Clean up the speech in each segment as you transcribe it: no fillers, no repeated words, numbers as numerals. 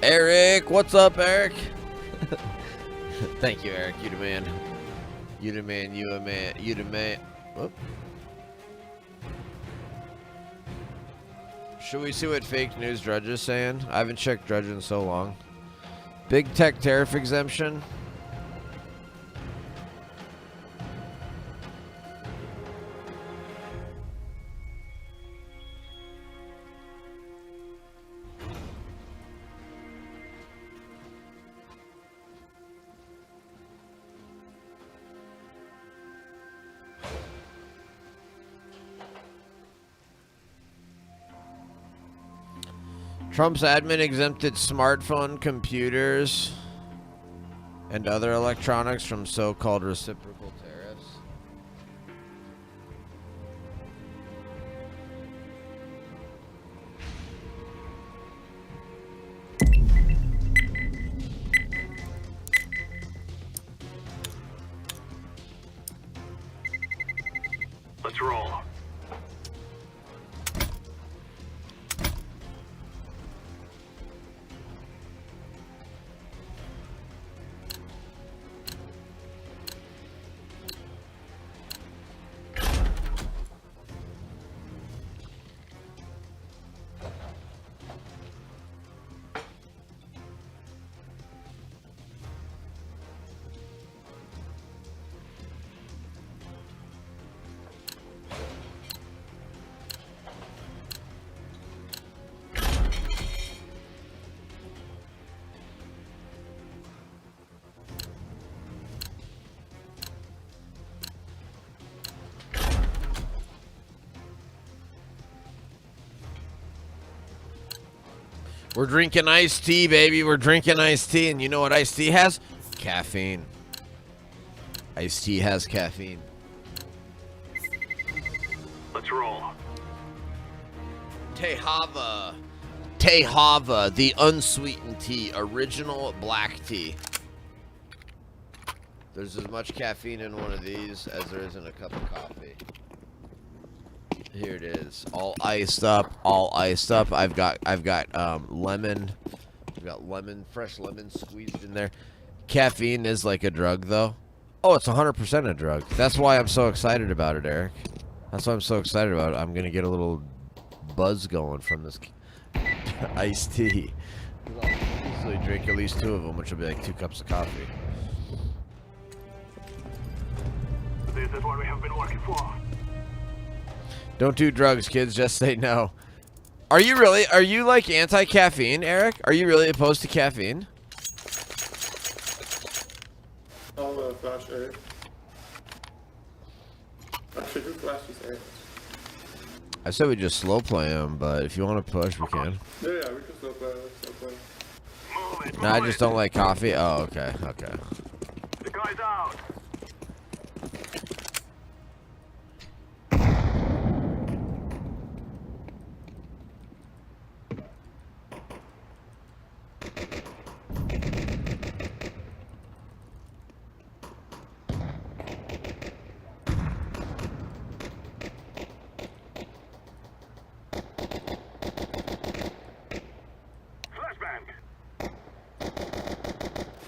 Eric, what's up, Eric? Thank you, Eric. You the man. You the man. You a man. You the man. Whoop. Should we see what fake news Drudge is saying? I haven't checked Drudge in so long. Big tech tariff exemption. Trump's admin exempted smartphone, computers, and other electronics from so-called reciprocal tariffs. Let's roll. We're drinking iced tea, baby. We're drinking iced tea. And you know what iced tea has? Caffeine. Iced tea has caffeine. Let's roll. Tehava. Tehava, the unsweetened tea. Original black tea. There's as much caffeine in one of these as there is in a cup of coffee. Here it is, all iced up, all iced up. I've got lemon. I've got lemon, fresh lemon squeezed in there. Caffeine is like a drug, though. Oh, it's 100% a drug. That's why I'm so excited about it, Eric. That's why I'm so excited about it. I'm gonna get a little buzz going from this iced tea. I'll easily drink at least 2 of them, which will be like 2 cups of coffee. This is what we have been working for. Don't do drugs, kids. Just say no. Are you really? Are you like anti-caffeine, Eric? Are you really opposed to caffeine? I'll flash Eric. Actually, who flashes Eric? I said we just slow play him, but if you want to push, we can. Yeah, we can still play. Move it. No, I move just it. don't like coffee. Oh, okay, okay. The guy's out. Flashbang.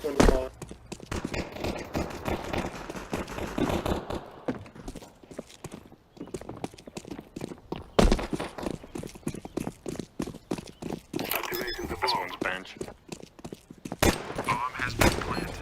One to fall. Activating the This bomb. one's bench. Bomb has been planted.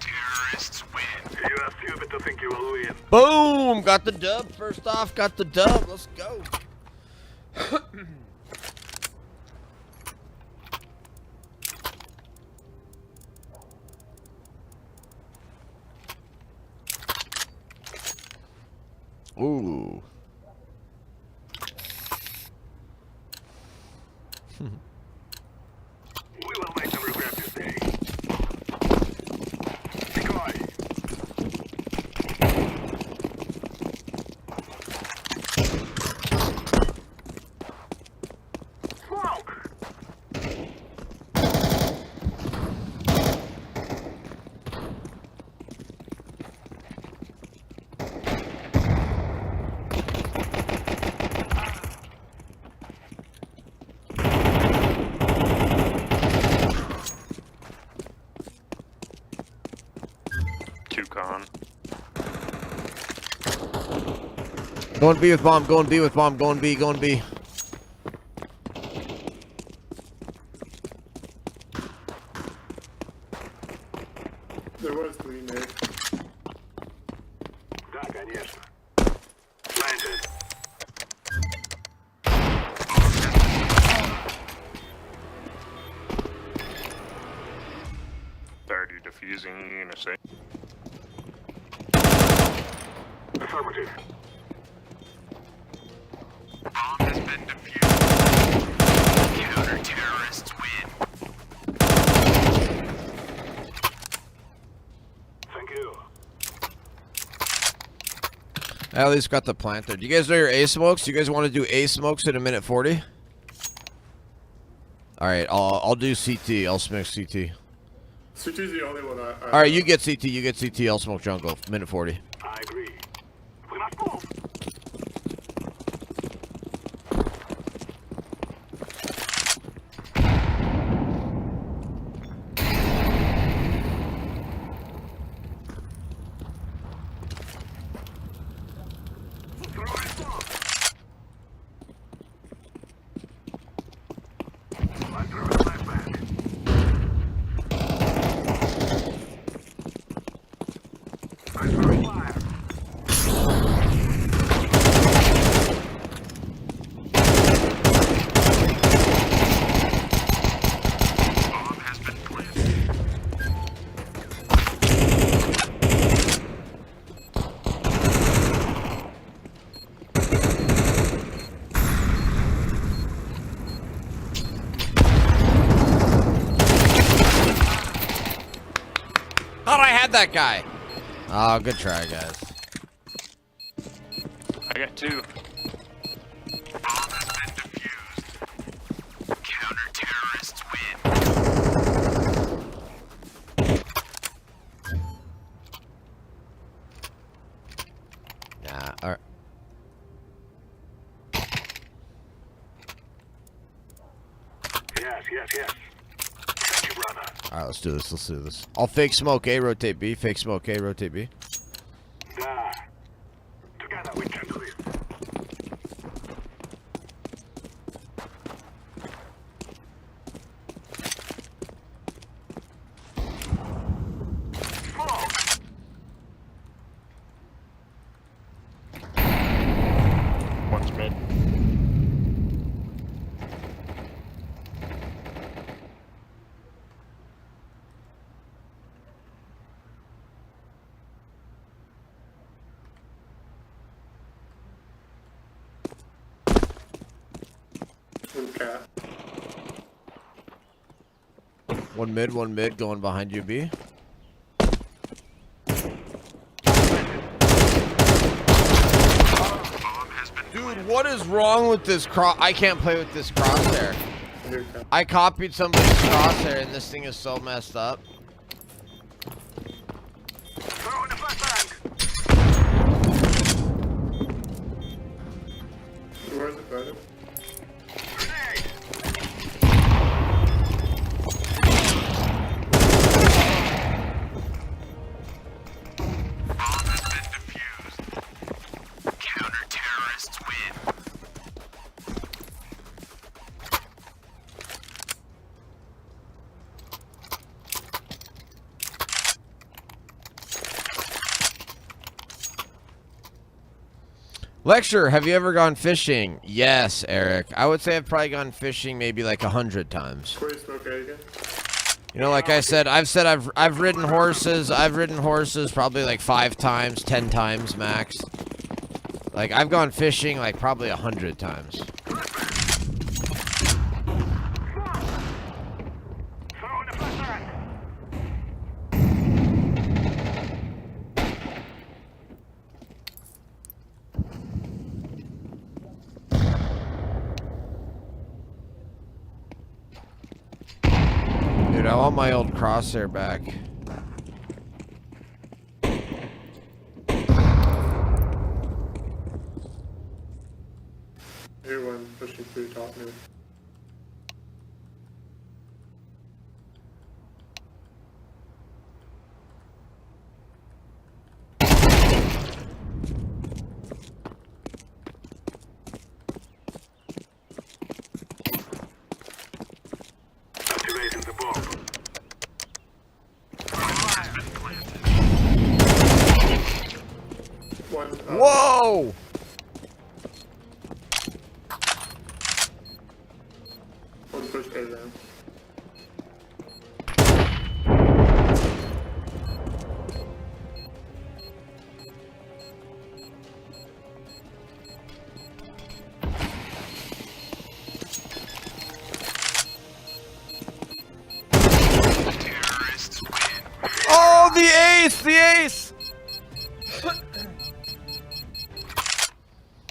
Terrorists win. You are stupid to think you will win. Boom! Got the dub. First off, got the dub. Let's go. Ooh. We will make them regret this day. Decoy. Smoke. 2 con. Going B with bomb, going B with bomb, going B, going B. There was 3 there. Да, конечно. Planted. Already defusing unit say. Affirmative. Bomb has been defused. Counter-terrorists win. Thank you. I at least got the plant there. Do you guys know your A smokes? Do you guys want to do A smokes in a minute 40? Alright, I'll do CT. I'll smoke CT. CT's the only one I Alright, you get CT, you get CT, I'll smoke jungle. Minute 40. I agree. We must move. Thought I had that guy. Oh, good try, guys. I got 2. Counter-terrorists win. Nah, alright. Yes, yes, yes. Thank you, brother. Alright, let's do this, let's do this. I'll fake smoke A, rotate B. Fake smoke A, rotate B. Da. Together we can do this. Smoke. One's mid. One cat. One mid, going behind you, B. Dude, what is wrong with this cross? I can't play with this crosshair. Here, cat. I copied somebody's crosshair and this thing is so messed up. Throw in the flashbang. Where is it, brother? Grenade. Bomb has been defused. Counter-terrorists win. Lecture, have you ever gone fishing? Yes, Eric. I would say I've probably gone fishing maybe like 100 times. Corey smoke A again. You know, like I said, I've ridden horses. I've ridden horses probably like 5 times, 10 times max. Like I've gone fishing like probably 100 times. Throw in the flashbang. Dude, I want my old crosshair back. Here one pushing through top mid. No! Let's push A down. Oh, the ace! The ace!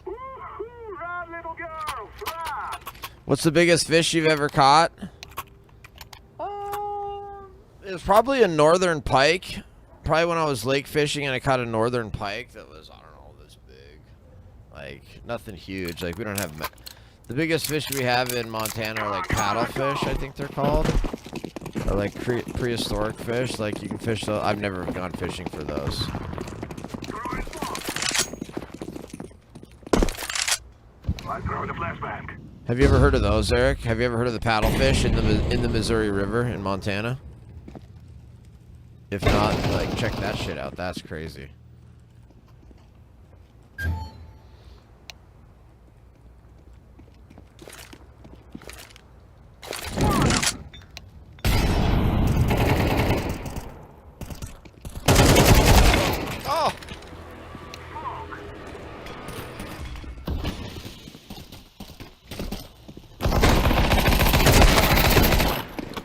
Woo-hoo, run, little girl, run! What's the biggest fish you've ever caught? It was probably a northern pike. Probably when I was lake fishing and I caught a northern pike that was, I don't know, this big. Like, nothing huge. Like, we don't have... The biggest fish we have in Montana are like paddlefish, I think they're called. Or like prehistoric fish. Like, you can fish those. I've never gone fishing for those. I'm throwing a flashbang. Have you ever heard of those, Eric? Have you ever heard of the paddlefish in the Missouri River in Montana? If not, like, check that shit out. That's crazy. Oh!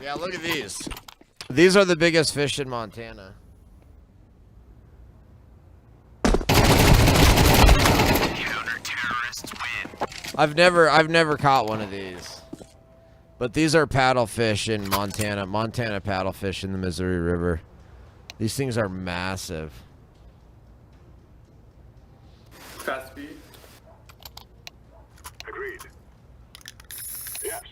Yeah, look at these. These are the biggest fish in Montana. Counter-terrorists win. I've never caught one of these. But these are paddlefish in Montana. Montana paddlefish in the Missouri River. These things are massive. Fast speed. Agreed. Yes.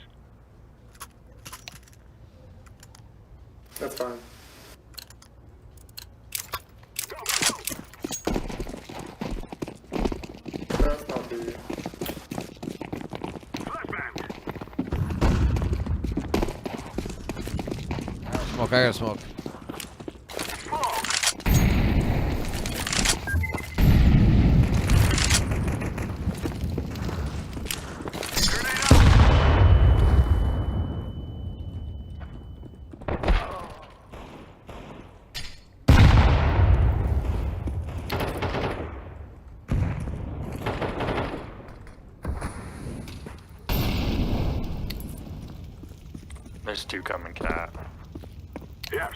That's fine. Go, go, go. That's not the. Flashbang. Smoke, I got smoke. There's two coming, cat. Yes.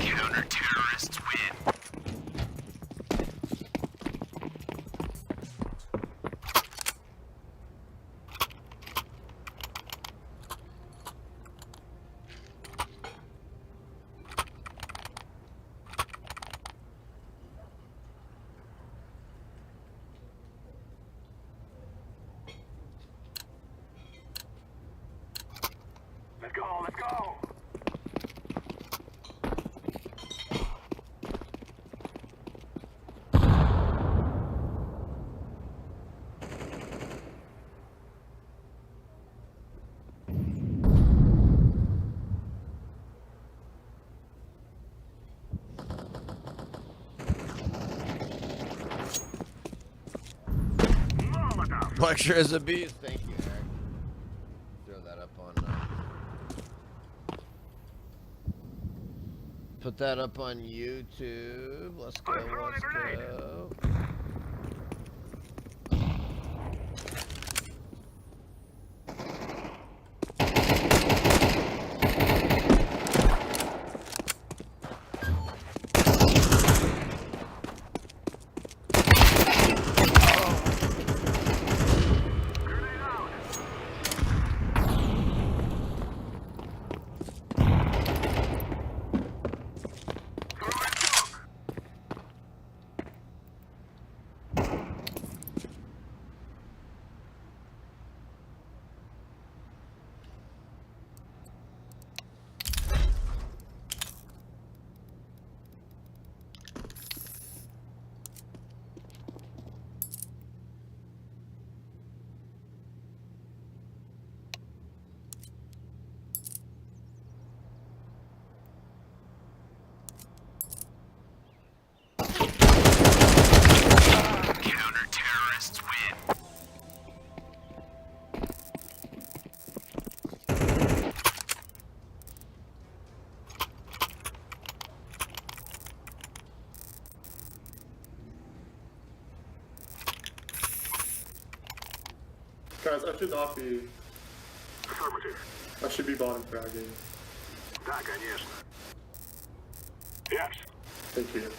Counter-terrorists win. Let's go, let's go. Molotov. Lecture is a beast. Thank you, Eric. Throw that up on. Put that up on YouTube. Let's go. I'm throwing a Let's grenade. go. Grenade out. Throwing smoke. Guys, I should not be. Affirmative. I should be bottom fragging. Да, конечно. Yes. Thank you.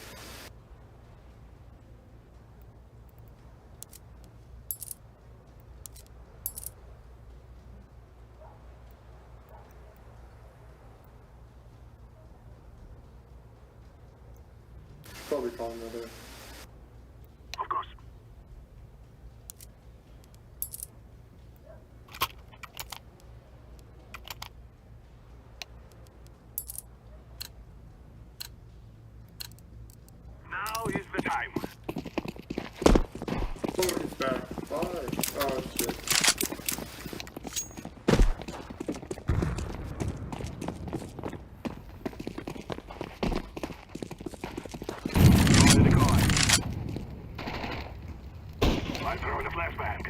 Probably call another. Of course. Now is the time. Oh, he's back. Why? Oh, shit. Throw the decoy. I'm throwing a flashbang.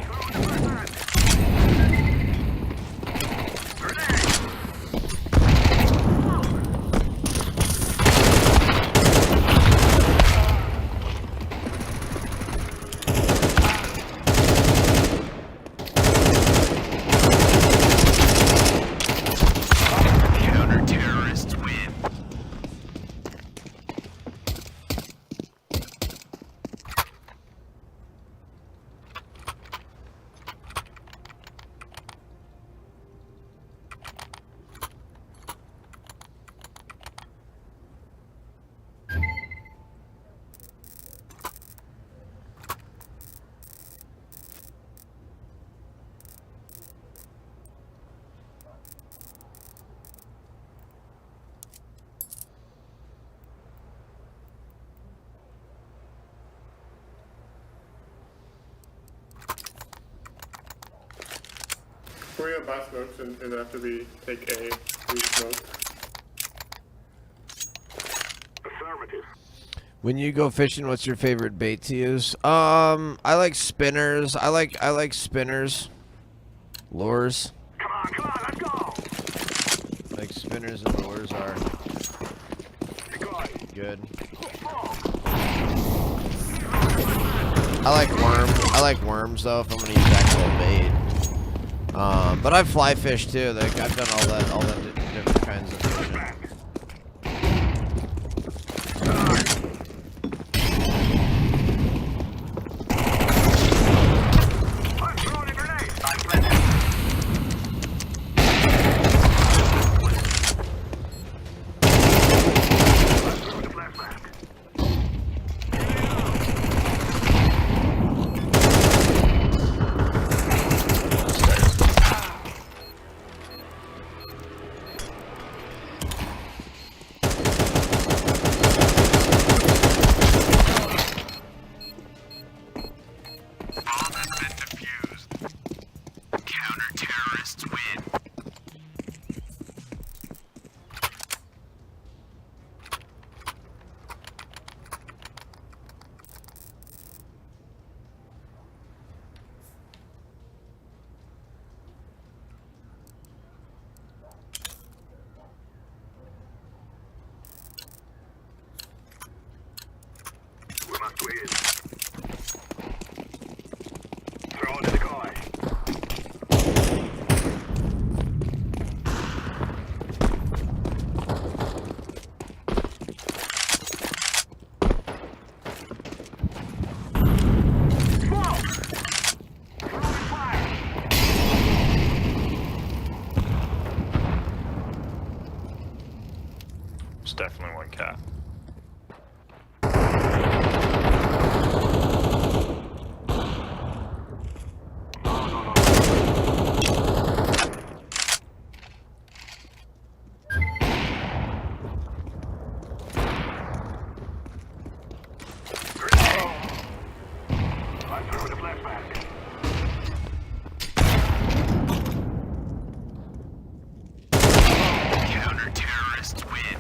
Throwing a flashbang. Grenade. Counter-terrorists win. Can we have buy smokes and after we take A, we smoke? Affirmative. When you go fishing, what's your favorite bait to use? I like spinners. I like spinners. Lures. Come on, let's go. Like spinners and lures are Decoy. good. Ball. I like worms. I like worms though. If I'm gonna use actual bait. But I fly fish too. Like I've done all that different kinds of fishing. I'm throwing a grenade. I'm planting. I'm throwing a flashbang. Bomb has been defused. Counter-terrorists win. We must win. Throw the decoy. Smoke! Throwing fire. It's definitely one cat. I'm throwing a flashbang. Counter-terrorists win.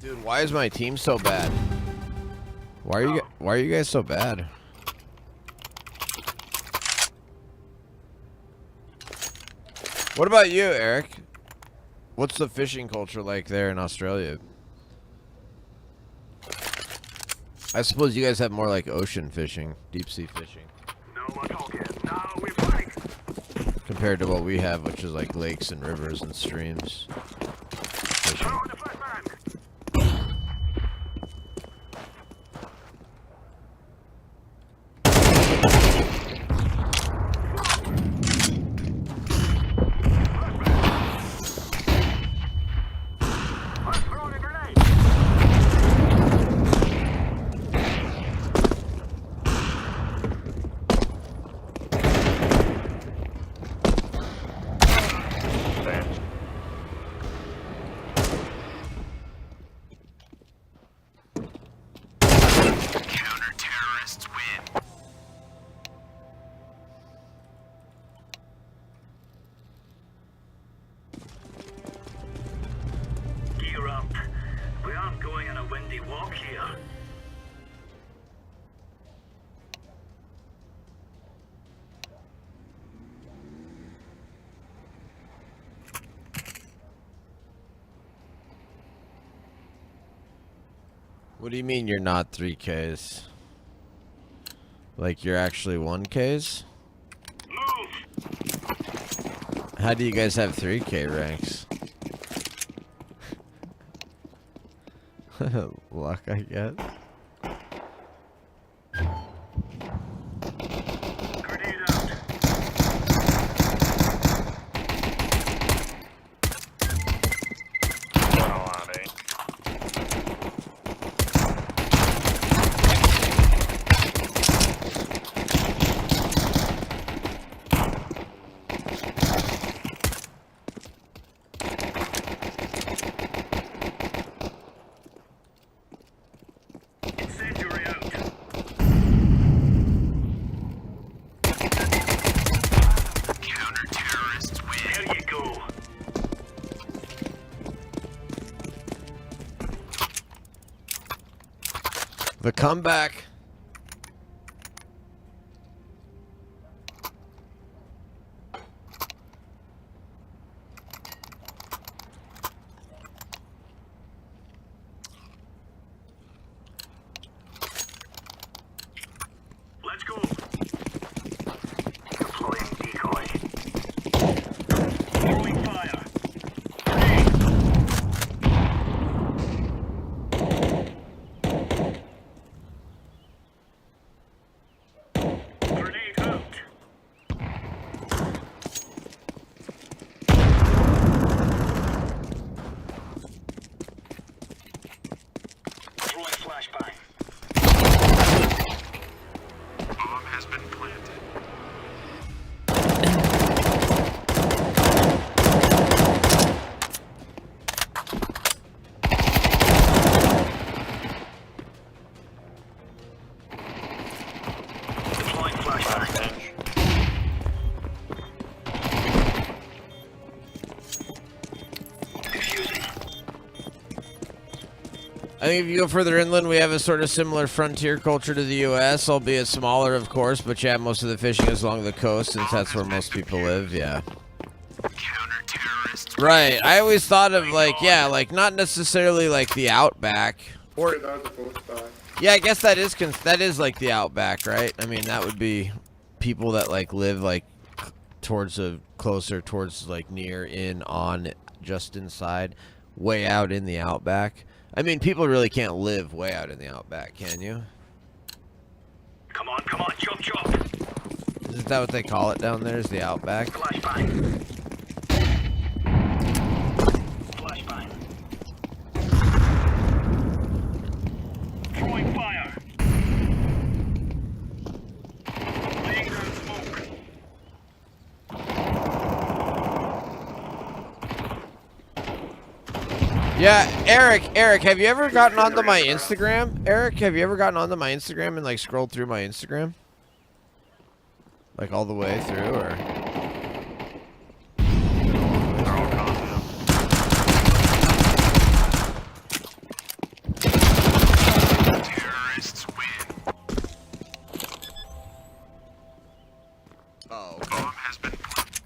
Dude, why is my team so bad? Why are you guys so bad? What about you, Eric? What's the fishing culture like there in Australia? I suppose you guys have more like ocean fishing, deep sea fishing, No more talking. Now we fight. compared to what we have, which is like lakes and rivers and streams. Fishing. Throw in the flashbang. I'm throwing a grenade. Damn. Counter-terrorists win. Gear up. We aren't going on a windy walk here. What do you mean you're not 3Ks? Like you're actually 1Ks? Move. How do you guys have 3K ranks? Luck, I guess. Grenade out. Well, on, eh? Incendiary out. Counter-terrorists win. There you go. The comeback. Let's go. Deploying decoy. Throwing fire. Grenade out. Throwing flashbang. Bomb has been planted. Deploying flashbang. Bench. Defusing. I think if you go further inland, we have a sort of similar frontier culture to the U.S., albeit smaller, of course. But yeah, most of the fishing is along the coast, since that's where most people live. Yeah. Counter-terrorists Right. I always thought of like, yeah, like not necessarily like the outback, or That was a full spot. yeah, I guess that is like the outback, right? I mean, that would be people that like live like towards closer towards like near in on just inside, way out in the outback. I mean, people really can't live way out in the outback, can you? Come on, chop chop. Isn't that what they call it down there? Is the outback? Flashbang. Flashbang. Throwing fire. Laying down smoke. Yeah, Eric, have you ever gotten onto my Instagram? Eric, have you ever gotten onto my Instagram and like scrolled through my Instagram? Like all the way through, or? They're all gone now. terrorists win. Oh, Bomb has been planted.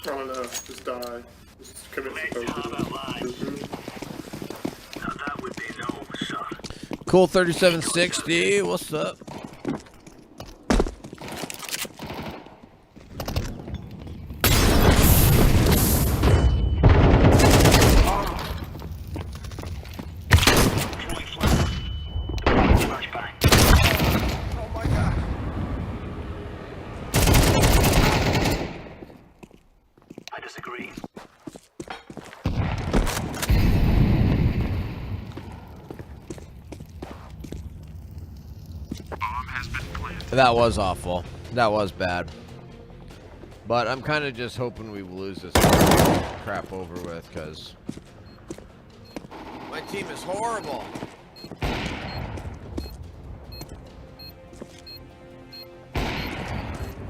don't know. Just die. Just commit Let's to have it, lads. Mhm. Now that would be no, sir. Cool 3760. What's up? Throwing flash. Flashbang. Oh my god. I disagree. Bomb has been planted. That was awful. That was bad. But I'm kind of just hoping we lose this crap over with, because my team is horrible.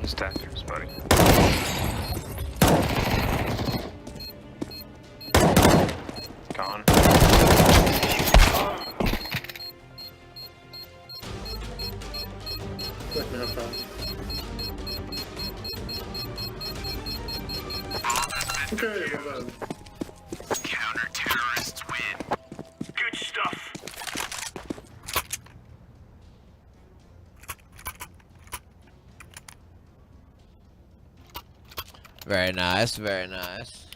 Statures, buddy. Gone. Let me have fun. Okay, well done. Counter-terrorists win. Good stuff. Very nice, very nice.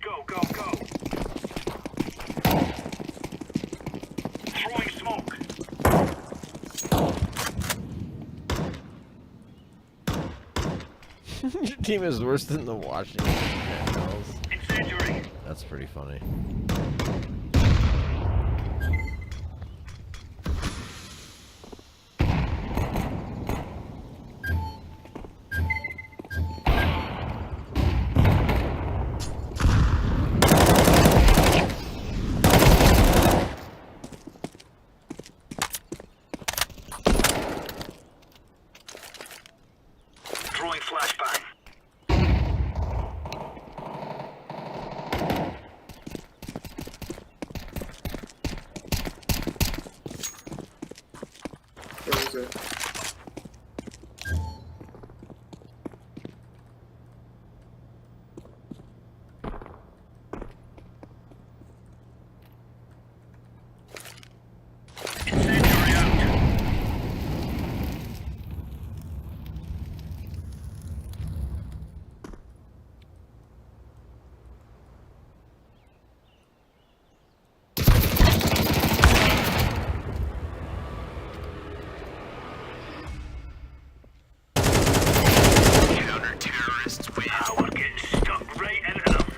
Go, go, go. Throwing smoke. Your team is worse than the Washington Capitals. Incendiary. That's pretty funny. Throwing flashbang. Where is it? Incendiary out. Counter-terrorists win. Now we're getting stuck right into them.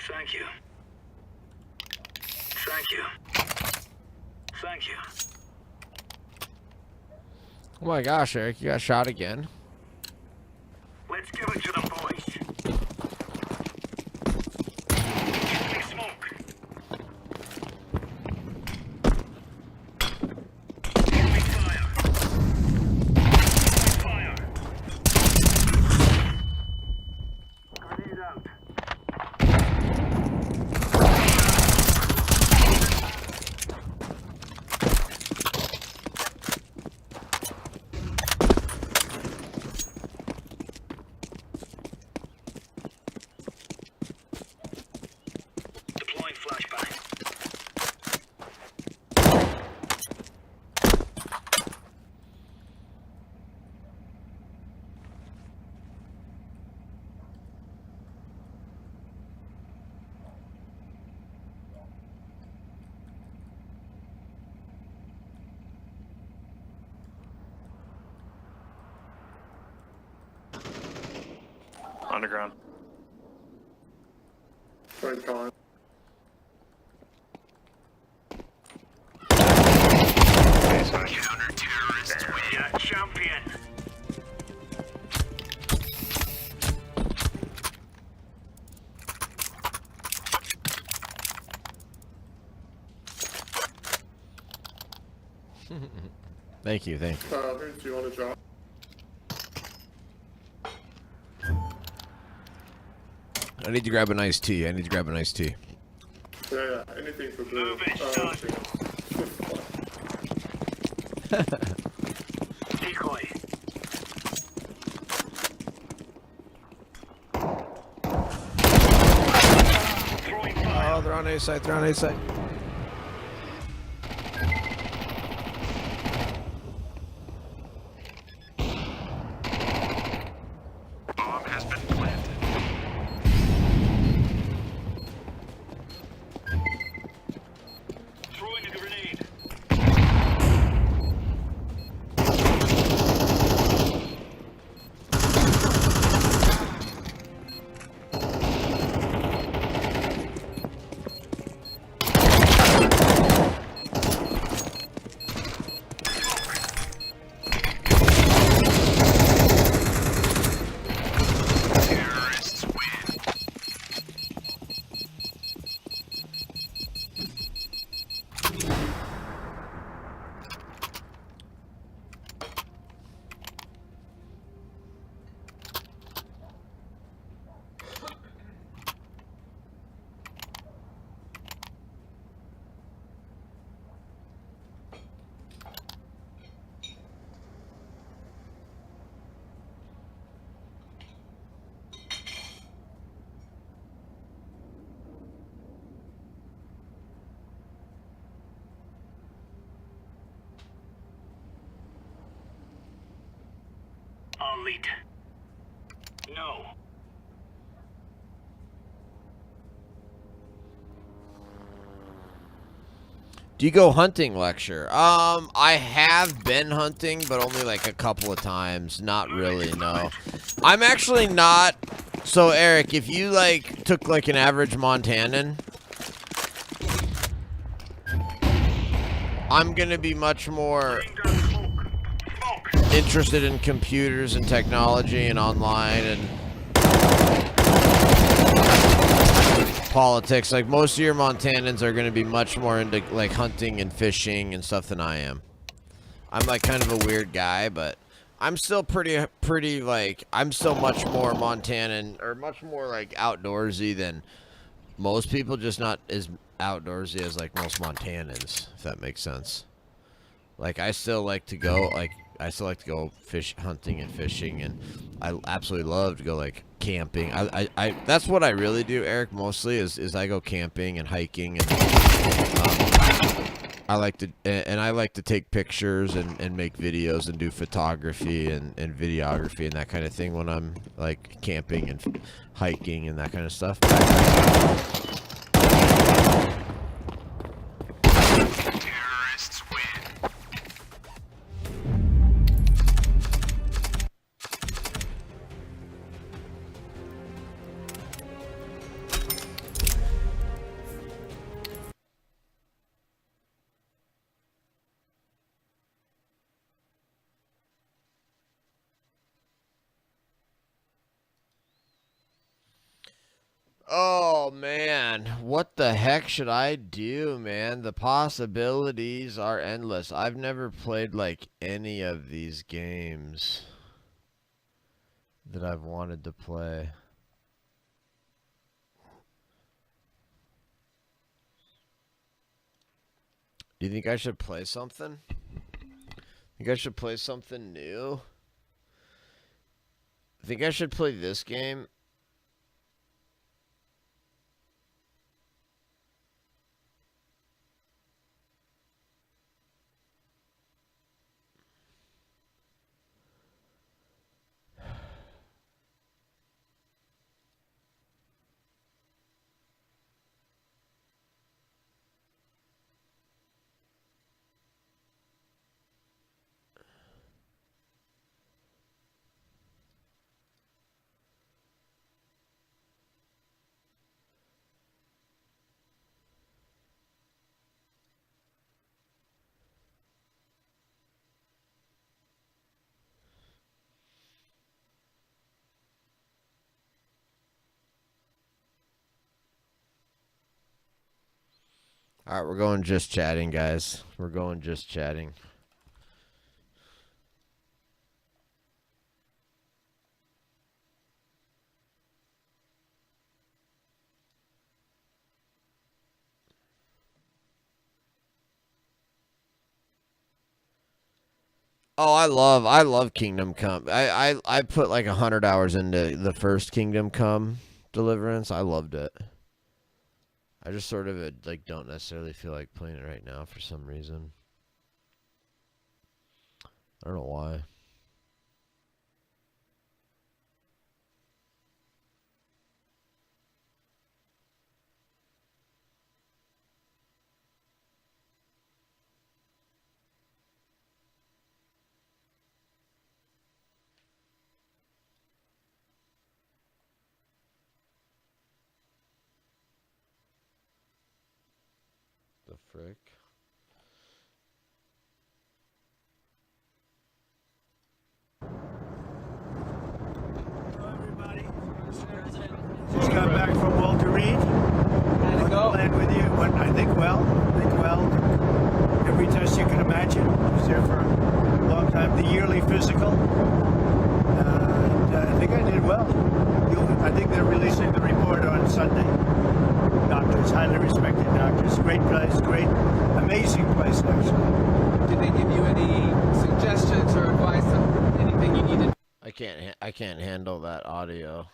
Thank you. Thank you. Thank you. Oh my gosh, Eric, you got shot again. Let's give it to the boys. Throwing smoke. Throwing fire. Throwing fire. Grenade out. Deploying flashbang. Underground. Right, Colin. Base high. Counter-terrorists win. Yeah, champion. Thank you, thank you. Tyler, do you want to drop? I need to grab an iced tea. I need to grab an iced tea. Yeah, anything for blue. Move it, son. Decoy. Throwing fire. Oh, they're on A side. They're on A side. Bomb has been planted. Throwing a grenade. Terrorists win. Elite. No. Do you go hunting, Lecture? I have been hunting, but only like a couple of times. Not really, no. I'm actually not. So, Eric, if you like took like an average Montanan, I'm gonna be much more interested in computers and technology and online and politics. Like most of your Montanans are going to be much more into like hunting and fishing and stuff than I am. I'm like kind of a weird guy, but I'm still pretty like I'm still much more Montanan or much more like outdoorsy than most people, just not as outdoorsy as like most Montanans, if that makes sense. Like I still like to go fish hunting and fishing, and I absolutely love to go like camping. I that's what I really do, Eric, mostly is I go camping and hiking, and I like to take pictures and make videos and do photography and videography and that kind of thing when I'm like camping and hiking and that kind of stuff. Terrorists win. Oh man, what the heck should I do, man? The possibilities are endless. I've never played like any of these games that I've wanted to play. Do you think I should play something? Think I should play something new? Think I should play this game? All right, we're going just chatting, guys. We're going just chatting. Oh, I love Kingdom Come. I put like 100 hours into the first Kingdom Come Deliverance. I loved it. I just sort of like don't necessarily feel like playing it right now for some reason. I don't know why. The frick? Hello, everybody. Just got back from Walter Reed. How'd it go? Land with you. Went, I think well. Every test you can imagine. I was there for a long time. The yearly physical. And I think I did well. I think they're releasing the report on Sunday. Doctors, highly respected doctors. Great place, great, amazing place, actually. Did they give you any suggestions or advice on anything you needed? I can't handle that audio.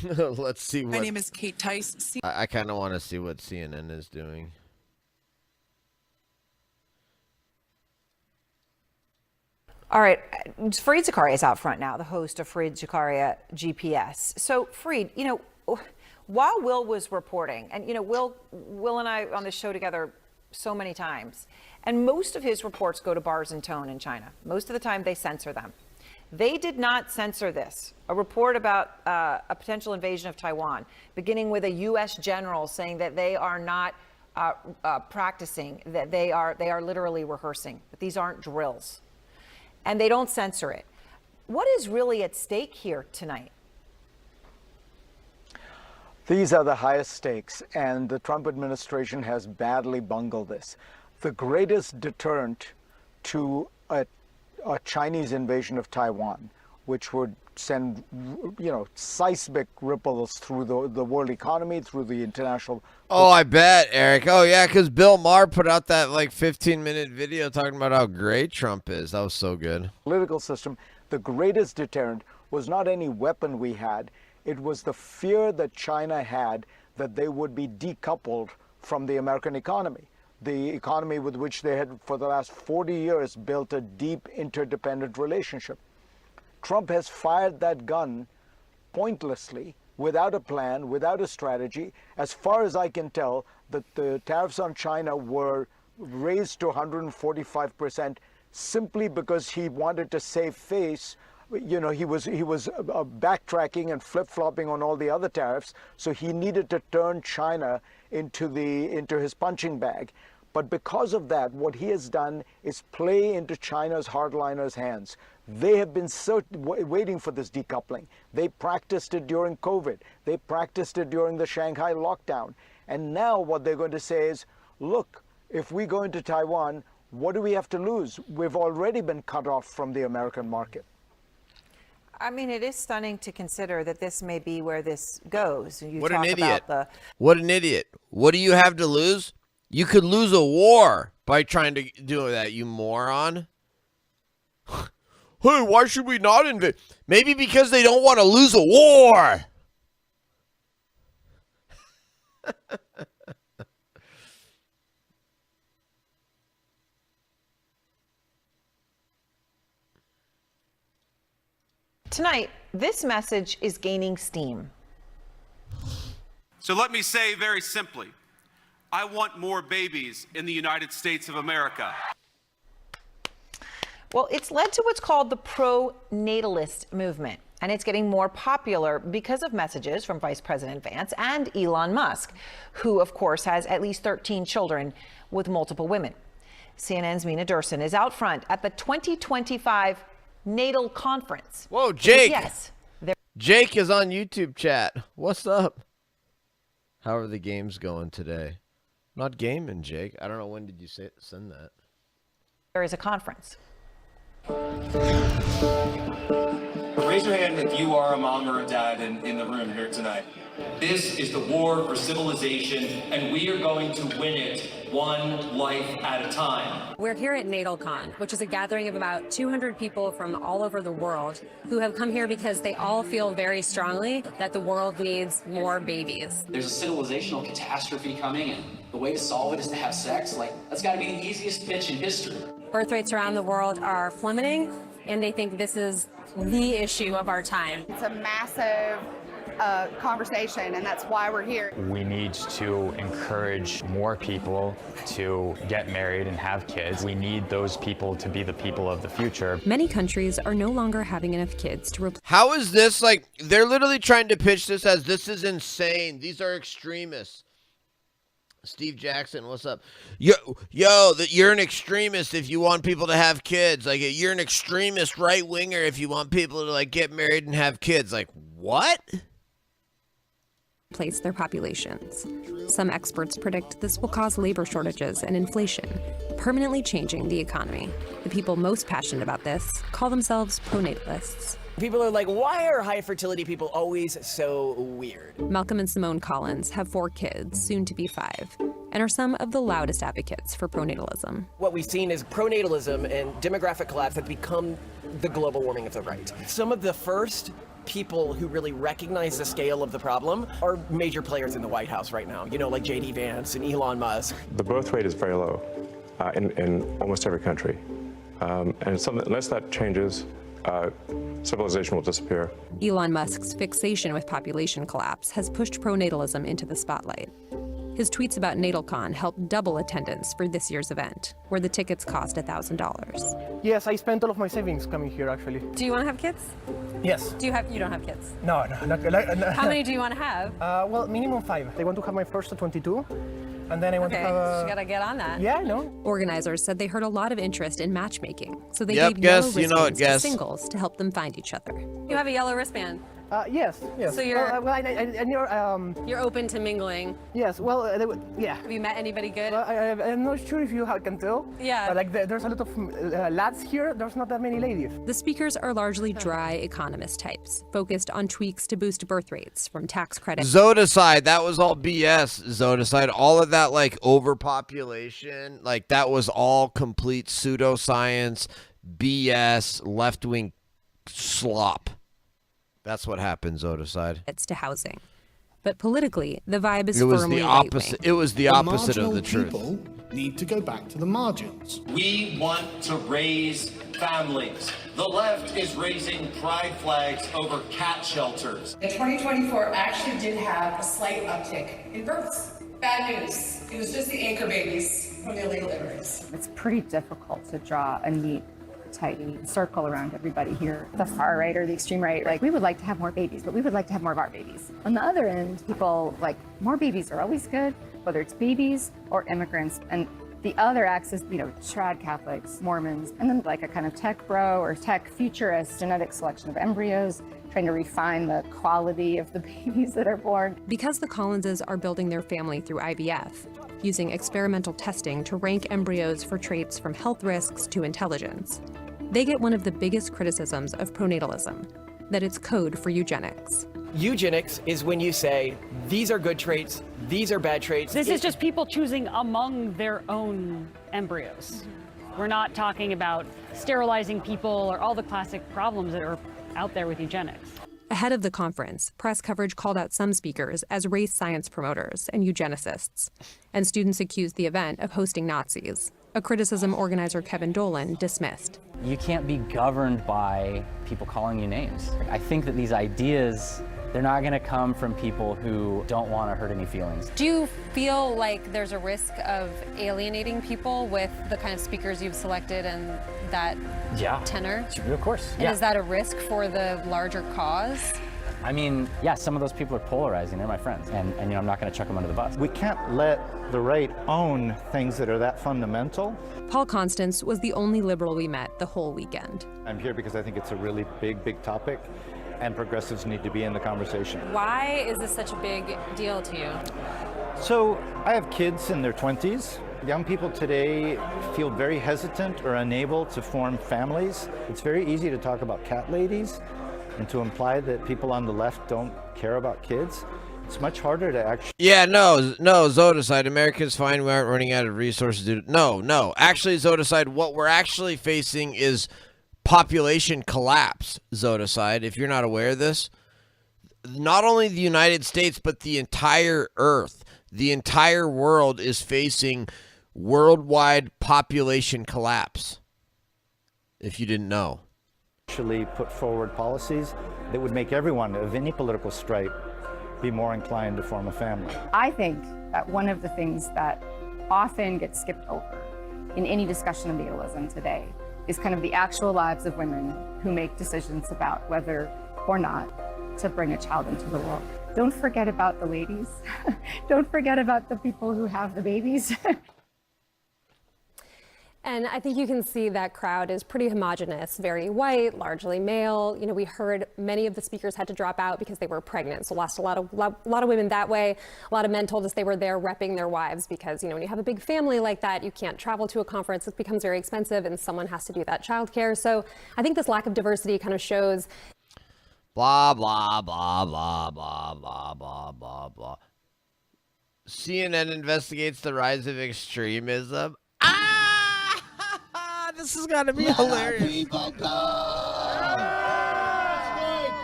Let's see what. My name is Kate Tice. I kind of want to see what CNN is doing. All right, Fareed Zakaria is out front now, the host of Fareed Zakaria GPS. So, Fareed, you know, while Will was reporting, and you know, Will and I on the show together so many times, and most of his reports go to Bars and Tone in China. Most of the time, they censor them. They did not censor this. A report about a potential invasion of Taiwan, beginning with a U.S. general saying that they are not practicing, that they are literally rehearsing, that these aren't drills. And they don't censor it. What is really at stake here tonight? These are the highest stakes, and the Trump administration has badly bungled this. The greatest deterrent to a Chinese invasion of Taiwan, which would send, you know, seismic ripples through the world economy, through the international. Oh, I bet, Eric. Oh, yeah, because Bill Maher put out that like 15-minute video talking about how great Trump is. That was so good. Political system. The greatest deterrent was not any weapon we had. It was the fear that China had that they would be decoupled from the American economy, the economy with which they had, for the last 40 years, built a deep interdependent relationship. Trump has fired that gun pointlessly, without a plan, without a strategy. As far as I can tell, that the tariffs on China were raised to 145% simply because he wanted to save face. You know, he was backtracking and flip-flopping on all the other tariffs, so he needed to turn China into his punching bag. But because of that, what he has done is play into China's hardliners' hands. They have been waiting for this decoupling. They practiced it during COVID. They practiced it during the Shanghai lockdown. And now what they're going to say is, look, if we go into Taiwan, what do we have to lose? We've already been cut off from the American market. I mean, it is stunning to consider that this may be where this goes. What an idiot. What an idiot. What do you have to lose? You could lose a war by trying to do that, you moron. Hey, why should we not invade? Maybe because they don't want to lose a war. Tonight, this message is gaining steam. So let me say very simply, I want more babies in the United States of America. Well, it's led to what's called the pro-natalist movement, and it's getting more popular because of messages from Vice President Vance and Elon Musk, who, of course, has at least 13 children with multiple women. CNN's Mina Durson is out front at the 2025 Natal Conference. Whoa, Jake! Yes. Jake is on YouTube chat. What's up? How are the games going today? Not gaming, Jake. I don't know, when did you send that? There is a conference. Raise your hand if you are a mom or a dad in the room here tonight. This is the war for civilization, and we are going to win it one life at a time. We're here at NatalCon, which is a gathering of about 200 people from all over the world who have come here because they all feel very strongly that the world needs more babies. There's a civilizational catastrophe coming, and the way to solve it is to have sex. Like, that's got to be the easiest pitch in history. Birth rates around the world are plummeting, and they think this is the issue of our time. It's a massive conversation, and that's why we're here. We need to encourage more people to get married and have kids. We need those people to be the people of the future. Many countries are no longer having enough kids to replace. How is this like? They're literally trying to pitch this as this is insane. These are extremists. Steve Jackson, what's up? You're an extremist if you want people to have kids. Like, you're an extremist right winger if you want people to like get married and have kids. Like, what? Replace their populations. Some experts predict this will cause labor shortages and inflation, permanently changing the economy. The people most passionate about this call themselves pronatalists. People are like, why are high fertility people always so weird? Malcolm and Simone Collins have 4 kids, soon to be 5, and are some of the loudest advocates for pronatalism. What we've seen is pronatalism and demographic collapse have become the global warming of the right. Some of the first people who really recognize the scale of the problem are major players in the White House right now, like J.D. Vance and Elon Musk. The birth rate is very low in almost every country. And unless that changes, civilization will disappear. Elon Musk's fixation with population collapse has pushed pronatalism into the spotlight. His tweets about NatalCon helped double attendance for this year's event, where the tickets cost $1,000. Yes, I spent all of my savings coming here, actually. Do you want to have kids? Yes. You don't have kids? No, not How many do you want to have? Well, minimum 5. I want to have my first at 22, and then I want to have so you gotta get on that. Yeah, I know. Organizers said they heard a lot of interest in matchmatching, so they Yep, gave yellow guess, you know it, wristbands guess. to singles to help them find each other. You have a yellow wristband. Yes. So you're and you're open to mingling. Yes. Well, yeah. Have you met anybody good? Well, I'm not sure if you can tell. Yeah. But there's a lot of lads here. There's not that many ladies. The speakers are largely dry economist types, focused on tweaks to boost birth rates, from tax credits. Zodicide, that was all BS. Zodicide, all of that like overpopulation, like that was all complete pseudoscience, BS, left-wing slop. That's what happened, Zodicide. It's to housing. But politically, the vibe is It was firmly the opposite. right-wing. It was the opposite of marginal the truth. people need to go back to the margins. We want to raise families. The left is raising pride flags over cat shelters. In 2024 actually did have a slight uptick in births. Bad news. It was just the anchor babies from the illegal immigrants. It's pretty difficult to draw a neat, tidy circle around everybody here. The far right or the extreme right, like, we would like to have more babies, but we would like to have more of our babies. On the other end, people like, more babies are always good, whether it's babies or immigrants. And the other axis, trad Catholics, Mormons, and then like a kind of tech bro or tech futurist genetic selection of embryos, trying to refine the quality of the babies that are born. Because the Collinses are building their family through IVF, using experimental testing to rank embryos for traits from health risks to intelligence, they get one of the biggest criticisms of pronatalism, that it's code for eugenics. Eugenics is when you say, these are good traits, these are bad traits. This is just people choosing among their own embryos. We're not talking about sterilizing people or all the classic problems that are out there with eugenics. Ahead of the conference, press coverage called out some speakers as race science promoters and eugenicists, and students accused the event of hosting Nazis, a criticism organizer Kevin Dolan dismissed. You can't be governed by people calling you names. I think that these ideas, they're not going to come from people who don't want to hurt any feelings. Do you feel like there's a risk of alienating people with the kind of speakers you've selected and that tenor? Of course. And is that a risk for the larger cause? I mean, yeah, some of those people are polarizing. They're my friends. And I'm not going to chuck them under the bus. We can't let the right own things that are that fundamental. Paul Constance was the only liberal we met the whole weekend. I'm here because I think it's a really big topic, and progressives need to be in the conversation. Why is this such a big deal to you? So I have kids in their 20s. Young people today feel very hesitant or unable to form families. It's very easy to talk about cat ladies and to imply that people on the left don't care about kids. It's much harder to actually... Yeah, no, Zodicide. America's fine. We aren't running out of resources. No. Actually, Zodicide, what we're actually facing is population collapse, Zodicide. If you're not aware of this, not only the United States, but the entire Earth, the entire world is facing worldwide population collapse, if you didn't know. Actually put forward policies that would make everyone of any political stripe be more inclined to form a family. I think that one of the things that often gets skipped over in any discussion of natalism today is kind of the actual lives of women who make decisions about whether or not to bring a child into the world. Don't forget about the ladies. Don't forget about the people who have the babies. And I think you can see that crowd is pretty homogenous, very white, largely male. You know, we heard many of the speakers had to drop out because they were pregnant. So lost a lot of women that way. A lot of men told us they were there repping their wives because, you know, when you have a big family like that, you can't travel to a conference. It becomes very expensive and someone has to do that childcare. So I think this lack of diversity kind of shows. Blah, blah, blah, blah, blah, blah, blah, blah, blah. CNN investigates the rise of extremism. This is gonna be hilarious. People go!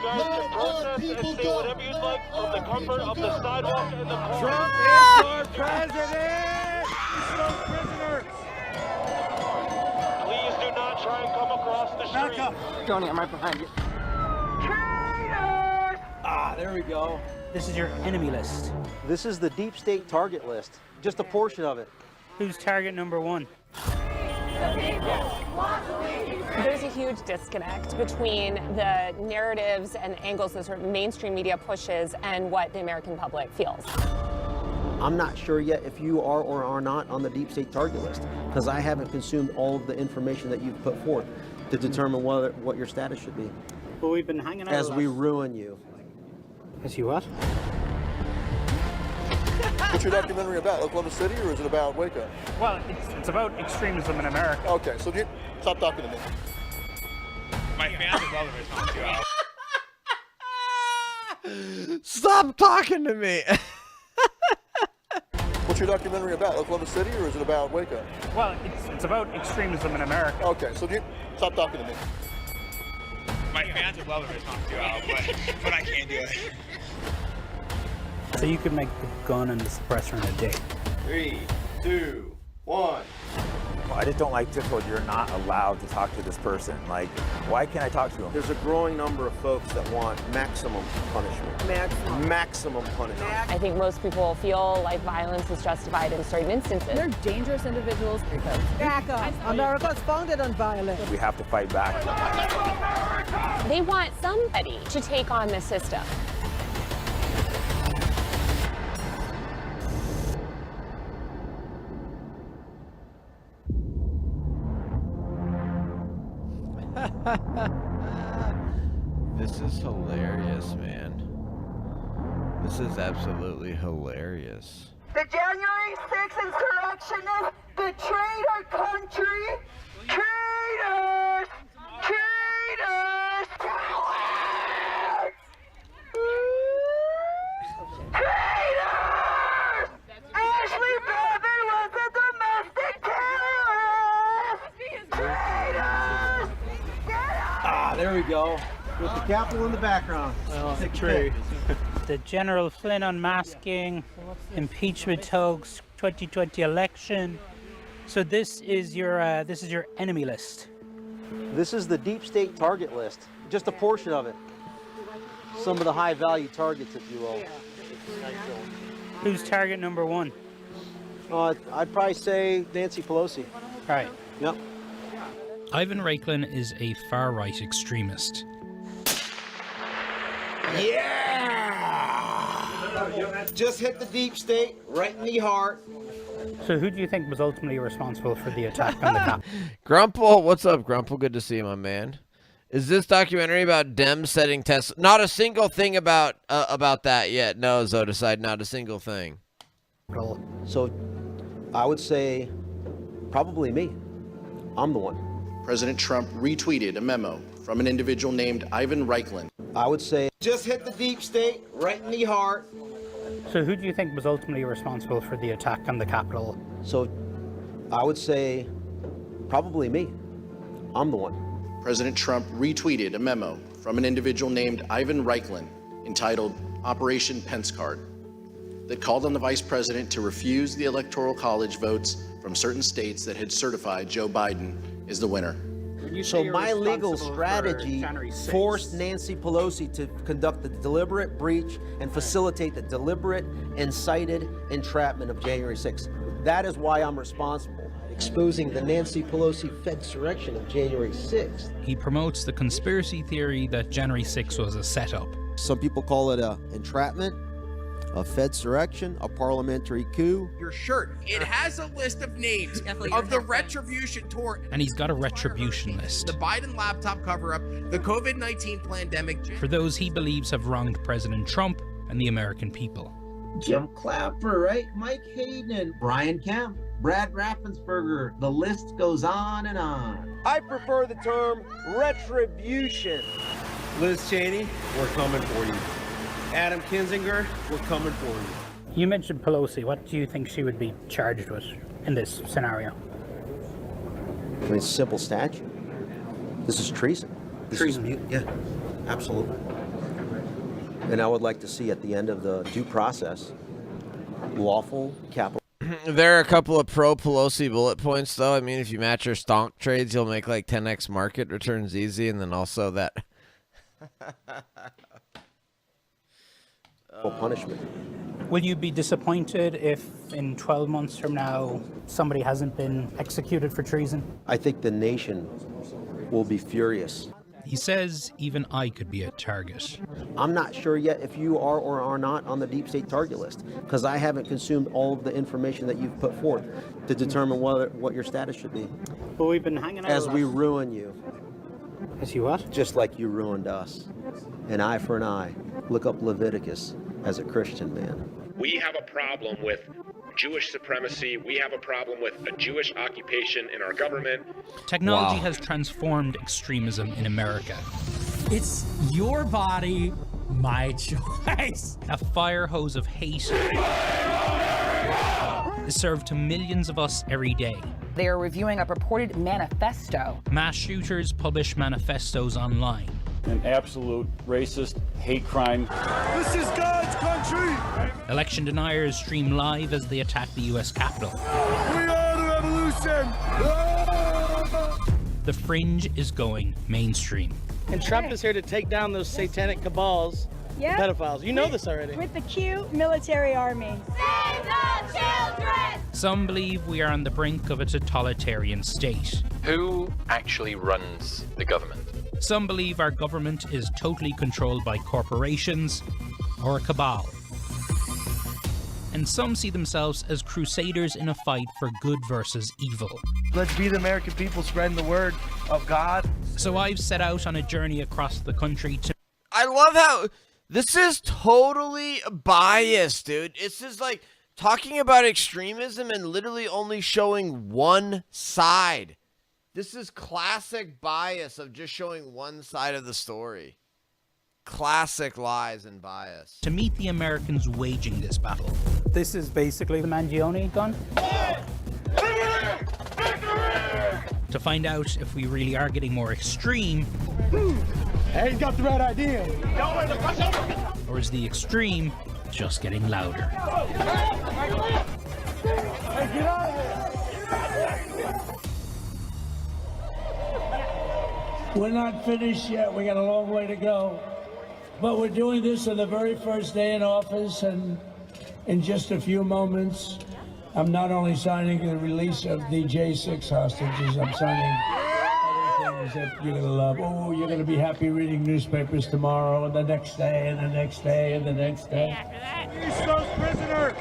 Let more people go! Whatever you'd like from the comfort of the sidewalk and the car. Trump is our president! No prisoners! Please do not try and come across the street. Back up! Tony, I'm right behind you. There we go. This is your enemy list. This is the deep state target list. Just a portion of it. Who's target number one? There's a huge disconnect between the narratives and angles that sort of mainstream media pushes and what the American public feels. I'm not sure yet if you are or are not on the deep state target list because I haven't consumed all of the information that you've put forth to determine what your status should be. Well, we've been hanging out as we ruin you. As you what? What's your documentary about? Oklahoma City, or is it about Waco? Well, it's about extremism in America. Okay, so stop talking to me. My fans love it. Stop talking to me. What's your documentary about? Oklahoma City, or is it about Waco? Well, it's about extremism in America. Okay, so stop talking to me. My fans would love it if it's not 2 hours, but I can't do it. So you could make the gun and the suppressor in a day. 3, 2, 1. I just don't like this one. You're not allowed to talk to this person. Like, why can't I talk to him? There's a growing number of folks that want maximum punishment. Maximum punishment. I think most people feel like violence is justified in certain instances. They're dangerous individuals. Back up. America's founded on violence. We have to fight back. They want somebody to take on the system. This is hilarious, man. This is absolutely hilarious. The January 6th insurrectionists betrayed our country. Traitors! Traitors! Cowards! Traitors! Ashley Babbitt was a domestic terrorist! Traitors! There we go. With the Capitol in the background. Well, true. The General Flynn unmasking, impeachment hoax, 2020 election. So this is your enemy list. This is the deep state target list. Just a portion of it. Some of the high value targets, if you will. Who's target number one? I'd probably say Nancy Pelosi. All right. Yep. Ivan Raiklin is a far-right extremist. Yeah! Just hit the deep state right in the heart. So who do you think was ultimately responsible for the attack on the Capitol? Grumple, what's up, Grumple? Good to see you, my man. Is this documentary about Dems setting tests? Not a single thing about that yet. No, Zodicide, not a single thing. So I would say probably me. I'm the one. President Trump retweeted a memo from an individual named Ivan Reichland. I would say just hit the deep state right in the heart. So who do you think was ultimately responsible for the attack on the Capitol? So I would say probably me. I'm the one. President Trump retweeted a memo from an individual named Ivan Reichland entitled Operation Pence Card that called on the vice president to refuse the Electoral College votes from certain states that had certified Joe Biden as the winner. So my legal strategy forced Nancy Pelosi to conduct the deliberate breach and facilitate the deliberate incited entrapment of January 6th. That is why I'm responsible. Exposing the Nancy Pelosi Fedsurrection of January 6th. He promotes the conspiracy theory that January 6th was a setup. Some people call it a entrapment, a Fedsurrection, a parliamentary coup. Your shirt, it has a list of names of the Retribution tour. And he's got a retribution list. The Biden laptop cover-up, the COVID-19 pandemic. For those he believes have wronged President Trump and the American people. Jim Clapper, right? Mike Hayden, Brian Kemp, Brad Raffensperger. The list goes on and on. I prefer the term retribution. Liz Cheney, we're coming for you. Adam Kinzinger, we're coming for you. You mentioned Pelosi. What do you think she would be charged with in this scenario? I mean, simple statute. This is treason. Yeah, absolutely. And I would like to see at the end of the due process, lawful capital. There are a couple of pro-Pelosi bullet points, though. I mean, if you match your stonk trades, you'll make like 10x market returns easy, and then also that... punishment. Will you be disappointed if in 12 months from now somebody hasn't been executed for treason? I think the nation will be furious. He says even I could be a target. I'm not sure yet if you are or are not on the deep state target list because I haven't consumed all of the information that you've put forth to determine what your status should be. But we've been hanging out as we ruin you. As you what? Just like you ruined us. An eye for an eye. Look up Leviticus as a Christian man. We have a problem with Jewish supremacy. We have a problem with a Jewish occupation in our government. Technology has transformed extremism in America. It's your body, my choice. A fire hose of hate is served to millions of us every day. They are reviewing a purported manifesto. Mass shooters publish manifestos online. An absolute racist hate crime. This is God's country! Election deniers stream live as they attack the U.S. Capitol. We are the revolution! The fringe is going mainstream. And Trump is here to take down those satanic cabals, pedophiles. You know this already. With the cute military army. Save the children! Some believe we are on the brink of a totalitarian state. Who actually runs the government? Some believe our government is totally controlled by corporations or a cabal. And some see themselves as crusaders in a fight for good versus evil. Let's be the American people spreading the word of God. So I've set out on a journey across the country to... I love how... This is totally biased, dude. This is like talking about extremism and literally only showing one side. This is classic bias of just showing one side of the story. Classic lies and bias. To meet the Americans waging this battle. This is basically the Mangione gun? To find out if we really are getting more extreme. Hey, you got the right idea. Or is the extreme just getting louder? Hey, get out of here. We're not finished yet. We got a long way to go. But we're doing this on the very first day in office, and in just a few moments, I'm not only signing the release of the J6 hostages, I'm signing other things that you're gonna love. Oh, you're gonna be happy reading newspapers tomorrow, and the next day, and the next day, and the next day. Release those prisoners!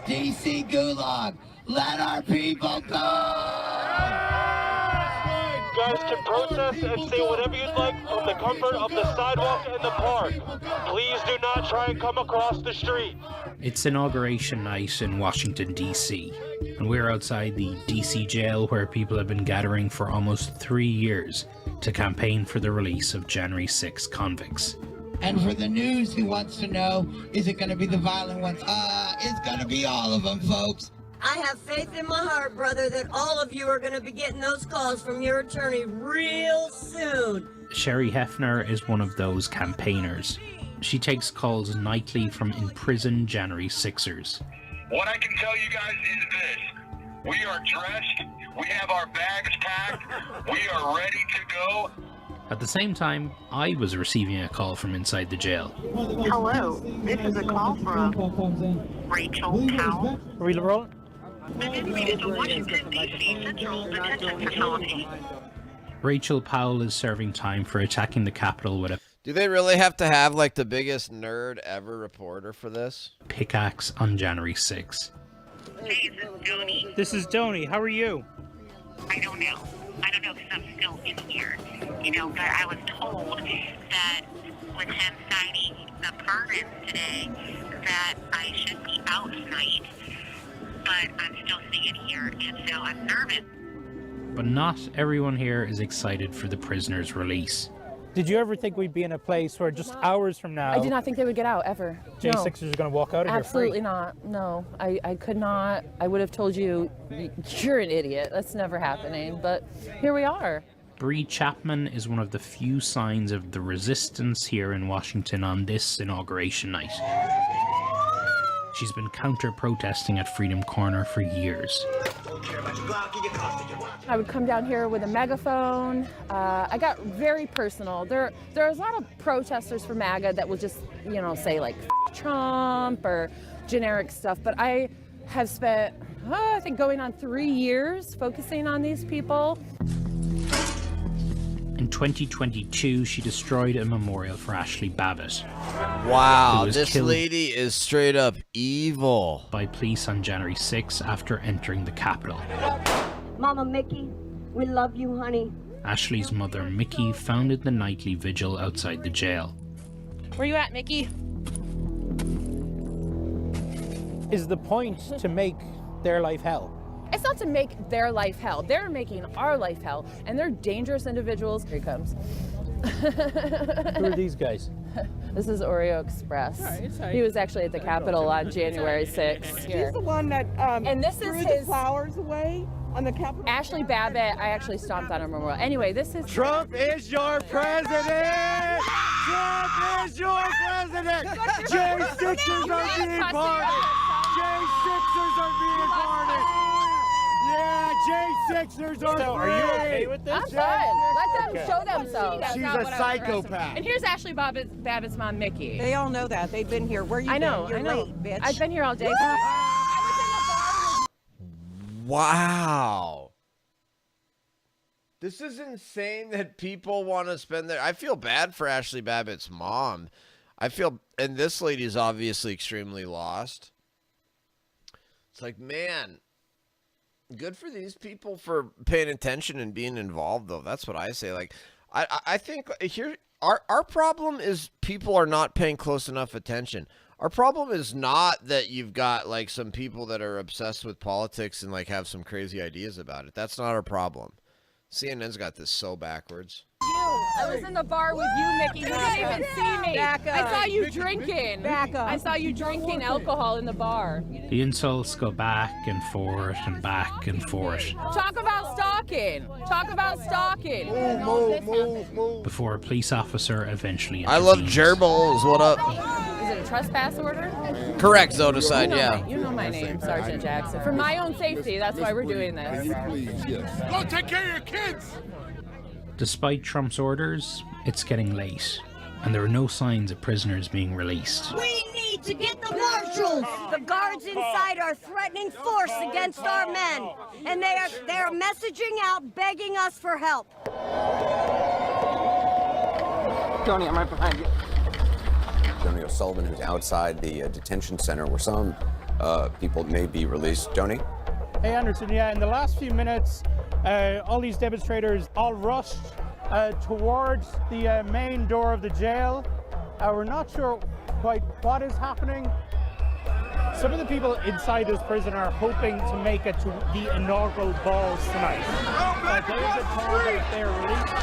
DC Gulag, let our people go! You guys can protest and say whatever you'd like from the comfort of the sidewalk and the park. Please do not to try and come across the street. It's inauguration night in Washington, D.C., and we're outside the D.C. jail where people have been gathering for almost 3 years to campaign for the release of January 6 convicts. And for the news who wants to know, is it going to be the violent ones? It's going to be all of them, folks. I have faith in my heart, brother, that all of you are going to be getting those calls from your attorney real soon. Sherry Hefner is one of those campaigners. She takes calls nightly from imprisoned January 6ers. What I can tell you guys is this. We are dressed. We have our bags packed. We are ready to go. At the same time, I was receiving a call from inside the jail. Hello, this is a call from Rachel Powell. Are we rolling? This is the Washington, D.C. Central Detention Facility. Rachel Powell is serving time for attacking the Capitol with a Do they really have to have like the biggest nerd ever reporter for this? pickaxe on January 6. Hey, this is Donnie. This is Donnie. How are you? I don't know because I'm still in here. But I was told that with him signing the pardons today that I should be out tonight. But I'm still sitting here, and so I'm nervous. But not everyone here is excited for the prisoner's release. Did you ever think we'd be in a place where just hours from now... I did not think they would get out, ever. J6ers are going to walk out of here free? Absolutely not. No, I could not. I would have told you, you're an idiot. That's never happening. But here we are. Bree Chapman is one of the few signs of the resistance here in Washington on this inauguration night. She's been counter-protesting at Freedom Corner for years. I would come down here with a megaphone. I got very personal. There are a lot of protesters for MAGA that will just, say like Trump or generic stuff. But I have spent, I think, going on 3 years focusing on these people. In 2022, she destroyed a memorial for Ashley Babbitt. Wow, this lady is straight up evil. By police on January 6 after entering the Capitol. Mama Mickey, we love you, honey. Ashley's mother, Mickey, founded the nightly vigil outside the jail. Where you at, Mickey? Is the point to make their life hell? It's not to make their life hell. They're making our life hell, and they're dangerous individuals. Here he comes. Who are these guys? This is Oreo Express. He was actually at the Capitol on January 6th. He's the one that and this threw is the his flowers away on the Capitol. Ashley Babbitt. I actually stomped on her memorial. Anyway, this is Trump is your president. Trump is your president. J6ers are being pardoned. J6ers are being pardoned. Yeah, J6ers are So, are you okay with this? I'm fine. Let them show themselves. She's a psychopath. And here's Ashley Babbitt's mom, Mickey. They all know that. They've been here. Where you I know, been? You're late, bitch. I've been here all day. Wow. This is insane that people want to spend their... I feel bad for Ashley Babbitt's mom. And this lady's obviously extremely lost. It's like, man, good for these people for paying attention and being involved, though. That's what I say. Like, I think here our problem is people are not paying close enough attention. Our problem is not that you've got like some people that are obsessed with politics and like have some crazy ideas about it. That's not our problem. CNN's got this so backwards. I was in the bar with you, Mickey. You didn't even see me. I saw you drinking. I saw you drinking alcohol in the bar. The insults go back and forth and back and forth. Talk about stalking. Talk about stalking. Move. Before a police officer eventually I love intervenes. gerbils. What up? Is it a trespass order? Correct, Zodicide, yeah. You know my name, Sergeant Jackson. For my own safety, that's why we're doing this. Go take care of your kids! Despite Trump's orders, it's getting late, and there are no signs of prisoners being released. We need to get the marshals. The guards inside are threatening force against our men, and they are messaging out, begging us for help. Tony, I'm right behind you. Joni O'Sullivan, who's outside the detention center where some people may be released. Joni? Hey, Anderson, yeah, in the last few minutes, all these demonstrators all rushed towards the main door of the jail. We're not sure quite what is happening. Some of the people inside this prison are hoping to make it to the inaugural balls tonight. There is a target if they're released.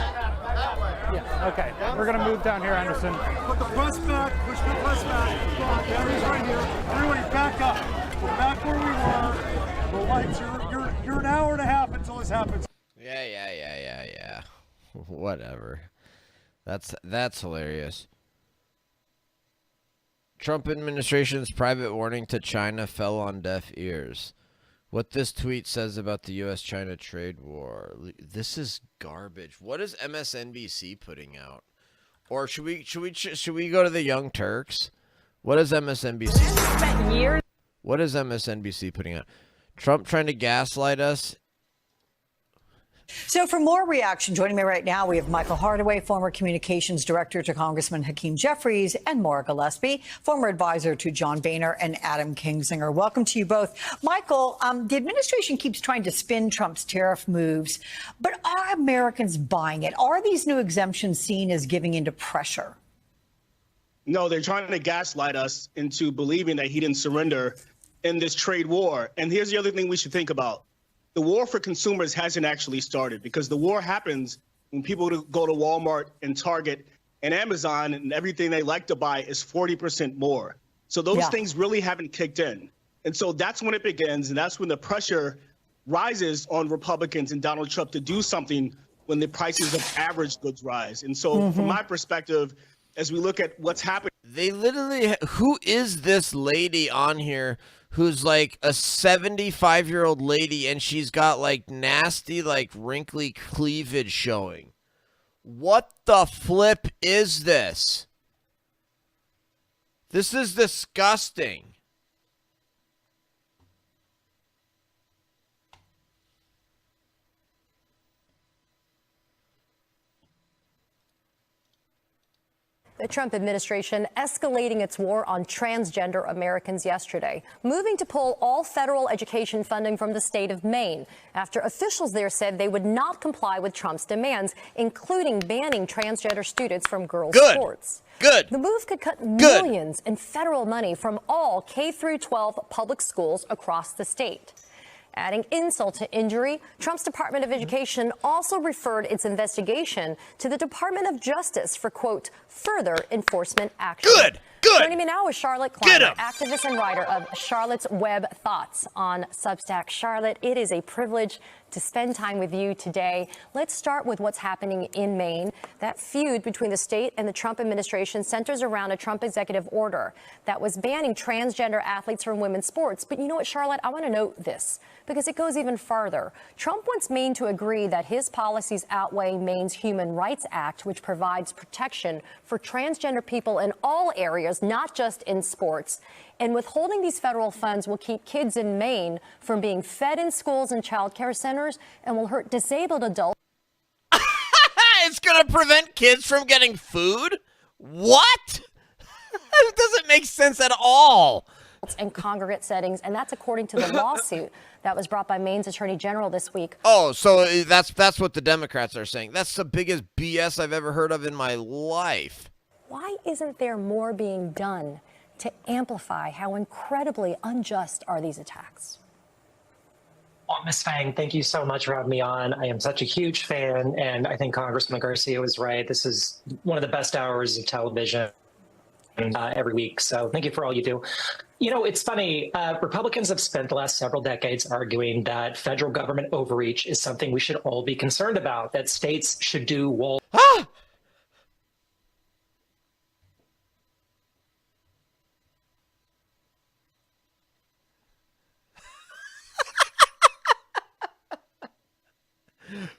Yeah, okay. We're going to move down here, Anderson. Put the press back. Push the press back. Cameras right here. Everybody back up. We're back where we were. The lights, you're an hour and a half until this happens. Yeah. Whatever. That's hilarious. Trump administration's private warning to China fell on deaf ears. What this tweet says about the U.S.-China trade war. This is garbage. What is MSNBC putting out? Or should we go to the Young Turks? What is MSNBC? What is MSNBC putting out? Trump trying to gaslight us? So for more reaction, joining me right now, we have Michael Hardaway, former communications director to Congressman Hakeem Jeffries, and Maura Gillespie, former advisor to John Boehner and Adam Kinzinger. Welcome to you both. Michael, the administration keeps trying to spin Trump's tariff moves, but are Americans buying it? Are these new exemptions seen as giving into pressure? No, they're trying to gaslight us into believing that he didn't surrender in this trade war. And here's the other thing we should think about. The war for consumers hasn't actually started, because the war happens when people go to Walmart and Target and Amazon, and everything they like to buy is 40% more. So those things really haven't kicked in. And so that's when it begins. And that's when the pressure rises on Republicans and Donald Trump to do something when the prices of average goods rise. And so from my perspective, as we look at what's happening. They literally, who is this lady on here who's like a 75-year-old lady and she's got like nasty, like wrinkly cleavage showing? What the flip is this? This is disgusting. The Trump administration escalating its war on transgender Americans yesterday, moving to pull all federal education funding from the state of Maine after officials there said they would not comply with Trump's demands, including banning transgender students from girls' sports. Good. The move could cut millions in federal money from all K-12 public schools across the state. Adding insult to injury, Trump's Department of Education also referred its investigation to the Department of Justice for, quote, further enforcement action. Good. Joining me now is Charlotte Clymer, activist and writer of Charlotte's Web Thoughts on Substack. Charlotte, it is a privilege to spend time with you today. Let's start with what's happening in Maine. That feud between the state and the Trump administration centers around a Trump executive order that was banning transgender athletes from women's sports. But you know what, Charlotte, I want to note this because it goes even farther. Trump wants Maine to agree that his policies outweigh Maine's Human Rights Act, which provides protection for transgender people in all areas, not just in sports. And withholding these federal funds will keep kids in Maine from being fed in schools and child care centers and will hurt disabled adults. It's going to prevent kids from getting food? What? It doesn't make sense at all. And congregate settings, and that's according to the lawsuit that was brought by Maine's Attorney General this week. Oh, so that's what the Democrats are saying. That's the biggest BS I've ever heard of in my life. Why isn't there more being done to amplify how incredibly unjust are these attacks? Well, Ms. Fang, thank you so much for having me on. I am such a huge fan, and I think Congressman Garcia was right. This is one of the best hours of television every week, so thank you for all you do. You know, it's funny, Republicans have spent the last several decades arguing that federal government overreach is something we should all be concerned about, that states should do wall.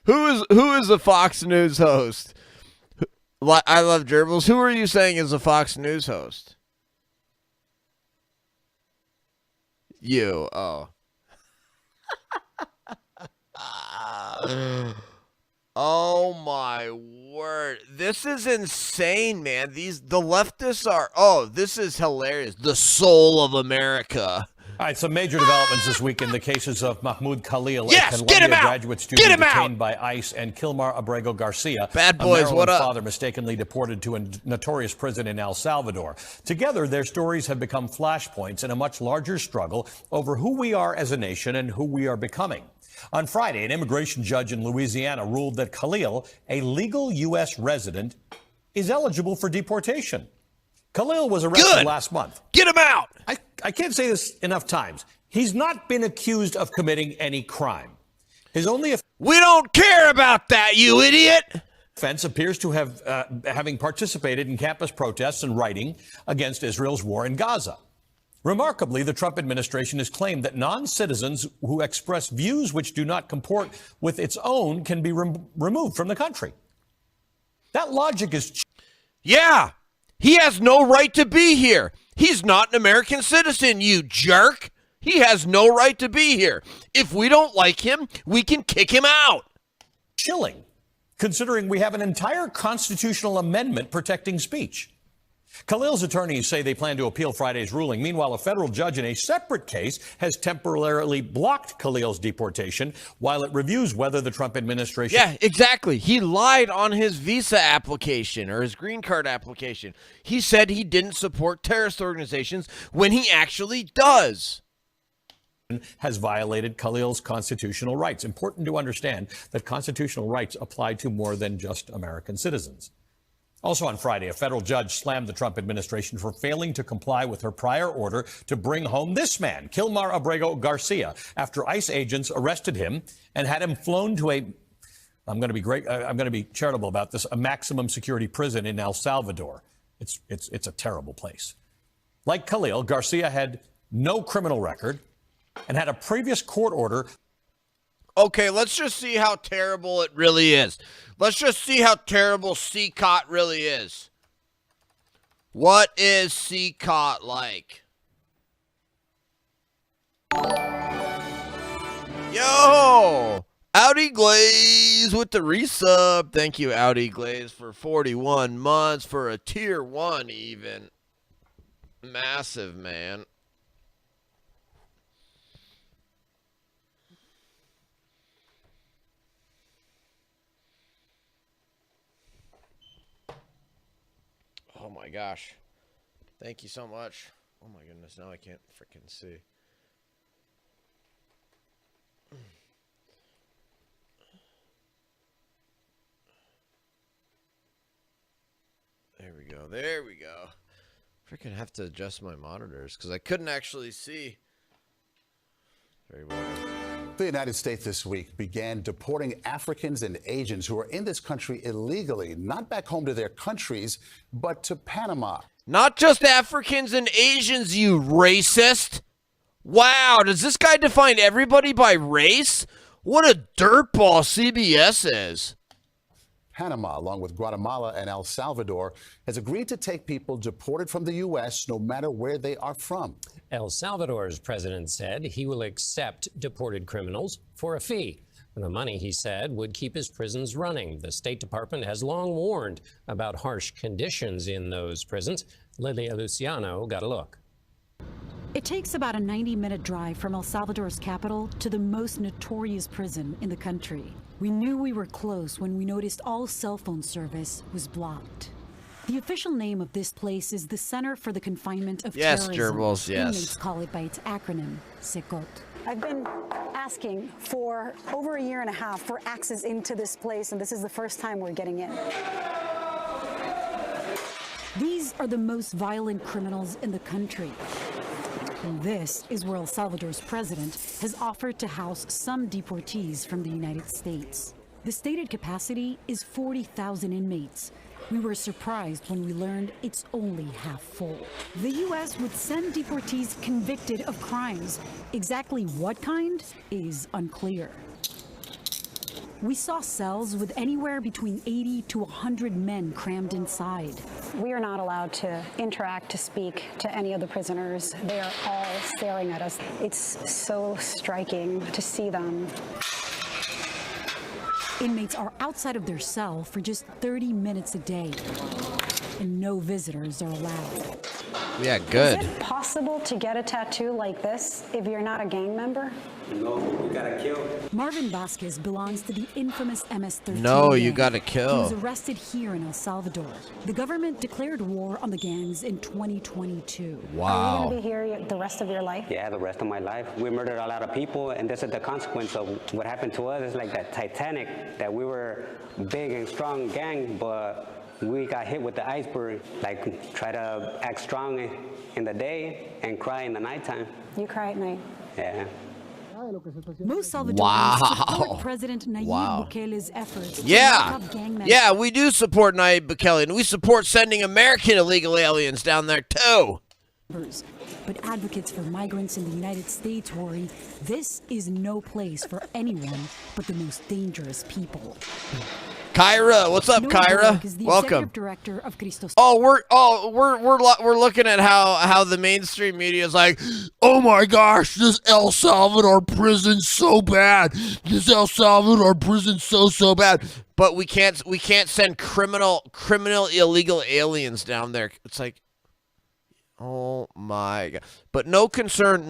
Who is the Fox News host? I love gerbils. Who are you saying is a Fox News host? You. Oh. Oh my word. This is insane, man. The leftists are, oh, this is hilarious. The soul of America. All right, some major developments this week in the cases of Mahmoud Khalil, Yes, a get him Columbia out! graduate student Get him detained out! by ICE, and Kilmar Abrego Garcia, Bad a boys, Maryland what up? father mistakenly deported to a notorious prison in El Salvador. Together, their stories have become flashpoints in a much larger struggle over who we are as a nation and who we are becoming. On Friday, an immigration judge in Louisiana ruled that Khalil, a legal U.S. resident, is eligible for deportation. Khalil was arrested last month. Get him out! I can't say this enough times. He's not been accused of committing any crime. His only We don't care about that, you idiot! offense appears to have having participated in campus protests and writing against Israel's war in Gaza. Remarkably, the Trump administration has claimed that non-citizens who express views which do not comport with its own can be removed from the country. That logic is... Yeah! He has no right to be here. He's not an American citizen, you jerk. He has no right to be here. If we don't like him, we can kick him out. Chilling, considering we have an entire constitutional amendment protecting speech. Khalil's attorneys say they plan to appeal Friday's ruling. Meanwhile, a federal judge in a separate case has temporarily blocked Khalil's deportation while it reviews whether the Trump administration... Yeah, exactly. He lied on his visa application or his green card application. He said he didn't support terrorist organizations when he actually does. Has violated Khalil's constitutional rights. Important to understand that constitutional rights apply to more than just American citizens. Also on Friday, a federal judge slammed the Trump administration for failing to comply with her prior order to bring home this man, Kilmar Abrego Garcia, after ICE agents arrested him and had him flown to I'm going to be charitable about this, a maximum security prison in El Salvador. It's a terrible place. Like Khalil, Garcia had no criminal record and had a previous court order. Okay, let's just see how terrible it really is. Let's just see how terrible CCOT really is. What is CCOT like? Yo! Audi Glaze with the resub. Thank you, Audi Glaze, for 41 months for a tier 1 even. Massive, man. Oh my gosh. Thank you so much. Oh my goodness, now I can't freaking see. There we go. There we go. Freaking have to adjust my monitors because I couldn't actually see very well. The United States this week began deporting Africans and Asians who are in this country illegally, not back home to their countries, but to Panama. Not just Africans and Asians, you racist. Wow, does this guy define everybody by race? What a dirtball CBS is. Panama, along with Guatemala and El Salvador, has agreed to take people deported from the U.S. no matter where they are from. El Salvador's president said he will accept deported criminals for a fee. The money, he said, would keep his prisons running. The State Department has long warned about harsh conditions in those prisons. Lilia Luciano got a look. It takes about a 90-minute drive from El Salvador's capital to the most notorious prison in the country. We knew we were close when we noticed all cell phone service was blocked. The official name of this place is the Center for the Confinement of Terrorism. Gerbils, yes. Inmates call it by its acronym, CECOT. I've been asking for over a year and a half for access into this place, and this is the first time we're getting in. These are the most violent criminals in the country. And this is where El Salvador's president has offered to house some deportees from the United States. The stated capacity is 40,000 inmates. We were surprised when we learned it's only half full. The U.S. would send deportees convicted of crimes. Exactly what kind is unclear. We saw cells with anywhere between 80 to 100 men crammed inside. We are not allowed to interact, to speak to any of the prisoners. They are all staring at us. It's so striking to see them. Inmates are outside of their cell for just 30 minutes a day, and no visitors are allowed. Yeah, good. Is it possible to get a tattoo like this if you're not a gang member? No, you gotta kill. Marvin Vasquez belongs to the infamous MS-13 No, you gang. gotta He kill. was arrested here in El Salvador. The government declared war on the gangs in 2022. Are you Wow. going to be here the rest of your life? Yeah, the rest of my life. We murdered a lot of people, and this is the consequence of what happened to us. It's like that Titanic, that we were big and strong gang, but we got hit with the iceberg. Like, try to act strong in the day and cry in the nighttime. You cry at night. Yeah. Most Salvadorans Wow. support President Nayib Wow. Bukele's efforts to Yeah. lock up gang members. Yeah, we do support Nayib Bukele, and we support sending American illegal aliens down there, too. But advocates for migrants in the United States worry this is no place for anyone but the most dangerous people. Kyra, what's up, Noah Kyra? Berg is the Welcome. executive director of Cristos. We're looking at how the mainstream media is like, oh my gosh, this El Salvador prison's so bad. This El Salvador prison's so bad. But we can't send criminal illegal aliens down there. It's like, oh my god. But no concern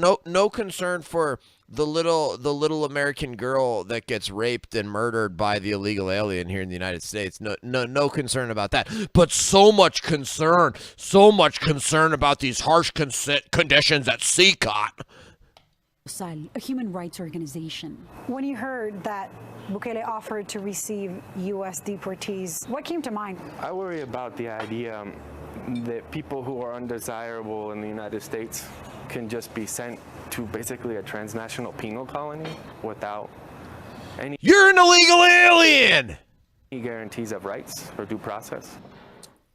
for the little American girl that gets raped and murdered by the illegal alien here in the United States. No concern about that. But so much concern about these harsh conditions at CCOT. A human rights organization. When you heard that Bukele offered to receive U.S. deportees, what came to mind? I worry about the idea that people who are undesirable in the United States can just be sent to basically a transnational penal colony without any... You're an illegal alien! ...guarantees of rights or due process.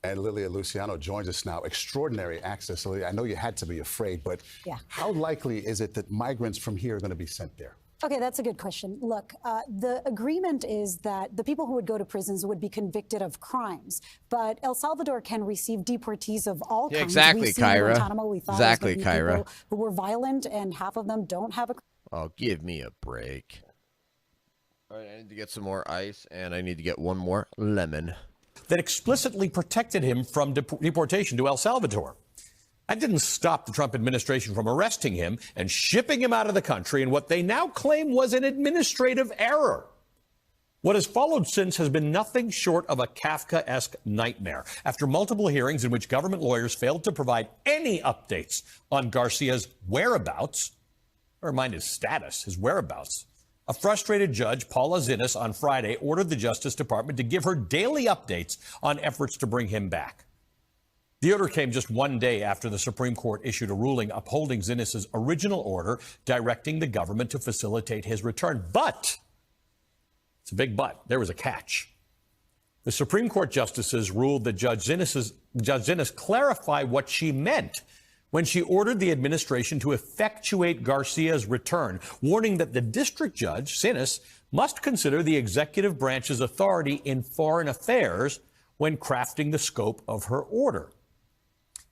And Lilia Luciano joins us now. Extraordinary access, Lilia. I know you had to be afraid, but how likely is it that migrants from here are going to be sent there? Okay, that's a good question. Look, the agreement is that the people who would go to prisons would be convicted of crimes, but El Salvador can receive deportees of all kinds. Exactly, We've seen in Kyra. Guantanamo, we thought it was Exactly, gonna be Kyra. people who were violent, and half of them don't have a. Oh, give me a break. All right, I need to get some more ice, and I need to get one more lemon. That explicitly protected him from deportation to El Salvador. That didn't stop the Trump administration from arresting him and shipping him out of the country in what they now claim was an administrative error. What has followed since has been nothing short of a Kafkaesque nightmare. After multiple hearings in which government lawyers failed to provide any updates on Garcia's whereabouts, or mind his status, his whereabouts, a frustrated judge, Paula Zinnes, on Friday ordered the Justice Department to give her daily updates on efforts to bring him back. The order came just one day after the Supreme Court issued a ruling upholding Zinnes' original order directing the government to facilitate his return. But, it's a big but, there was a catch. The Supreme Court justices ruled that Judge Zinnes clarify what she meant when she ordered the administration to effectuate Garcia's return, warning that the district judge, Zinnes, must consider the executive branch's authority in foreign affairs when crafting the scope of her order.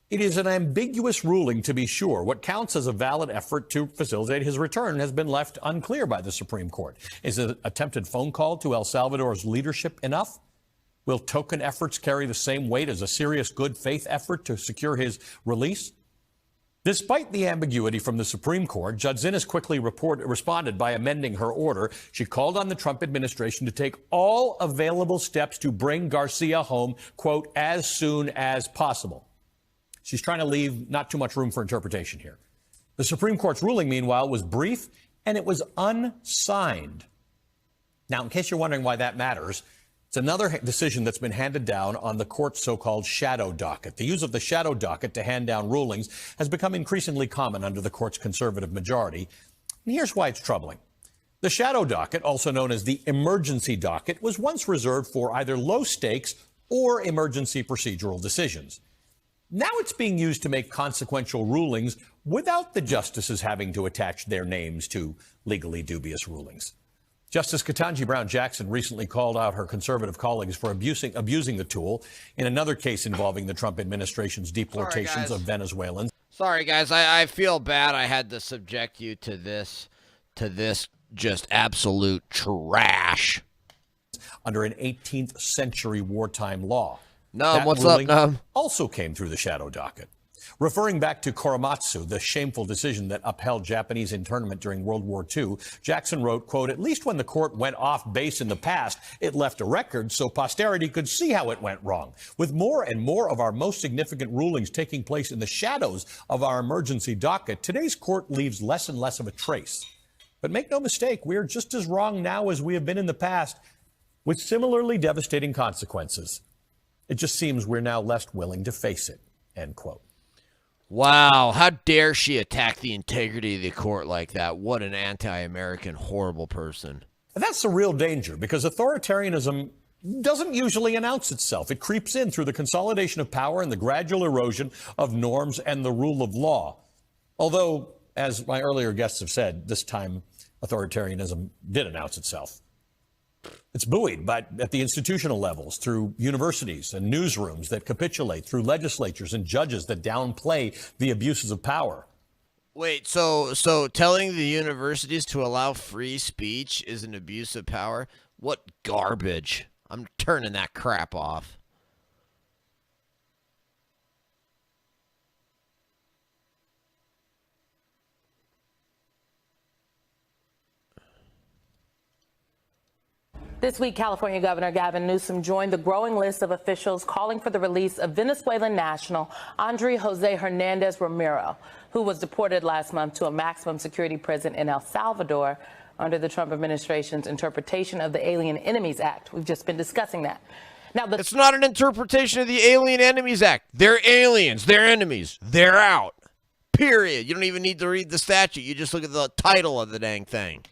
It is an ambiguous ruling, to be sure. What counts as a valid effort to facilitate his return has been left unclear by the Supreme Court. Is an attempted phone call to El Salvador's leadership enough? Will token efforts carry the same weight as a serious good faith effort to secure his release? Despite the ambiguity from the Supreme Court, Judge Zinnes quickly responded by amending her order. She called on the Trump administration to take all available steps to bring Garcia home, quote, as soon as possible. She's trying to leave not too much room for interpretation here. The Supreme Court's ruling, meanwhile, was brief and it was unsigned. Now, in case you're wondering why that matters, it's another decision that's been handed down on the court's so-called shadow docket. The use of the shadow docket to hand down rulings has become increasingly common under the court's conservative majority. And here's why it's troubling. The shadow docket, also known as the emergency docket, was once reserved for either low-stakes or emergency procedural decisions. Now it's being used to make consequential rulings without the justices having to attach their names to legally dubious rulings. Justice Ketanji Brown Jackson recently called out her conservative colleagues for abusing the tool in another case involving the Trump administration's deportations of Venezuelans. Sorry, guys. I feel bad I had to subject you to this just absolute trash. Under an 18th century wartime law. What's up, Num? Also came through the shadow docket. Referring back to Korematsu, the shameful decision that upheld Japanese internment during World War II, Jackson wrote, quote, "At least when the court went off base in the past, it left a record so posterity could see how it went wrong. With more and more of our most significant rulings taking place in the shadows of our emergency docket, today's court leaves less and less of a trace. But make no mistake, we're just as wrong now as we have been in the past, with similarly devastating consequences. It just seems we're now less willing to face it," end quote. Wow, how dare she attack the integrity of the court like that? What an anti-American, horrible person. That's the real danger, because authoritarianism doesn't usually announce itself. It creeps in through the consolidation of power and the gradual erosion of norms and the rule of law. Although, as my earlier guests have said, this time authoritarianism did announce itself. It's buoyed at the institutional levels through universities and newsrooms that capitulate, through legislatures and judges that downplay the abuses of power. Wait, so telling the universities to allow free speech is an abuse of power? What garbage. I'm turning that crap off. This week, California Governor Gavin Newsom joined the growing list of officials calling for the release of Venezuelan national Andrés José Hernández Romero, who was deported last month to a maximum security prison in El Salvador under the Trump administration's interpretation of the Alien Enemies Act. We've just been discussing that. Now, it's not an interpretation of the Alien Enemies Act. They're aliens. They're enemies. They're out. Period. You don't even need to read the statute. You just look at the title of the dang thing.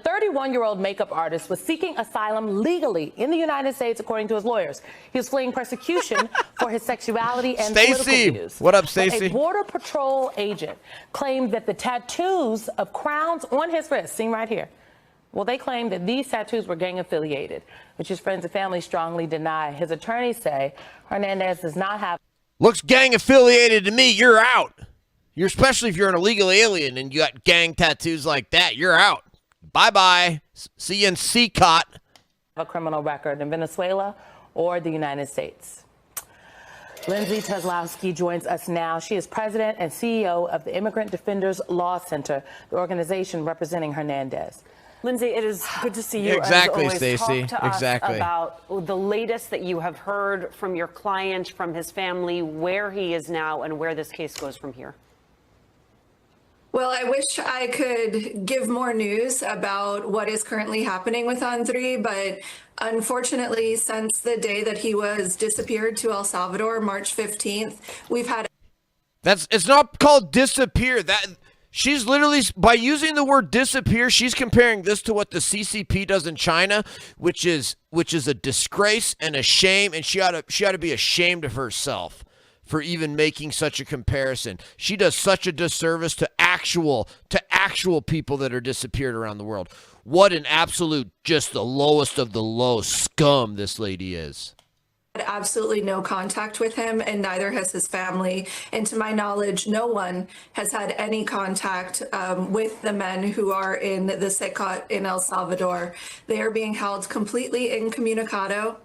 31-year-old makeup artist was seeking asylum legally in the United States, according to his lawyers. He was fleeing persecution for his sexuality and political views. What up, Stacey? A Border Patrol agent claimed that the tattoos of crowns on his wrist, seen right here, well, they claimed that these tattoos were gang-affiliated, which his friends and family strongly deny. His attorneys say Hernandez does not have... Looks gang-affiliated to me. You're out. You're especially if you're an illegal alien and you got gang tattoos like that. You're out. Bye-bye. See you in CCOT. A criminal record in Venezuela or the United States. Lindsay Teslowski joins us now. She is president and CEO of the Immigrant Defenders Law Center, the organization representing Hernandez. Lindsay, it is good to see you. Exactly, as always. Stacey. Talk to us exactly. about the latest that you have heard from your client, from his family, where he is now, and where this case goes from here. Well, I wish I could give more news about what is currently happening with Andrés, but unfortunately, since the day that he was disappeared to El Salvador, March 15th, we've had... It's not called disappear. She's literally, by using the word disappear, she's comparing this to what the CCP does in China, which is a disgrace and a shame, and she ought to be ashamed of herself for even making such a comparison. She does such a disservice to actual people that are disappeared around the world. What an absolute, just the lowest of the low scum this lady is. Absolutely no contact with him, and neither has his family. And to my knowledge, no one has had any contact with the men who are in the CECOT in El Salvador. They are being held completely incommunicado.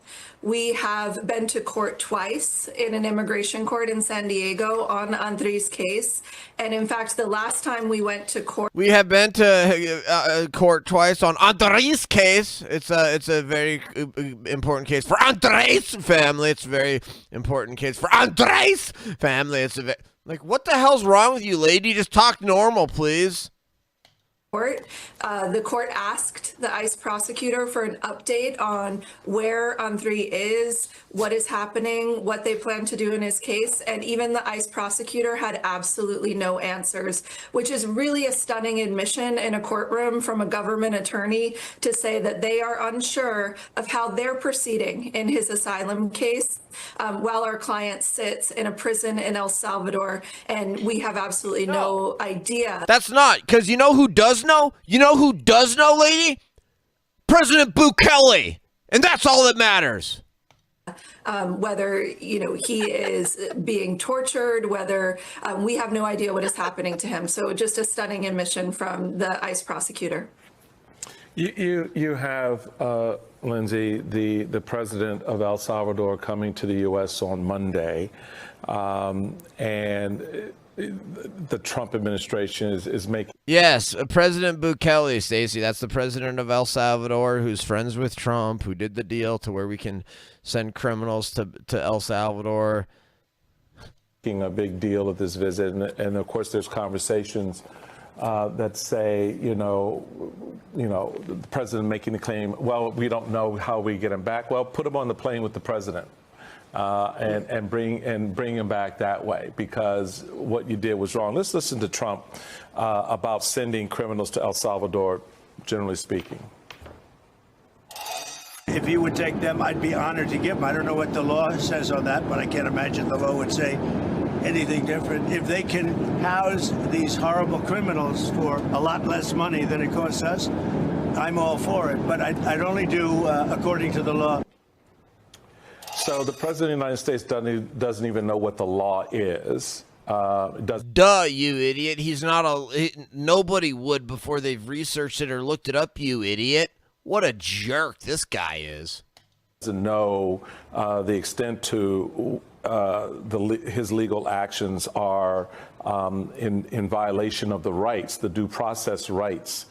We have been to court twice in an immigration court in San Diego on Andrés' case. And in fact, the last time we went to court... We have been to court twice on Andrés' case. It's a very important case for Andrés' family. It's a very important case for Andrés' family. It's like, what the hell's wrong with you, lady? Just talk normal, please. The court asked the ICE prosecutor for an update on where Andrés is, what is happening, what they plan to do in his case, and even the ICE prosecutor had absolutely no answers, which is really a stunning admission in a courtroom from a government attorney to say that they are unsure of how they're proceeding in his asylum case while our client sits in a prison in El Salvador, and we have absolutely no idea. That's not, because you know who does know? You know who does know, lady? President Bukele. And that's all that matters. Whether, he is being tortured, whether we have no idea what is happening to him. So just a stunning admission from the ICE prosecutor. You have, Lindsay, the president of El Salvador coming to the U.S. on Monday. And the Trump administration is making. Yes, President Bukele, Stacey. That's the president of El Salvador, who's friends with Trump, who did the deal to where we can send criminals to El Salvador. Making a big deal of this visit, and of course, there's conversations that say, you know, the president making the claim, well, we don't know how we get him back. Well, put him on the plane with the president. And bring him back that way, because what you did was wrong. Let's listen to Trump about sending criminals to El Salvador, generally speaking. If he would take them, I'd be honored to give them. I don't know what the law says on that, but I can't imagine the law would say anything different. If they can house these horrible criminals for a lot less money than it costs us, I'm all for it. But I'd only do according to the law. So the president of the United States doesn't even know what the law is. Duh, you idiot. He's not nobody would before they've researched it or looked it up, you idiot. What a jerk this guy is. Doesn't know the extent to his legal actions are in violation of the rights, the due process rights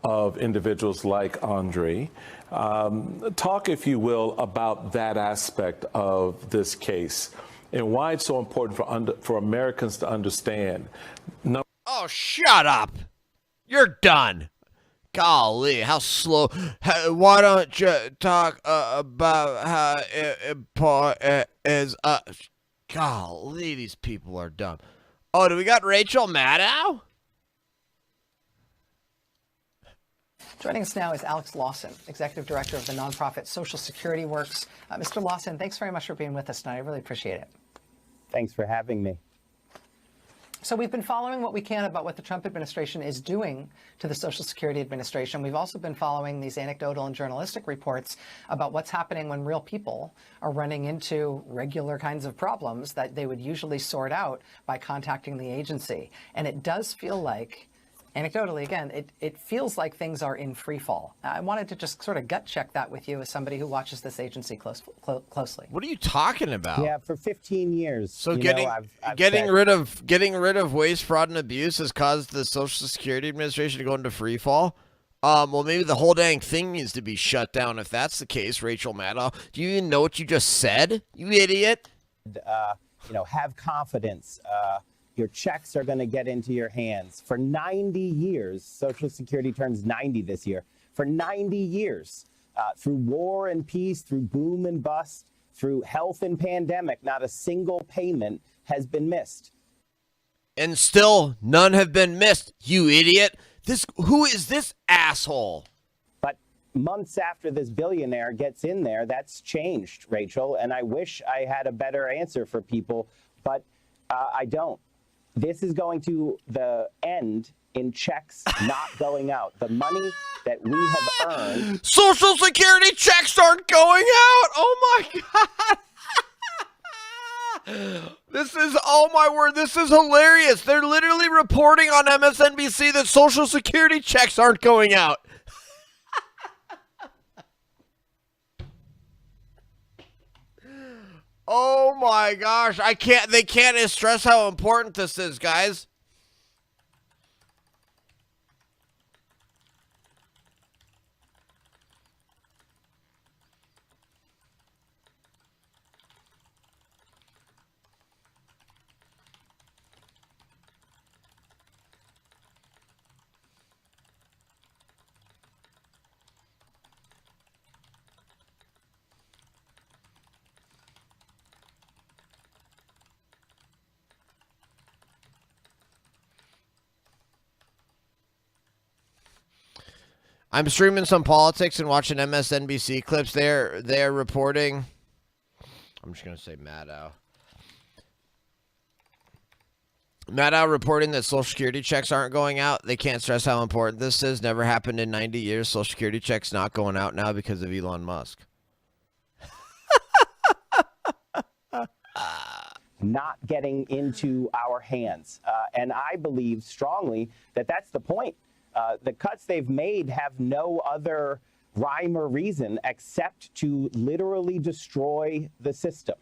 of individuals like Andre. Talk, if you will, about that aspect of this case and why it's so important for Americans to understand. Oh, shut up. You're done. Golly, how slow. Why don't you talk about how important it is? Golly, these people are dumb. Oh, do we got Rachel Maddow? Joining us now is Alex Lawson, Executive Director of the nonprofit Social Security Works. Mr. Lawson, thanks very much for being with us tonight. I really appreciate it. Thanks for having me. So we've been following what we can about what the Trump administration is doing to the Social Security Administration. We've also been following these anecdotal and journalistic reports about what's happening when real people are running into regular kinds of problems that they would usually sort out by contacting the agency. And it does feel like, anecdotally, again, it feels like things are in free fall. I wanted to just sort of gut check that with you as somebody who watches this agency closely. What are you talking about? Yeah, for 15 years. So getting rid of waste, fraud, and abuse has caused the Social Security Administration to go into free fall. Well, maybe the whole dang thing needs to be shut down if that's the case. Rachel Maddow, do you even know what you just said? You idiot. Have confidence. Your checks are going to get into your hands. For 90 years, Social Security turns 90 this year. For 90 years, through war and peace, through boom and bust, through health and pandemic, not a single payment has been missed. And still, none have been missed, you idiot. Who is this asshole? But months after this billionaire gets in there, that's changed, Rachel. And I wish I had a better answer for people, but I don't. This is going to the end in checks not going out. The money that we have earned. Social Security checks aren't going out. Oh my God. This is, oh my word, this is hilarious. They're literally reporting on MSNBC that Social Security checks aren't going out. Oh my gosh, they can't stress how important this is, guys. I'm streaming some politics and watching MSNBC clips. They're reporting. I'm just gonna say Maddow. Maddow reporting that Social Security checks aren't going out. They can't stress how important this is. Never happened in 90 years. Social Security checks not going out now because of Elon Musk. Not getting into our hands. And I believe strongly that that's the point. The cuts they've made have no other rhyme or reason except to literally destroy the system.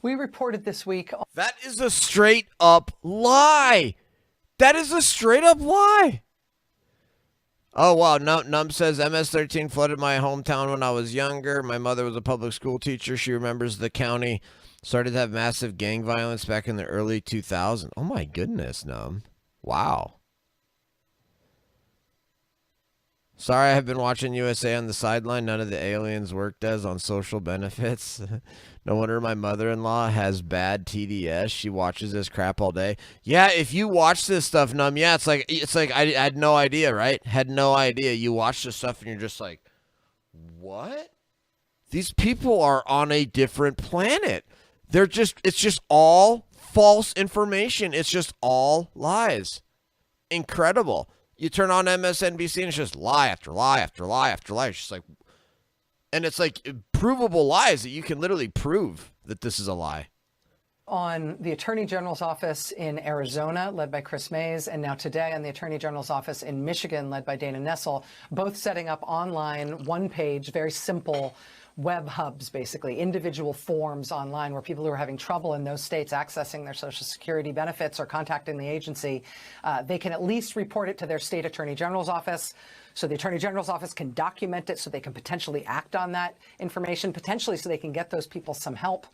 We reported this week. That is a straight up lie. That is a straight up lie. Oh, wow. Num says MS-13 flooded my hometown when I was younger. My mother was a public school teacher. She remembers the county started to have massive gang violence back in the early 2000s. Oh, my goodness, Num. Wow. Sorry, I have been watching USA on the sideline. None of the aliens work does on social benefits. No wonder my mother-in-law has bad TDS. She watches this crap all day. Yeah, if you watch this stuff, Num, yeah, it's like I had no idea, right? Had no idea. You watch this stuff and you're just like, what? These people are on a different planet. It's just all false information. It's just all lies. Incredible. You turn on MSNBC and it's just lie after lie after lie after lie. It's just like, and it's like provable lies that you can literally prove that this is a lie. On the Attorney General's office in Arizona, led by Chris Mays, and now today on the Attorney General's office in Michigan, led by Dana Nessel, both setting up online, one-page, very simple web hubs, basically, individual forms online where people who are having trouble in those states accessing their Social Security benefits or contacting the agency, they can at least report it to their state Attorney General's office. So the Attorney General's office can document it so they can potentially act on that information, potentially so they can get those people some help.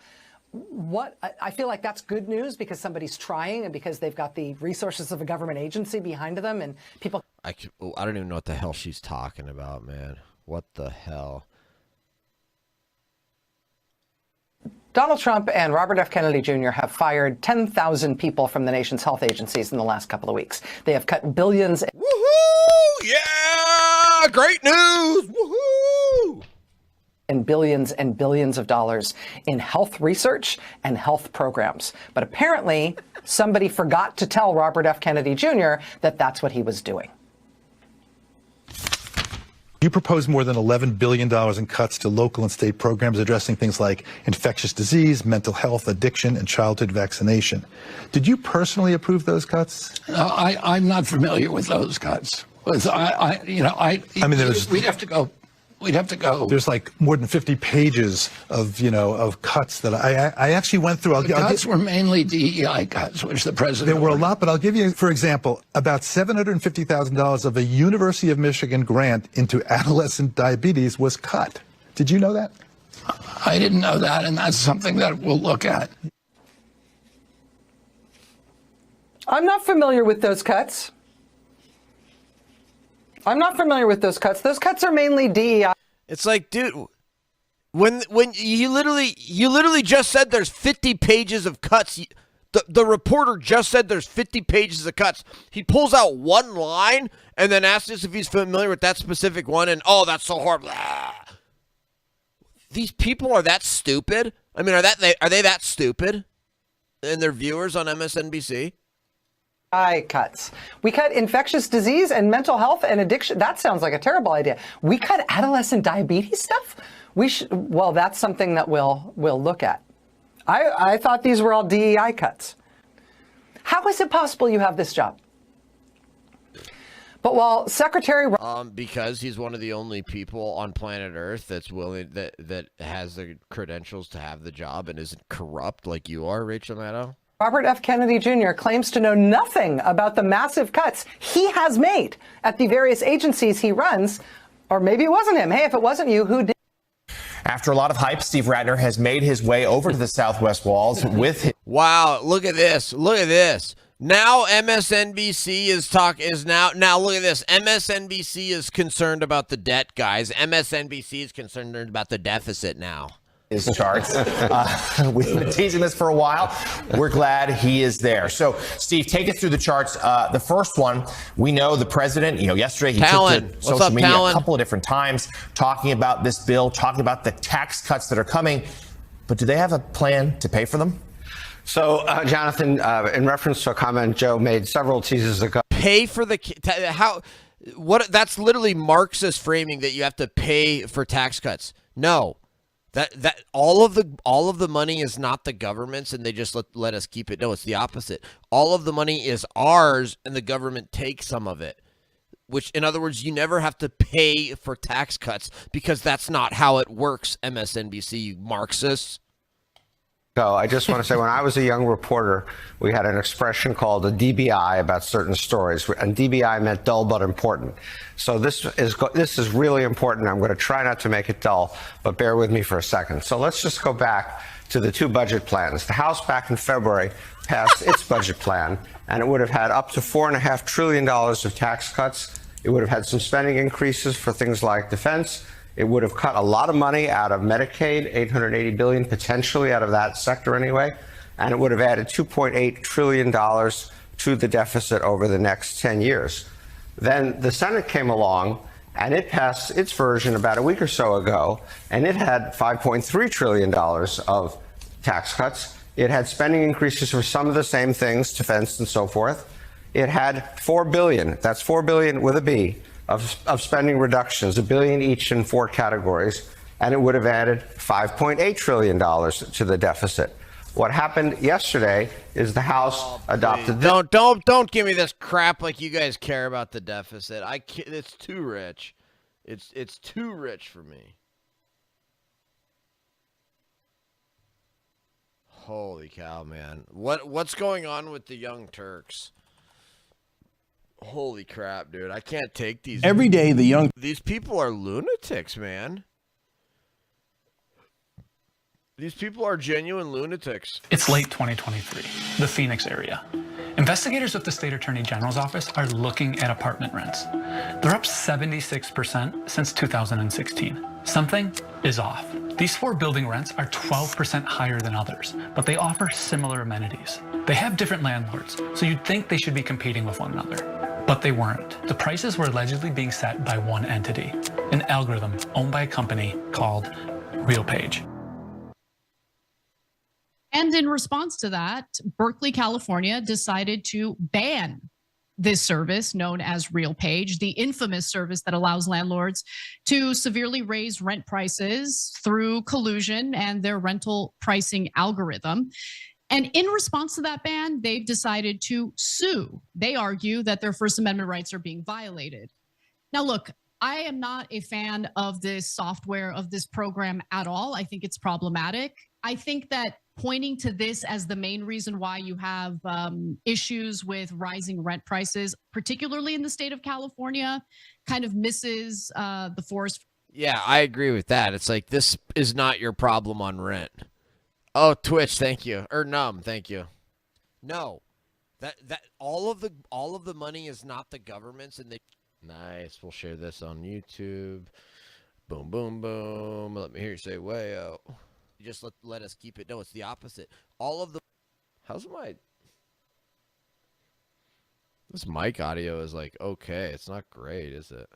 I feel like that's good news because somebody's trying and because they've got the resources of a government agency behind them and people. I don't even know what the hell she's talking about, man. What the hell? Donald Trump and Robert F. Kennedy Jr. have fired 10,000 people from the nation's health agencies in the last couple of weeks. They have cut billions. Woohoo! Yeah! Great news! Woohoo! And billions of dollars in health research and health programs. But apparently, somebody forgot to tell Robert F. Kennedy Jr. that that's what he was doing. You propose more than $11 billion in cuts to local and state programs addressing things like infectious disease, mental health, addiction, and childhood vaccination. Did you personally approve those cuts? I'm not familiar with those cuts. I mean, we'd have to go. We'd have to go. There's like more than 50 pages of, of cuts that I actually went through. The cuts were mainly DEI cuts, which the president. There were a lot, but I'll give you, for example, about $750,000 of a University of Michigan grant into adolescent diabetes was cut. Did you know that? I didn't know that, and that's something that we'll look at. I'm not familiar with those cuts. Those cuts are mainly DEI. It's like, dude, when you literally just said there's 50 pages of cuts. The reporter just said there's 50 pages of cuts. He pulls out one line and then asks us if he's familiar with that specific one. And oh, that's so horrible. These people are that stupid. I mean, are they that stupid? And their viewers on MSNBC. Cuts. We cut infectious disease and mental health and addiction. That sounds like a terrible idea. We cut adolescent diabetes stuff? Well, that's something that we'll look at. I thought these were all DEI cuts. How is it possible you have this job? But while Secretary because he's one of the only people on planet Earth that's willing that has the credentials to have the job and isn't corrupt like you are, Rachel Maddow. Robert F. Kennedy Jr. claims to know nothing about the massive cuts he has made at the various agencies he runs. Or maybe it wasn't him. Hey, if it wasn't you, who did? After a lot of hype, Steve Ratner has made his way over to the Southwest Walls with his... Wow, look at this. Look at this. Now MSNBC now look at this. MSNBC is concerned about the debt, guys. MSNBC is concerned about the deficit now. His charts. We've been teasing this for a while. We're glad he is there. So, Steve, take us through the charts. The first one, we know the president, yesterday he took to social media a couple of different times talking about this bill, talking about the tax cuts that are coming. But do they have a plan to pay for them? So, Jonathan, in reference to a comment Joe made several teases ago. Pay for the that's literally Marxist framing that you have to pay for tax cuts. No. That all of the money is not the government's and they just let us keep it. No, it's the opposite. All of the money is ours and the government takes some of it. Which, in other words, you never have to pay for tax cuts because that's not how it works, MSNBC, you Marxists. I just want to say, when I was a young reporter, we had an expression called a DBI about certain stories, and DBI meant dull but important. So this is really important. I'm going to try not to make it dull, but bear with me for a second. So let's just go back to the two budget plans. The House back in February passed its budget plan, and it would have had up to $4.5 trillion of tax cuts. It would have had some spending increases for things like defense. It would have cut a lot of money out of Medicaid, $880 billion potentially out of that sector anyway, and it would have added $2.8 trillion to the deficit over the next 10 years. Then the Senate came along and it passed its version about a week or so ago, and it had $5.3 trillion of tax cuts. It had spending increases for some of the same things, defense and so forth. It had $4 billion, that's $4 billion with a B, of spending reductions, $1 billion each in 4 categories, and it would have added $5.8 trillion to the deficit. What happened yesterday is the House adopted this. Don't give me this crap like you guys care about the deficit. It's too rich. It's too rich for me. Holy cow, man. What's going on with the Young Turks? Holy crap, dude. I can't take these. Every day, these people are lunatics, man. These people are genuine lunatics. It's late 2023, the Phoenix area. Investigators with the State Attorney General's office are looking at apartment rents. They're up 76% since 2016. Something is off. These 4 building rents are 12% higher than others, but they offer similar amenities. They have different landlords, so you'd think they should be competing with one another. But they weren't. The prices were allegedly being set by one entity, an algorithm owned by a company called RealPage. And in response to that, Berkeley, California decided to ban this service known as RealPage, the infamous service that allows landlords to severely raise rent prices through collusion and their rental pricing algorithm. And in response to that ban, they've decided to sue. They argue that their First Amendment rights are being violated. Now, look, I am not a fan of this software, of this program at all. I think it's problematic. I think that pointing to this as the main reason why you have issues with rising rent prices, particularly in the state of California, kind of misses the forest. Yeah, I agree with that. It's like, this is not your problem on rent. Oh, Twitch, thank you. Or Numb, thank you. No, that all of the money is not the government's, and they. Nice. We'll share this on YouTube. Boom, boom, boom. Let me hear you say wayo. Just let us keep it. No, it's the opposite. All of the. How's my? This mic audio is like okay. It's not great, is it?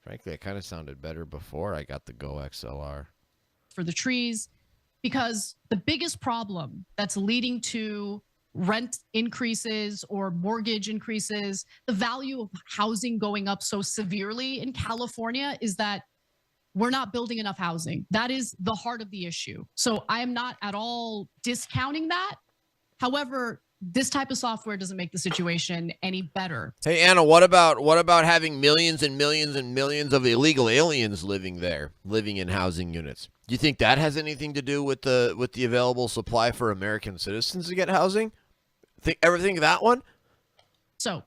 Frankly, it kind of sounded better before I got the Go XLR. For the trees. Because the biggest problem that's leading to rent increases or mortgage increases, the value of housing going up so severely in California is that we're not building enough housing. That is the heart of the issue. So I am not at all discounting that. However, this type of software doesn't make the situation any better. Hey, Anna, what about having millions and millions and millions of illegal aliens living in housing units? Do you think that has anything to do with the available supply for American citizens to get housing? Ever think of that one? So,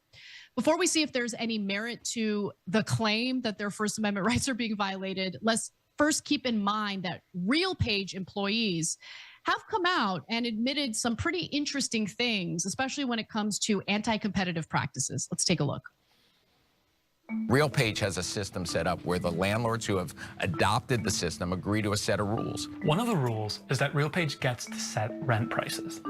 before we see if there's any merit to the claim that their First Amendment rights are being violated, let's first keep in mind that RealPage employees have come out and admitted some pretty interesting things, especially when it comes to anti-competitive practices. Let's take a look. RealPage has a system set up where the landlords who have adopted the system agree to a set of rules. One of the rules is that RealPage gets to set rent prices.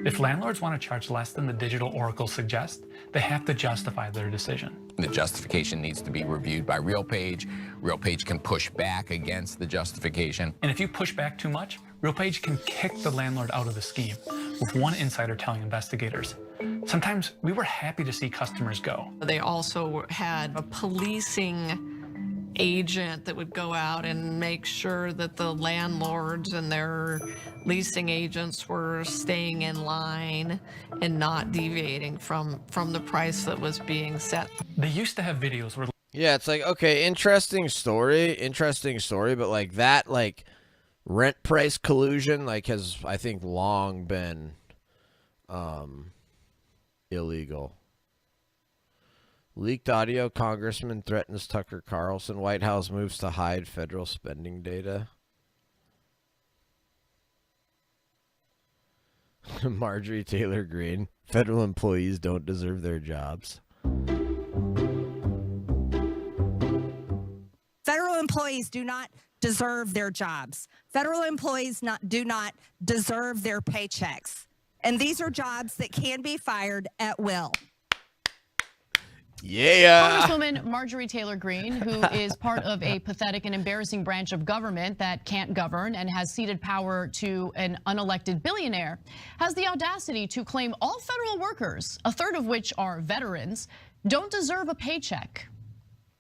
If landlords want to charge less than the digital oracle suggests, they have to justify their decision. The justification needs to be reviewed by RealPage. RealPage can push back against the justification. And if you push back too much, RealPage can kick the landlord out of the scheme, with one insider telling investigators. Sometimes we were happy to see customers go. They also had a policing agent that would go out and make sure that the landlords and their leasing agents were staying in line and not deviating from the price that was being set. They used to have videos where... Yeah, it's like, okay, interesting story, but like that, like, Rent price collusion, like, has, I think, long been illegal. Leaked audio, Congressman threatens Tucker Carlson. White House moves to hide federal spending data. Marjorie Taylor Greene. Federal employees don't deserve their jobs. Federal employees do not deserve their jobs. Federal employees do not deserve their paychecks. And these are jobs that can be fired at will. Yeah. Congresswoman Marjorie Taylor Greene, who is part of a pathetic and embarrassing branch of government that can't govern and has ceded power to an unelected billionaire, has the audacity to claim all federal workers, a third of which are veterans, don't deserve a paycheck.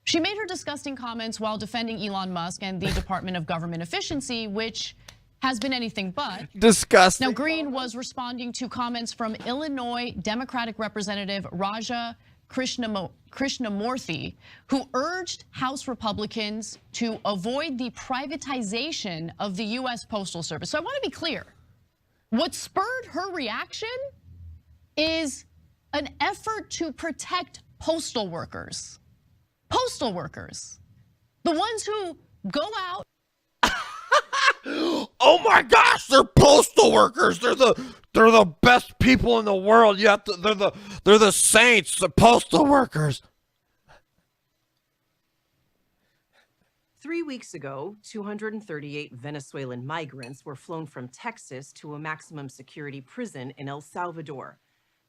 She made her disgusting comments while defending Elon Musk and the Department of Government Efficiency, which has been anything but. Disgusting. Now, Greene was responding to comments from Illinois Democratic Representative Raja Krishnamurthy, who urged House Republicans to avoid the privatization of the U.S. Postal Service. So I want to be clear. What spurred her reaction is an effort to protect postal workers. Postal workers, the ones who go out. Oh my gosh, they're postal workers. They're the best people in the world. They're the saints, the postal workers. 3 weeks ago, 238 Venezuelan migrants were flown from Texas to a maximum security prison in El Salvador.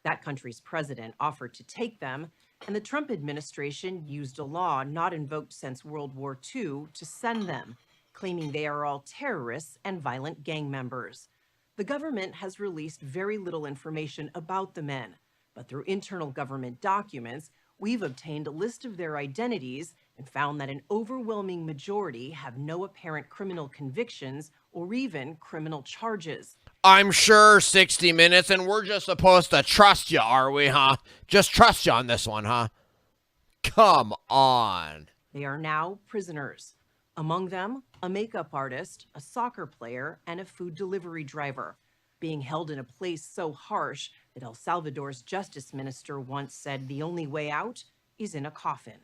That country's president offered to take them, and the Trump administration used a law not invoked since World War II to send them, claiming they are all terrorists and violent gang members. The government has released very little information about the men, but through internal government documents, we've obtained a list of their identities and found that an overwhelming majority have no apparent criminal convictions or even criminal charges. I'm sure 60 Minutes, and we're just supposed to trust you, are we, huh? Just trust you on this one, huh? Come on. They are now prisoners. Among them, a makeup artist, a soccer player, and a food delivery driver, being held in a place so harsh that El Salvador's justice minister once said the only way out is in a coffin.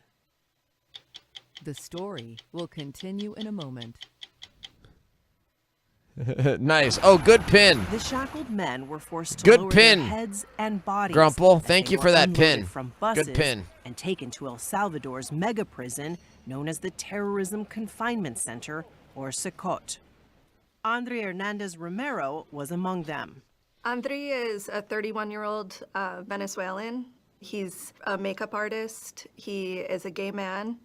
The story will continue in a moment. Nice. Oh, good pin. The shackled men were forced to good lower pin. their heads and bodies. Grumple, thank you for that unloaded pin. From buses good pin. And taken to El Salvador's mega prison known as the Terrorism Confinement Center, or SECOT. Andre Hernandez Romero was among them. Andre is a 31-year-old Venezuelan. He's a makeup artist. He is a gay man.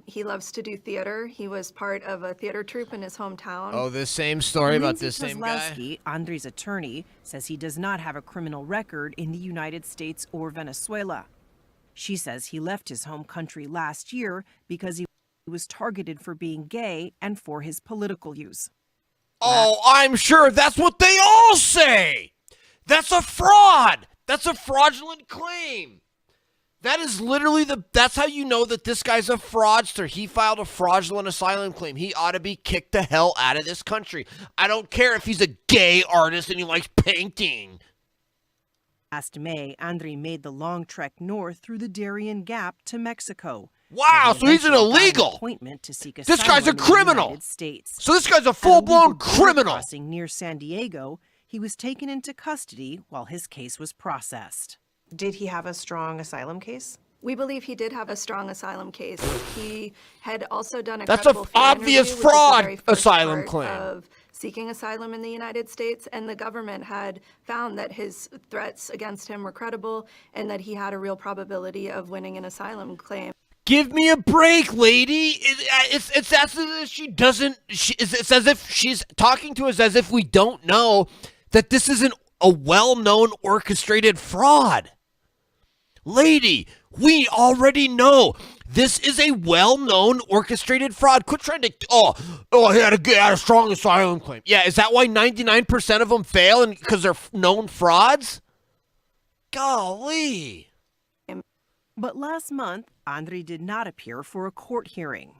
He loves to do theater. He was part of a theater troupe in his hometown. Oh, this same story about this Lindsay same guy? Kozlowski, Andre's attorney, says he does not have a criminal record in the United States or Venezuela. She says he left his home country last year because he was targeted for being gay and for his political use. Oh, I'm sure that's what they all say. That's a fraud. That's a fraudulent claim. That is literally that's how you know that this guy's a fraudster. He filed a fraudulent asylum claim. He ought to be kicked the hell out of this country. I don't care if he's a gay artist and he likes painting. Last May, Andre made the long trek north through the Darien Gap to Mexico. Wow, so he's an illegal. Appointment to seek this guy's a criminal. So this guy's a full-blown criminal. Crossing near San Diego, he was taken into custody while his case was processed. Did he have a strong asylum case? We believe he did have a strong asylum case. He had also done a That's credible an fear obvious interview, which is the fraud very first asylum part claim. Of seeking asylum in the United States, and the government had found that his threats against him were credible and that he had a real probability of winning an asylum claim. Give me a break, lady. It's as if she doesn't. It's as if she's talking to us as if we don't know that this isn't a well-known orchestrated fraud. Lady, we already know this is a well-known orchestrated fraud. Quit trying to, he had a strong asylum claim. Yeah, is that why 99% of them fail and because they're known frauds? Golly. But last month, Andre did not appear for a court hearing.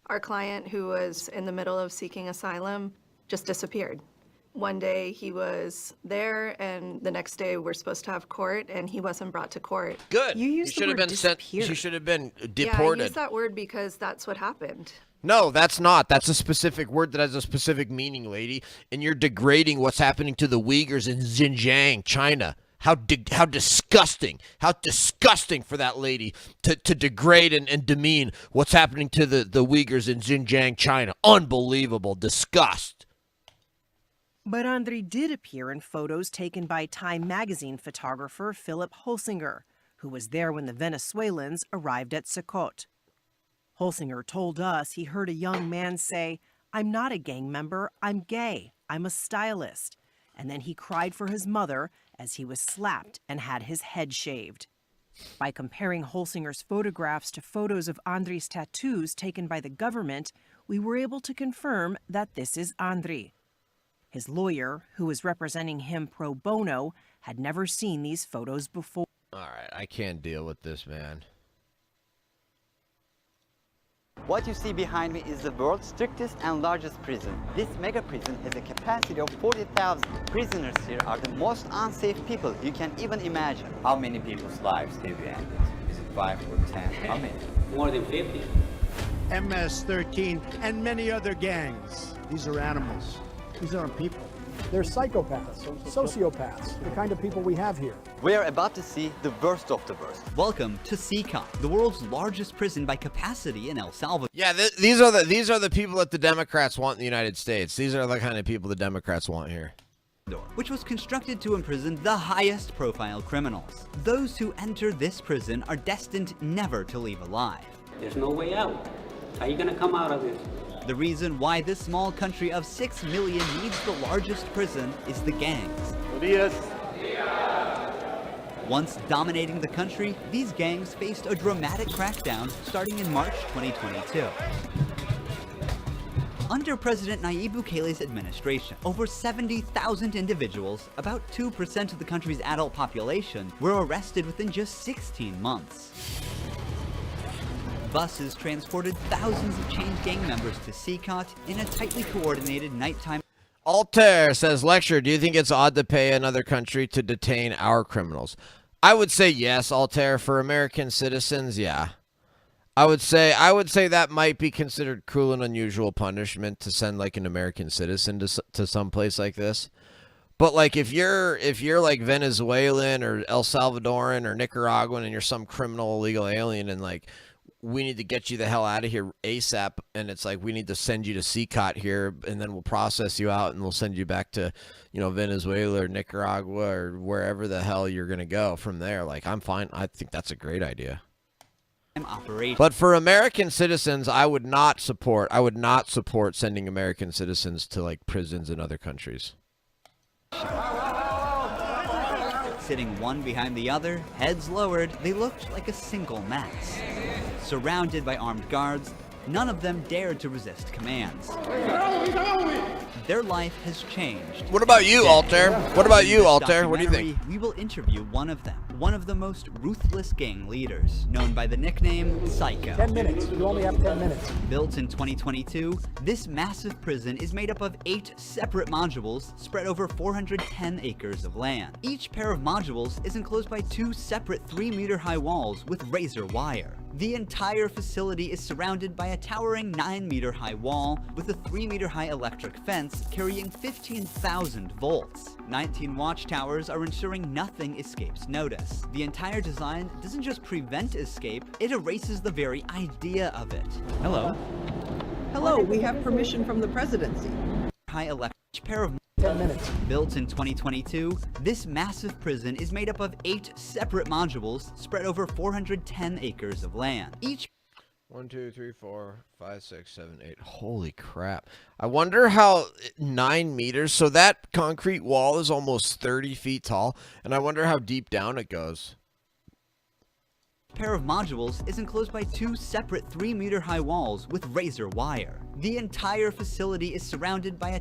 Our client, who was in the middle of seeking asylum, just disappeared. One day he was there, and the next day we're supposed to have court, and he wasn't brought to court. Good. You should have been sent. She should have been deported. Yeah, I use that word because that's what happened. No, that's not. That's a specific word that has a specific meaning, lady. And you're degrading what's happening to the Uyghurs in Xinjiang, China. How disgusting. How disgusting for that lady to degrade and demean what's happening to the Uyghurs in Xinjiang, China. Unbelievable. Disgust. But Andriy did appear in photos taken by Time magazine photographer Philip Holsinger, who was there when the Venezuelans arrived at Sukot. Holsinger told us he heard a young man say, "I'm not a gang member, I'm gay, I'm a stylist." And then he cried for his mother as he was slapped and had his head shaved. By comparing Holsinger's photographs to photos of Andriy's tattoos taken by the government, we were able to confirm that this is Andriy. His lawyer, who was representing him pro bono, had never seen these photos before. All right, I can't deal with this, man. What you see behind me is the world's strictest and largest prison. This mega prison has a capacity of 40,000. Prisoners here are the most unsafe people you can even imagine. How many people's lives have you ended? Is it 5 or 10? How many? More than 50. MS-13 and many other gangs. These are animals. These aren't people. They're psychopaths, sociopaths, the kind of people we have here. We are about to see the worst of the worst. Welcome to CECON, the world's largest prison by capacity in El Salvador. Yeah, these are the people that the Democrats want in the United States. These are the kind of people the Democrats want here. Which was constructed to imprison the highest profile criminals. Those who enter this prison are destined never to leave alive. There's no way out. How are you going to come out of this? The reason why this small country of 6 million needs the largest prison is the gangs. Once dominating the country, these gangs faced a dramatic crackdown starting in March 2022. Under President Nayib Bukele's administration, over 70,000 individuals, about 2% of the country's adult population, were arrested within just 16 months. Buses transported thousands of chained gang members to CECOT in a tightly coordinated nighttime. Altair says, lecture, do you think it's odd to pay another country to detain our criminals? I would say yes, Altair. For American citizens, yeah. I would say that might be considered cruel and unusual punishment to send like an American citizen to some place like this. But like if you're like Venezuelan or El Salvadoran or Nicaraguan and you're some criminal illegal alien and like we need to get you the hell out of here ASAP, and it's like we need to send you to CECOT here, and then we'll process you out and we'll send you back to, you know, Venezuela or Nicaragua or wherever the hell you're gonna go from there. Like I'm fine. I think that's a great idea. But for American citizens, I would not support sending American citizens to like prisons in other countries. Sitting one behind the other, heads lowered, they looked like a single mass. Surrounded by armed guards, none of them dared to resist commands. Their life has changed. What about you, Altair? What about you, Altair? What do you think? We will interview one of them, one of the most ruthless gang leaders, known by the nickname Psycho. 10 minutes. You only have 10 minutes. Built in 2022, this massive prison is made up of 8 separate modules spread over 410 acres of land. Each pair of modules is enclosed by 2 separate 3-meter-high walls with razor wire. The entire facility is surrounded by a towering 9-meter-high wall with a 3-meter-high electric fence carrying 15,000 volts. 19 watchtowers are ensuring nothing escapes notice. The entire design doesn't just prevent escape, it erases the very idea of it. Hello. Hello, we have permission from the presidency. High electric pair of 10 minutes. Built in 2022, this massive prison is made up of 8 separate modules spread over 410 acres of land. Each 1, 2, 3, 4, 5, 6, 7, 8. Holy crap. I wonder how 9 meters, so that concrete wall is almost 30 feet tall, and I wonder how deep down it goes. Pair of modules is enclosed by 2 separate 3-meter-high walls with razor wire. The entire facility is surrounded by a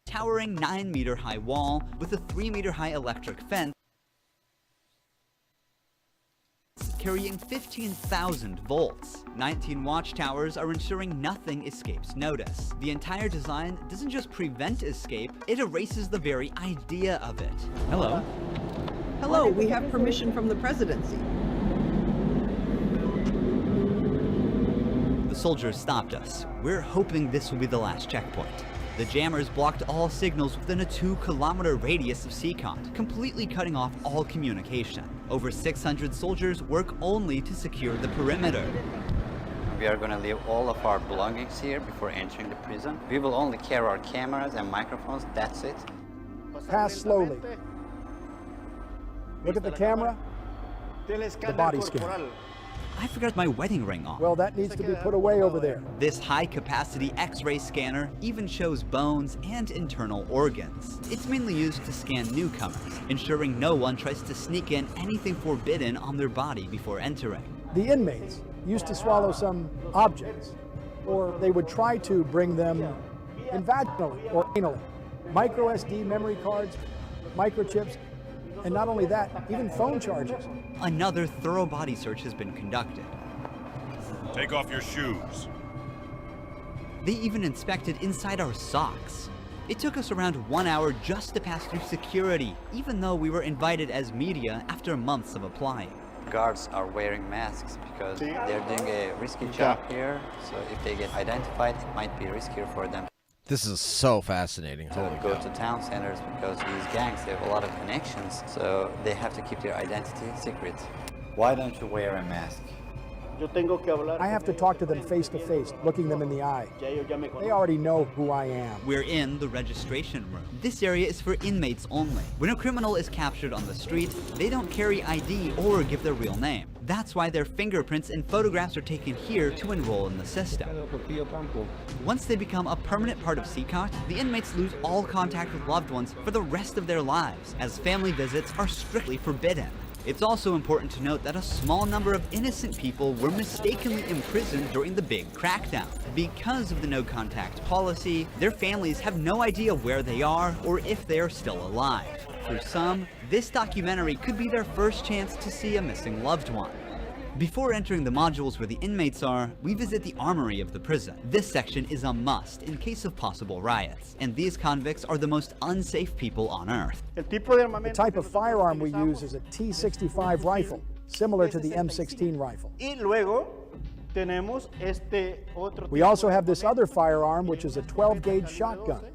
towering 9-meter-high wall with a 3-meter-high electric fence carrying 15,000 volts. 19 watchtowers are ensuring nothing escapes notice. The entire design doesn't just prevent escape, it erases the very idea of it. Hello. Hello, we have permission from the presidency. The soldiers stopped us. We're hoping this will be the last checkpoint. The jammers blocked all signals within a 2-kilometer radius of CCOT, completely cutting off all communication. Over 600 soldiers work only to secure the perimeter. We are going to leave all of our belongings here before entering the prison. We will only carry our cameras and microphones, that's it. Pass slowly. Look at the camera. The body scan. I forgot my wedding ring on. Well, that needs to be put away over there. This high-capacity X-ray scanner even shows bones and internal organs. It's mainly used to scan newcomers, ensuring no one tries to sneak in anything forbidden on their body before entering. The inmates used to swallow some objects, or they would try to bring them in vaginally or anally. Micro SD memory cards, microchips, and not only that, even phone charges. Another thorough body search has been conducted. Take off your shoes. They even inspected inside our socks. It took us around 1 hour just to pass through security, even though we were invited as media after months of applying. Guards are wearing masks because they're doing a risky job here, so if they get identified, it might be riskier for them. This is so fascinating. To go to town centers because these gangs, they have a lot of connections, so they have to keep their identity secret. Why don't you wear a mask? I have to talk to them face to face, looking them in the eye. They already know who I am. We're in the registration room. This area is for inmates only. When a criminal is captured on the street, they don't carry ID or give their real name. That's why their fingerprints and photographs are taken here to enroll in the system. Once they become a permanent part of CCOT, the inmates lose all contact with loved ones for the rest of their lives, as family visits are strictly forbidden. It's also important to note that a small number of innocent people were mistakenly imprisoned during the big crackdown. Because of the no-contact policy, their families have no idea where they are or if they are still alive. For some, this documentary could be their first chance to see a missing loved one. Before entering the modules where the inmates are, we visit the armory of the prison. This section is a must in case of possible riots, and these convicts are the most unsafe people on Earth. The type of firearm we use is a T65 rifle, similar to the M16 rifle. We also have this other firearm, which is a 12-gauge shotgun.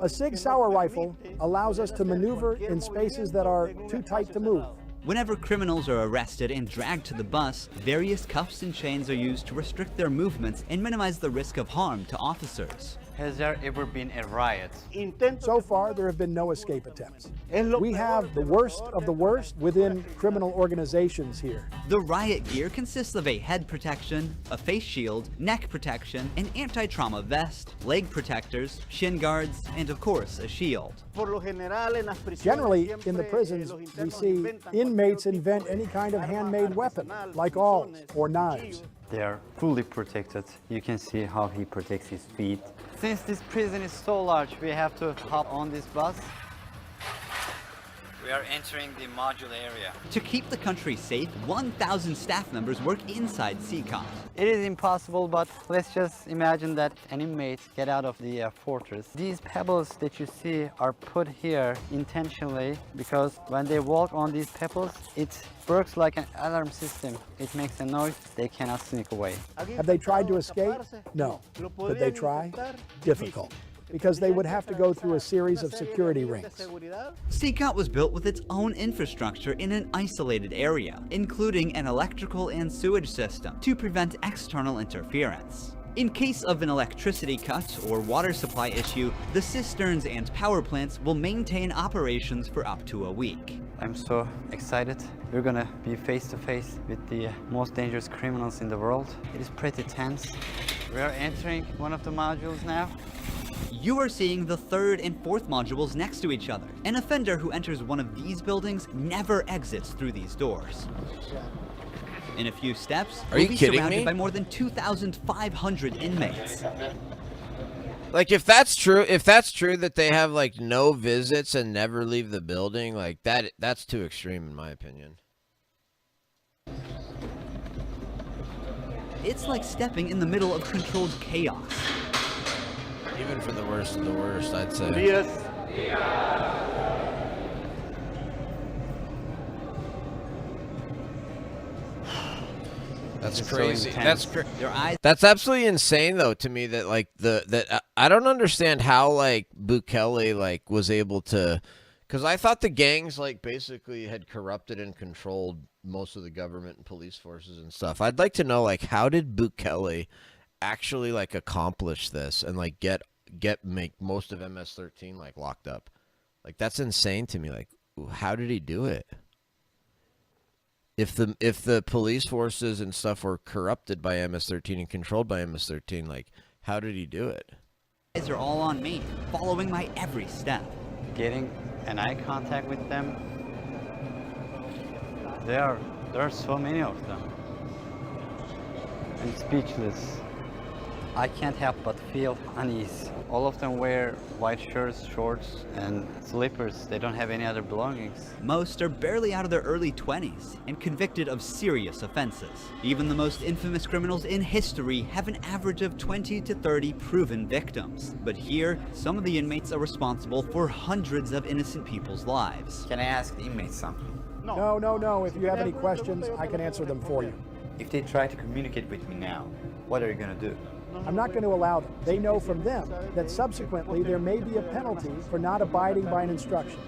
A Sig Sauer rifle allows us to maneuver in spaces that are too tight to move. Whenever criminals are arrested and dragged to the bus, various cuffs and chains are used to restrict their movements and minimize the risk of harm to officers. Has there ever been a riot? So far, there have been no escape attempts. We have the worst of the worst within criminal organizations here. The riot gear consists of a head protection, a face shield, neck protection, an anti-trauma vest, leg protectors, shin guards, and of course, a shield. Generally, in the prisons, we see inmates invent any kind of handmade weapon, like awls or knives. They are fully protected. You can see how he protects his feet. Since this prison is so large, we have to hop on this bus. We are entering the module area. To keep the country safe, 1,000 staff members work inside CCOT. It is impossible, but let's just imagine that an inmate get out of the fortress. These pebbles that you see are put here intentionally because when they walk on these pebbles, it works like an alarm system. It makes a noise, they cannot sneak away. Have they tried to escape? No. Could they try? Difficult, because they would have to go through a series of security rings. CCOT was built with its own infrastructure in an isolated area, including an electrical and sewage system to prevent external interference. In case of an electricity cut or water supply issue, the cisterns and power plants will maintain operations for up to a week. I'm so excited. We're gonna be face to face with the most dangerous criminals in the world. It is pretty tense. We are entering one of the modules now. You are seeing the third and fourth modules next to each other. An offender who enters one of these buildings never exits through these doors. In a few steps, we'll be surrounded by more than 2,500 inmates. Like, if that's true that they have like no visits and never leave the building, like that's too extreme in my opinion. It's like stepping in the middle of controlled chaos. Even for the worst of the worst, I'd say. That's crazy. That's absolutely insane, though, to me. That like I don't understand how like Bukele like was able to, because I thought the gangs like basically had corrupted and controlled most of the government and police forces and stuff. I'd like to know like how did Bukele actually like accomplish this and like make most of MS-13 like locked up? Like that's insane to me. Like how did he do it? If the police forces and stuff were corrupted by MS-13 and controlled by MS-13, like how did he do it? Guys are all on me, following my every step. Getting an eye contact with them. There are so many of them. I'm speechless. I can't help but feel unease. All of them wear white shirts, shorts, and slippers. They don't have any other belongings. Most are barely out of their early 20s and convicted of serious offenses. Even the most infamous criminals in history have an average of 20 to 30 proven victims. But here, some of the inmates are responsible for hundreds of innocent people's lives. Can I ask the inmates something? No. If you have any questions, I can answer them for you. If they try to communicate with me now, what are you going to do? I'm not going to allow them. They know from them that subsequently there may be a penalty for not abiding by an instruction.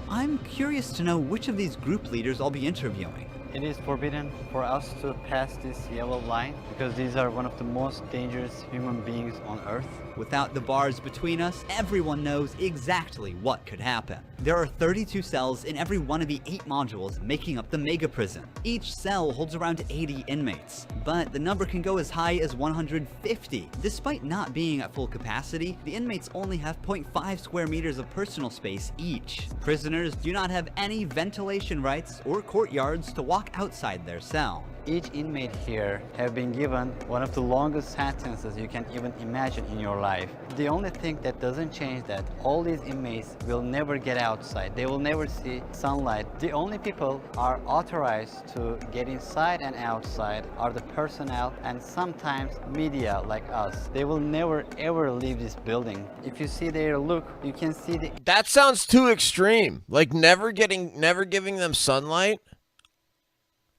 I'm curious to know which of these group leaders I'll be interviewing. It is forbidden for us to pass this yellow line because these are one of the most dangerous human beings on Earth. Without the bars between us, everyone knows exactly what could happen. There are 32 cells in every one of the 8 modules making up the mega prison. Each cell holds around 80 inmates, but the number can go as high as 150. Despite not being at full capacity, the inmates only have 0.5 square meters of personal space each. Prisoners do not have any ventilation rights or courtyards to walk outside their cell. Each inmate here have been given one of the longest sentences you can even imagine in your life. The only thing that doesn't change that all these inmates will never get outside. They will never see sunlight. The only people are authorized to get inside and outside are the personnel and sometimes media like us. They will never ever leave this building. If you see their look, you can see the... That sounds too extreme. Like never giving them sunlight.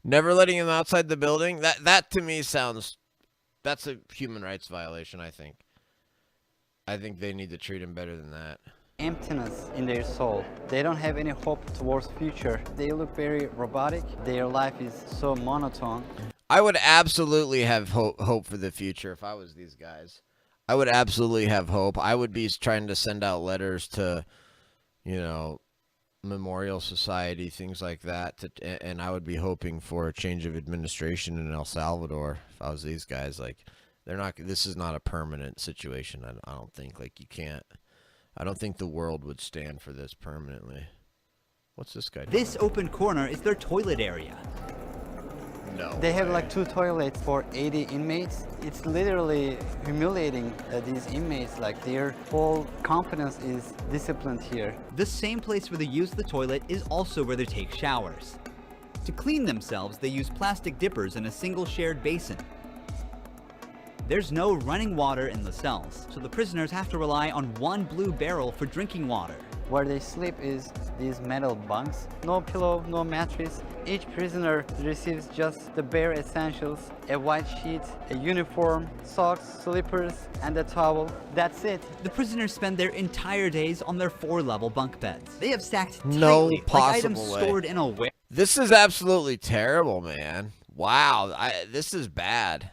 Never letting them outside the building? That to me sounds... That's a human rights violation, I think. I think they need to treat them better than that. Emptiness in their soul. They don't have any hope towards future. They look very robotic. Their life is so monotone. I would absolutely have hope for the future if I was these guys. I would absolutely have hope. I would be trying to send out letters to, Memorial Society, things like that, and I would be hoping for a change of administration in El Salvador if I was these guys. Like, this is not a permanent situation. I don't think, like, you can't, I don't think the world would stand for this permanently. What's this guy doing? This open corner is their toilet area. No They have way. like 2 toilets for 80 inmates. It's literally humiliating these inmates. Like their whole competence is disciplined here. The same place where they use the toilet is also where they take showers. To clean themselves, they use plastic dippers in a single shared basin. There's no running water in the cells, so the prisoners have to rely on one blue barrel for drinking water. Where they sleep is these metal bunks. No pillow, no mattress. Each prisoner receives just the bare essentials: a white sheet, a uniform, socks, slippers, and a towel. That's it. The prisoners spend their entire days on their 4-level bunk beds. They have stacked No tightly, like possible items way. stored in a warehouse. This is absolutely terrible, man. Wow, this is bad.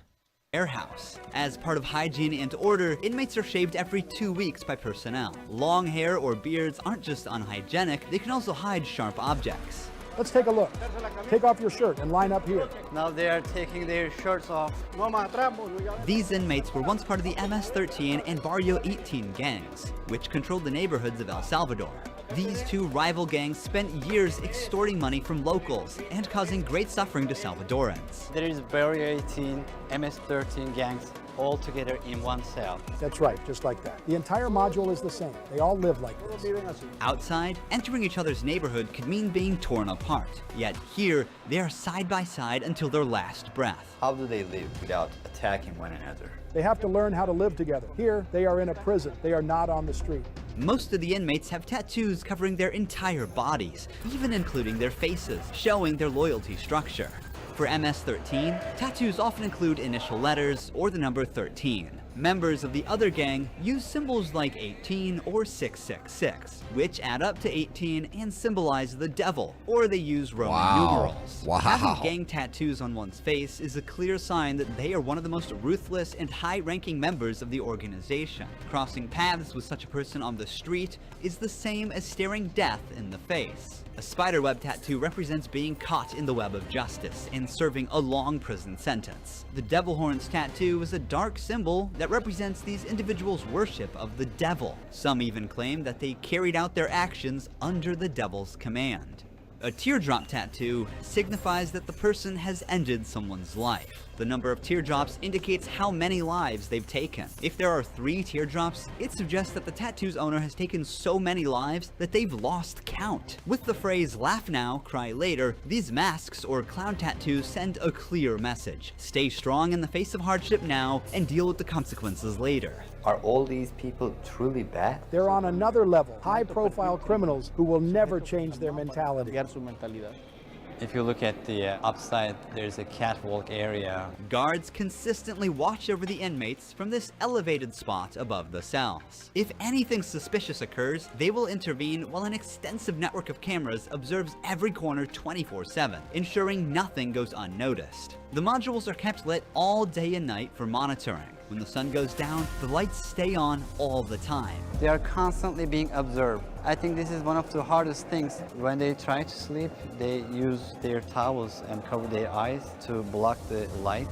As part of hygiene and order, inmates are shaved every 2 weeks by personnel. Long hair or beards aren't just unhygienic, they can also hide sharp objects. Let's take a look. Take off your shirt and line up here. Now they are taking their shirts off. These inmates were once part of the MS-13 and Barrio 18 gangs, which controlled the neighborhoods of El Salvador. These 2 rival gangs spent years extorting money from locals and causing great suffering to Salvadorans. There is Barrio 18, MS-13 gangs. all together in one cell. That's right, just like that. The entire module is the same. They all live like this. Outside, entering each other's neighborhood could mean being torn apart. Yet here, they are side by side until their last breath. How do they live without attacking one another? They have to learn how to live together. Here, they are in a prison. They are not on the street. Most of the inmates have tattoos covering their entire bodies, even including their faces, showing their loyalty structure. For MS-13, tattoos often include initial letters or the number 13. Members of the other gang use symbols like 18 or 666, which add up to 18 and symbolize the devil, or they use Roman numerals. Having gang tattoos on one's face is a clear sign that they are one of the most ruthless and high-ranking members of the organization. Crossing paths with such a person on the street is the same as staring death in the face. A spiderweb tattoo represents being caught in the web of justice and serving a long prison sentence. The devil horns tattoo is a dark symbol that represents these individuals' worship of the devil. Some even claim that they carried out their actions under the devil's command. A teardrop tattoo signifies that the person has ended someone's life. The number of teardrops indicates how many lives they've taken. If there are 3 teardrops, it suggests that the tattoo's owner has taken so many lives that they've lost count. With the phrase "laugh now, cry later," these masks or clown tattoos send a clear message. Stay strong in the face of hardship now and deal with the consequences later. Are all these people truly bad? They're on another level, high-profile criminals who will never change their mentality. If you look at the upside, there's a catwalk area. Guards consistently watch over the inmates from this elevated spot above the cells. If anything suspicious occurs, they will intervene while an extensive network of cameras observes every corner 24/7, ensuring nothing goes unnoticed. The modules are kept lit all day and night for monitoring. When the sun goes down, the lights stay on all the time. They are constantly being observed. I think this is one of the hardest things. When they try to sleep, they use their towels and cover their eyes to block the light.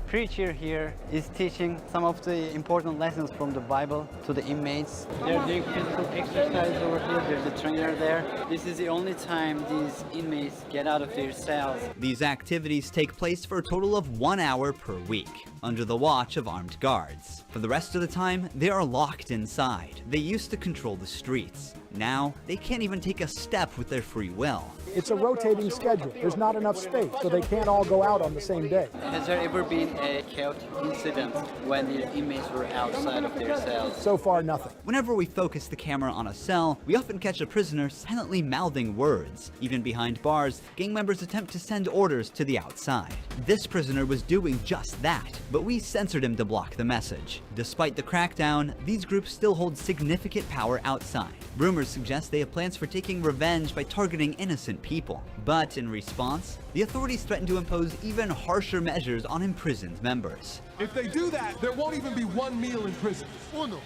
Preacher here is teaching some of the important lessons from the Bible to the inmates. They're doing physical exercise over here. There's a trainer there. This is the only time these inmates get out of their cells. These activities take place for a total of 1 hour per week, under the watch of armed guards. For the rest of the time, they are locked inside. They used to control the streets. Now, they can't even take a step with their free will. It's a rotating schedule. There's not enough space, so they can't all go out on the same day. Has there ever been a chaotic incident when the inmates were outside of their cells? So far, nothing. Whenever we focus the camera on a cell, we often catch a prisoner silently mouthing words. Even behind bars, gang members attempt to send orders to the outside. This prisoner was doing just that, but we censored him to block the message. Despite the crackdown, these groups still hold significant power outside. Rumors suggest they have plans for taking revenge by targeting innocent people. But in response, the authorities threaten to impose even harsher measures on imprisoned members. If they do that, there won't even be one meal in prison. Uno.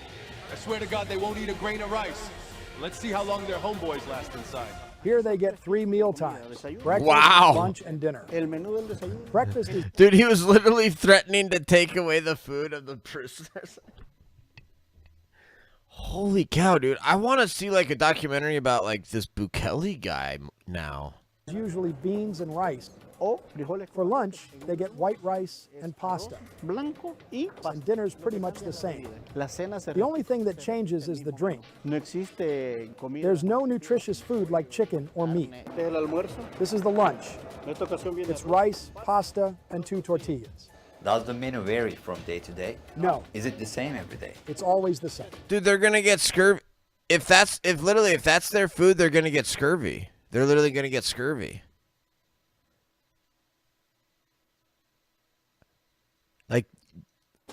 I swear to God they won't eat a grain of rice. Let's see how long their homeboys last inside. Here they get 3 meal times. Breakfast, Wow. lunch, and dinner. Breakfast is... Dude, he was literally threatening to take away the food of the prisoners. Holy cow, dude. I want to see like a documentary about like this Bukele guy now. Usually beans and rice. For lunch, they get white rice and pasta. And dinner's pretty much the same. The only thing that changes is the drink. There's no nutritious food like chicken or meat. This is the lunch. It's rice, pasta, and 2 tortillas. Does the menu vary from day to day? No. Is it the same every day? It's always the same. Dude, they're gonna get scurvy. If that's their food, they're gonna get scurvy. They're literally gonna get scurvy. Like,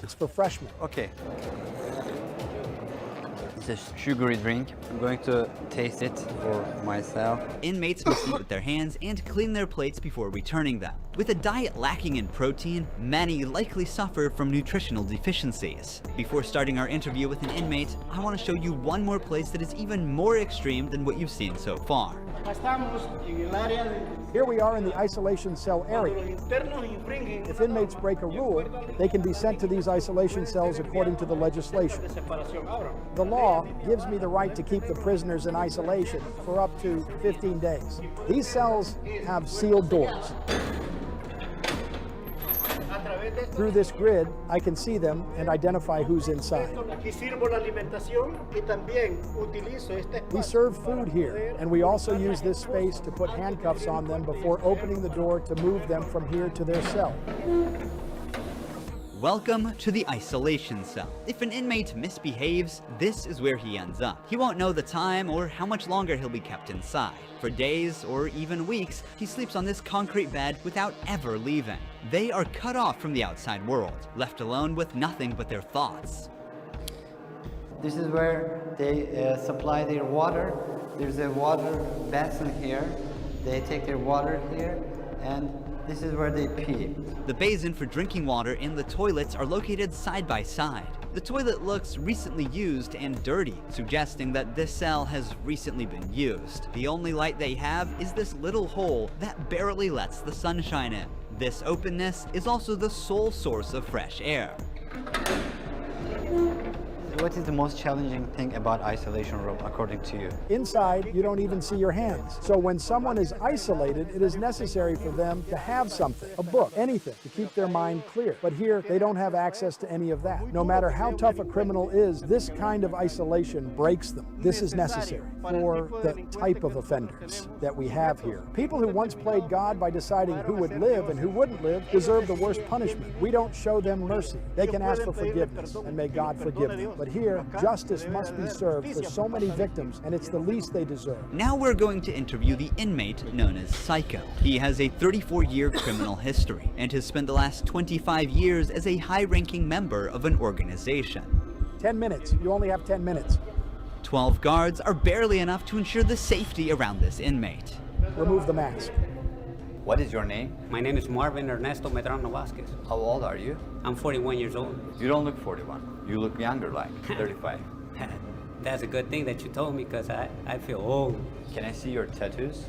it's for freshmen. Okay. It's a sugary drink. I'm going to taste it for myself. Inmates must eat with their hands and clean their plates before returning them. With a diet lacking in protein, many likely suffer from nutritional deficiencies. Before starting our interview with an inmate, I want to show you one more place that is even more extreme than what you've seen so far. Here we are in the isolation cell area. If inmates break a rule, they can be sent to these isolation cells according to the legislation. The law gives me the right to keep the prisoners in isolation for up to 15 days. These cells have sealed doors. Through this grid, I can see them and identify who's inside. We serve food here, and we also use this space to put handcuffs on them before opening the door to move them from here to their cell. Welcome to the isolation cell. If an inmate misbehaves, this is where he ends up. He won't know the time or how much longer he'll be kept inside. For days or even weeks, he sleeps on this concrete bed without ever leaving. They are cut off from the outside world, left alone with nothing but their thoughts. This is where they supply their water. There's a water basin here. They take their water here, and this is where they pee. The basin for drinking water and the toilets are located side by side. The toilet looks recently used and dirty, suggesting that this cell has recently been used. The only light they have is this little hole that barely lets the sunshine in. This openness is also the sole source of fresh air. What is the most challenging thing about isolation room, according to you? Inside, you don't even see your hands. So when someone is isolated, it is necessary for them to have something, a book, anything, to keep their mind clear. But here, they don't have access to any of that. No matter how tough a criminal is, this kind of isolation breaks them. This is necessary for the type of offenders that we have here. People who once played God by deciding who would live and who wouldn't live deserve the worst punishment. We don't show them mercy. They can ask for forgiveness, and may God forgive them. But here, justice must be served for so many victims, and it's the least they deserve. Now we're going to interview the inmate known as Psycho. He has a 34-year criminal history and has spent the last 25 years as a high-ranking member of an organization. 10 minutes. You only have 10 minutes. 12 guards are barely enough to ensure the safety around this inmate. Remove the mask. What is your name? My name is Marvin Ernesto Medrano Vasquez. How old are you? I'm 41 years old. You don't look 41. You look younger, like 35. That's a good thing that you told me, because I feel old. Can I see your tattoos?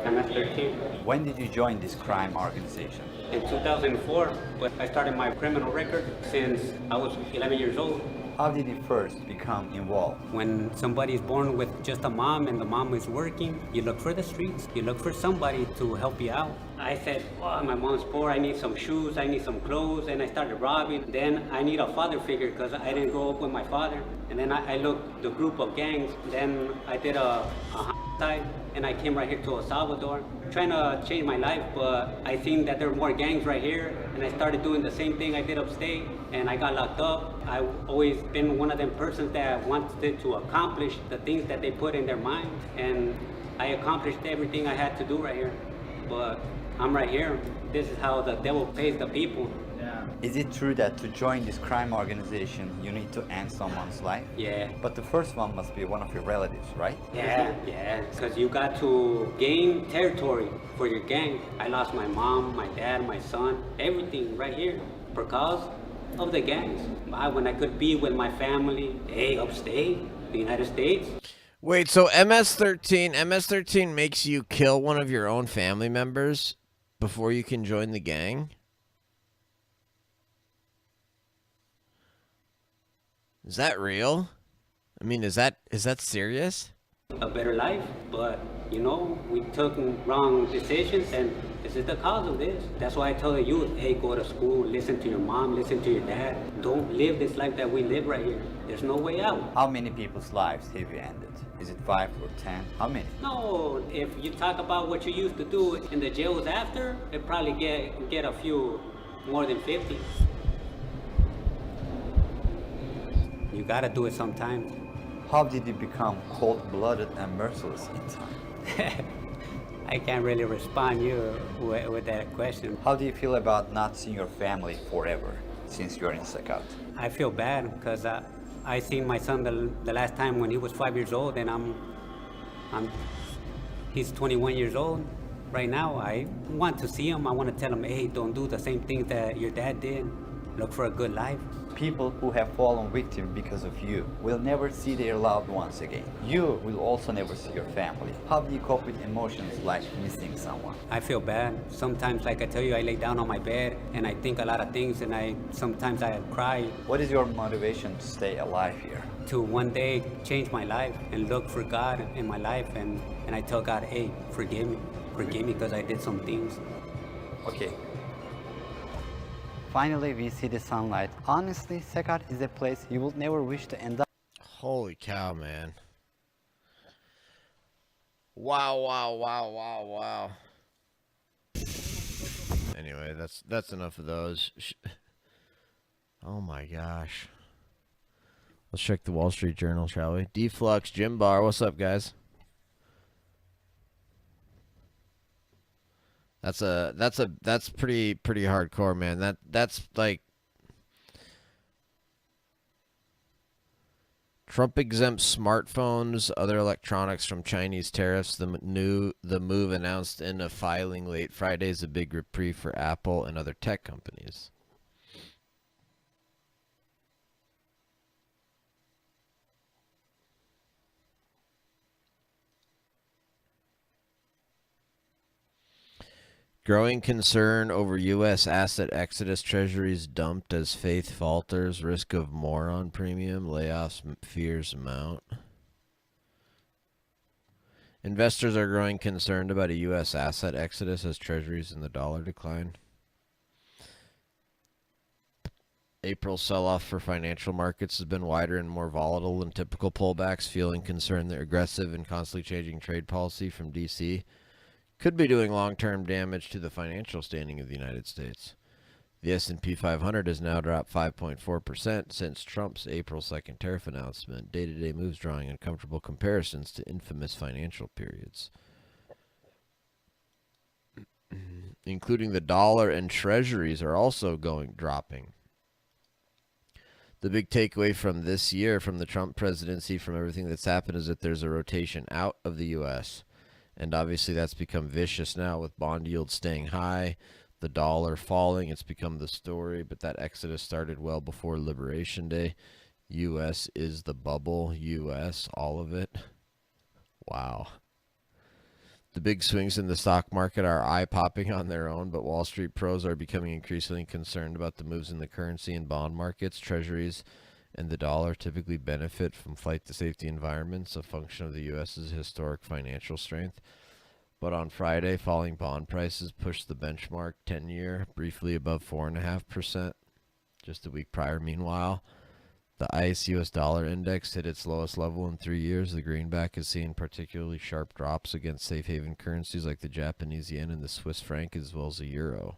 MS-13. When did you join this crime organization? In 2004, but I started my criminal record since I was 11 years old. How did you first become involved? When somebody is born with just a mom and the mom is working, you look for the streets. You look for somebody to help you out. I said, oh, my mom's poor, I need some shoes, I need some clothes, and I started robbing. Then I need a father figure because I didn't grow up with my father. And then I looked the group of gangs. Then I did a homicide, and I came right here to El Salvador, trying to change my life, but I seen that there were more gangs right here, and I started doing the same thing I did upstate, and I got locked up. I've always been one of them persons that wanted to accomplish the things that they put in their mind, and I accomplished everything I had to do right here. But I'm right here. This is how the devil pays the people. Is it true that to join this crime organization, you need to end someone's life? Yeah. But the first one must be one of your relatives, right? Yeah, because you got to gain territory for your gang. I lost my mom, my dad, my son, everything right here because of the gangs. When I could be with my family, upstate, the United States. Wait, so MS-13 makes you kill one of your own family members before you can join the gang? Is that real? I mean, is that serious? A better life, but you know, we took wrong decisions, and this is the cause of this. That's why I tell the youth, hey, go to school, listen to your mom, listen to your dad. Don't live this life that we live right here. There's no way out. How many people's lives have you ended? Is it 5 or 10? How many? No, if you talk about what you used to do in the jails after, it probably get a few more than 50. You gotta do it sometimes. How did you become cold-blooded and merciless in time? I can't really respond you with that question. How do you feel about not seeing your family forever since you're in Sacat? I feel bad because I seen my son the last time when he was 5 years old, and he's 21 years old right now. I want to see him. I want to tell him, hey, don't do the same thing that your dad did. Look for a good life. People who have fallen victim because of you will never see their loved ones again. You will also never see your family. How do you cope with emotions like missing someone? I feel bad. Sometimes, like I tell you, I lay down on my bed and I think a lot of things, and sometimes I cry. What is your motivation to stay alive here? To one day change my life and look for God in my life, and I tell God, hey, forgive me forgive me because I did some things. Okay. Finally, we see the sunlight. Honestly, Saqqat is a place you will never wish to end up. Holy cow, man. Wow, wow, wow, wow, wow. Anyway, that's enough of those. Oh my gosh. Let's check the Wall Street Journal, shall we? Deflux, Jim Barr, what's up, guys? That's pretty hardcore, man. That's like Trump exempts smartphones, other electronics from Chinese tariffs. The move announced in a filing late Friday is a big reprieve for Apple and other tech companies. Growing concern over U.S. asset exodus, treasuries dumped as faith falters, risk of more on premium, layoffs fears mount. Investors are growing concerned about a U.S. asset exodus as treasuries and the dollar decline. April sell-off for financial markets has been wider and more volatile than typical pullbacks, fueling concern that aggressive and constantly changing trade policy from D.C. could be doing long-term damage to the financial standing of the United States. The S&P 500 has now dropped 5.4% since Trump's April 2nd tariff announcement. Day-to-day moves drawing uncomfortable comparisons to infamous financial periods, including the dollar and treasuries are also dropping. The big takeaway from this year, from the Trump presidency, from everything that's happened, is that there's a rotation out of the U.S., and obviously that's become vicious now with bond yields staying high, the dollar falling. It's become the story, but that exodus started well before Liberation Day. U.S. is the bubble. U.S., all of it. Wow. The big swings in the stock market are eye-popping on their own, but Wall Street pros are becoming increasingly concerned about the moves in the currency and bond markets. Treasuries and the dollar typically benefit from flight to safety environments, a function of the U.S.'s historic financial strength. But on Friday, falling bond prices pushed the benchmark 10-year briefly above 4.5%. Just a week prior, meanwhile, the ICE U.S. dollar index hit its lowest level in 3 years. The greenback has seen particularly sharp drops against safe haven currencies like the Japanese yen and the Swiss franc, as well as the euro.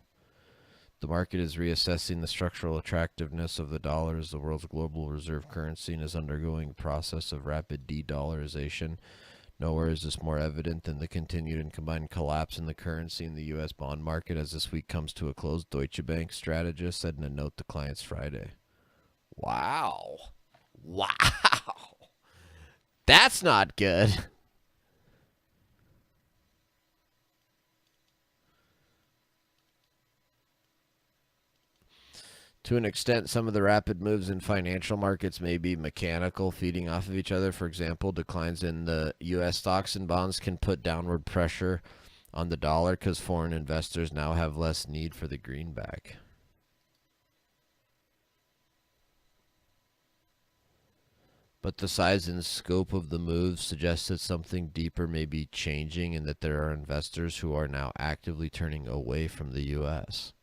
The market is reassessing the structural attractiveness of the dollar as the world's global reserve currency and is undergoing a process of rapid de-dollarization. Nowhere is this more evident than the continued and combined collapse in the currency in the U.S. bond market as this week comes to a close, Deutsche Bank strategist said in a note to clients Friday. Wow. Wow. That's not good. To an extent, some of the rapid moves in financial markets may be mechanical, feeding off of each other. For example, declines in the U.S. stocks and bonds can put downward pressure on the dollar because foreign investors now have less need for the greenback. But the size and scope of the move suggests that something deeper may be changing and that there are investors who are now actively turning away from the U.S.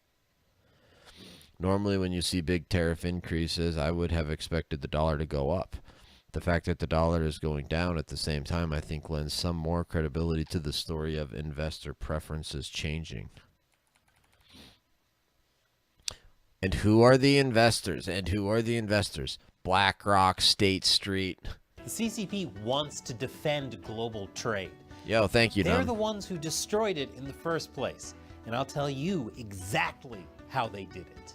Normally, when you see big tariff increases, I would have expected the dollar to go up. The fact that the dollar is going down at the same time, I think, lends some more credibility to the story of investor preferences changing. And who are the investors? BlackRock, State Street. The CCP wants to defend global trade. Yo, thank you, They're Dom. the ones who destroyed it in the first place. And I'll tell you exactly how they did it.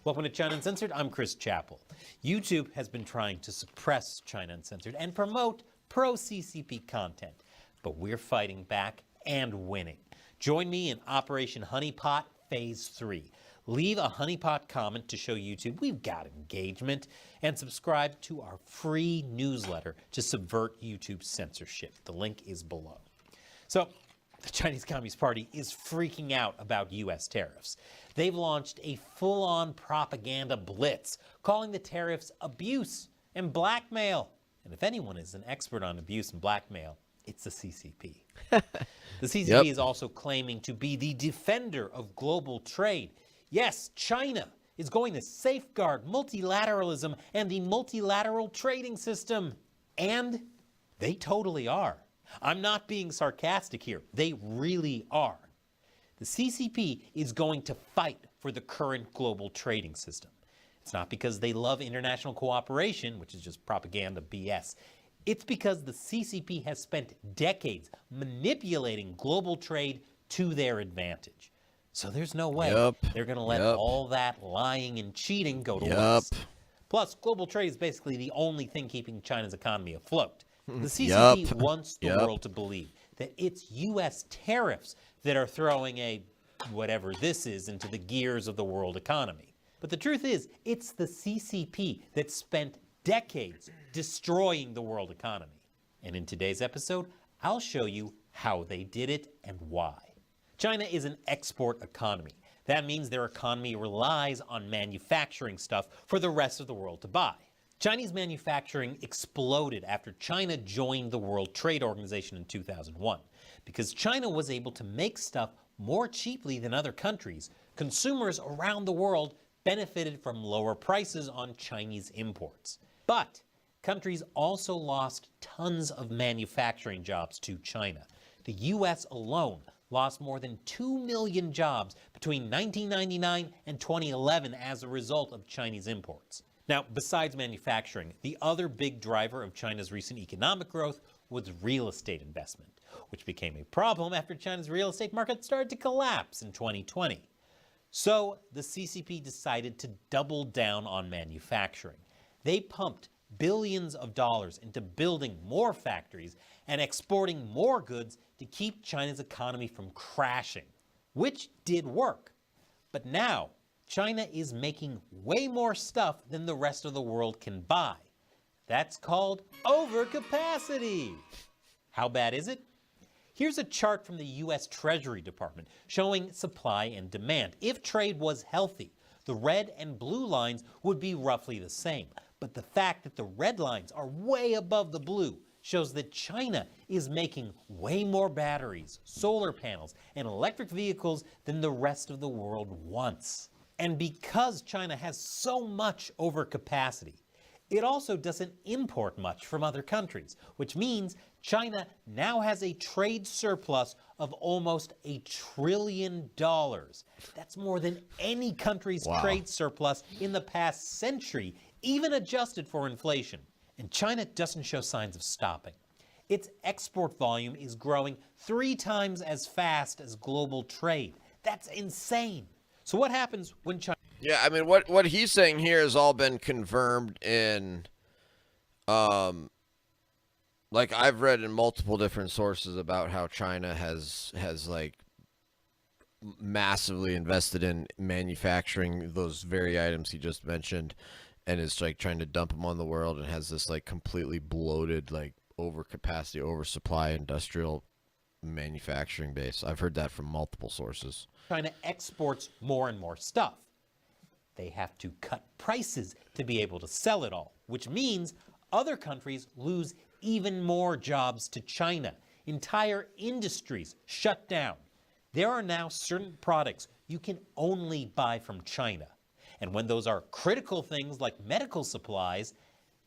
Welcome to China Uncensored. I'm Chris Chappell. YouTube has been trying to suppress China Uncensored and promote pro-CCP content. But we're fighting back and winning. Join me in Operation Honeypot Phase 3. Leave a honeypot comment to show YouTube we've got engagement, and subscribe to our free newsletter to subvert YouTube's censorship. The link is below. So, the Chinese Communist Party is freaking out about U.S. tariffs. They've launched a full-on propaganda blitz, calling the tariffs abuse and blackmail. And if anyone is an expert on abuse and blackmail, It's the CCP. The CCP is also claiming to be the defender of global trade. Yes, China is going to safeguard multilateralism and the multilateral trading system. And they totally are. I'm not being sarcastic here. They really are. The CCP is going to fight for the current global trading system. It's not because they love international cooperation, which is just propaganda BS. It's because the CCP has spent decades manipulating global trade to their advantage. So there's no way they're going to let all that lying and cheating go to waste. Plus, global trade is basically the only thing keeping China's economy afloat. The CCP wants the world to believe that it's U.S. tariffs that are throwing a whatever this is into the gears of the world economy. But the truth is, it's the CCP that spent decades destroying the world economy. And in today's episode, I'll show you how they did it and why. China is an export economy. That means their economy relies on manufacturing stuff for the rest of the world to buy. Chinese manufacturing exploded after China joined the World Trade Organization in 2001. Because China was able to make stuff more cheaply than other countries, consumers around the world benefited from lower prices on Chinese imports. But countries also lost tons of manufacturing jobs to China. The US alone lost more than 2 million jobs between 1999 and 2011 as a result of Chinese imports. Now, besides manufacturing, the other big driver of China's recent economic growth was real estate investment, which became a problem after China's real estate market started to collapse in 2020. So the CCP decided to double down on manufacturing. They pumped billions of dollars into building more factories and exporting more goods to keep China's economy from crashing, which did work. But now, China is making way more stuff than the rest of the world can buy. That's called overcapacity. How bad is it? Here's a chart from the US Treasury Department showing supply and demand. If trade was healthy, the red and blue lines would be roughly the same. But the fact that the red lines are way above the blue shows that China is making way more batteries, solar panels, and electric vehicles than the rest of the world wants. And because China has so much overcapacity, it also doesn't import much from other countries, which means China now has a trade surplus of almost $1 trillion. That's more than any country's trade surplus in the past century, even adjusted for inflation. And China doesn't show signs of stopping. Its export volume is growing 3 times as fast as global trade. That's insane. So what happens when China... Yeah, I mean, what he's saying here has all been confirmed in, like I've read in multiple different sources about how China has like massively invested in manufacturing those very items he just mentioned, and is like trying to dump them on the world, and has this like completely bloated, like overcapacity, oversupply industrial manufacturing base. I've heard that from multiple sources. China exports more and more stuff. They have to cut prices to be able to sell it all, which means other countries lose even more jobs to China. Entire industries shut down. There are now certain products you can only buy from China. And when those are critical things like medical supplies,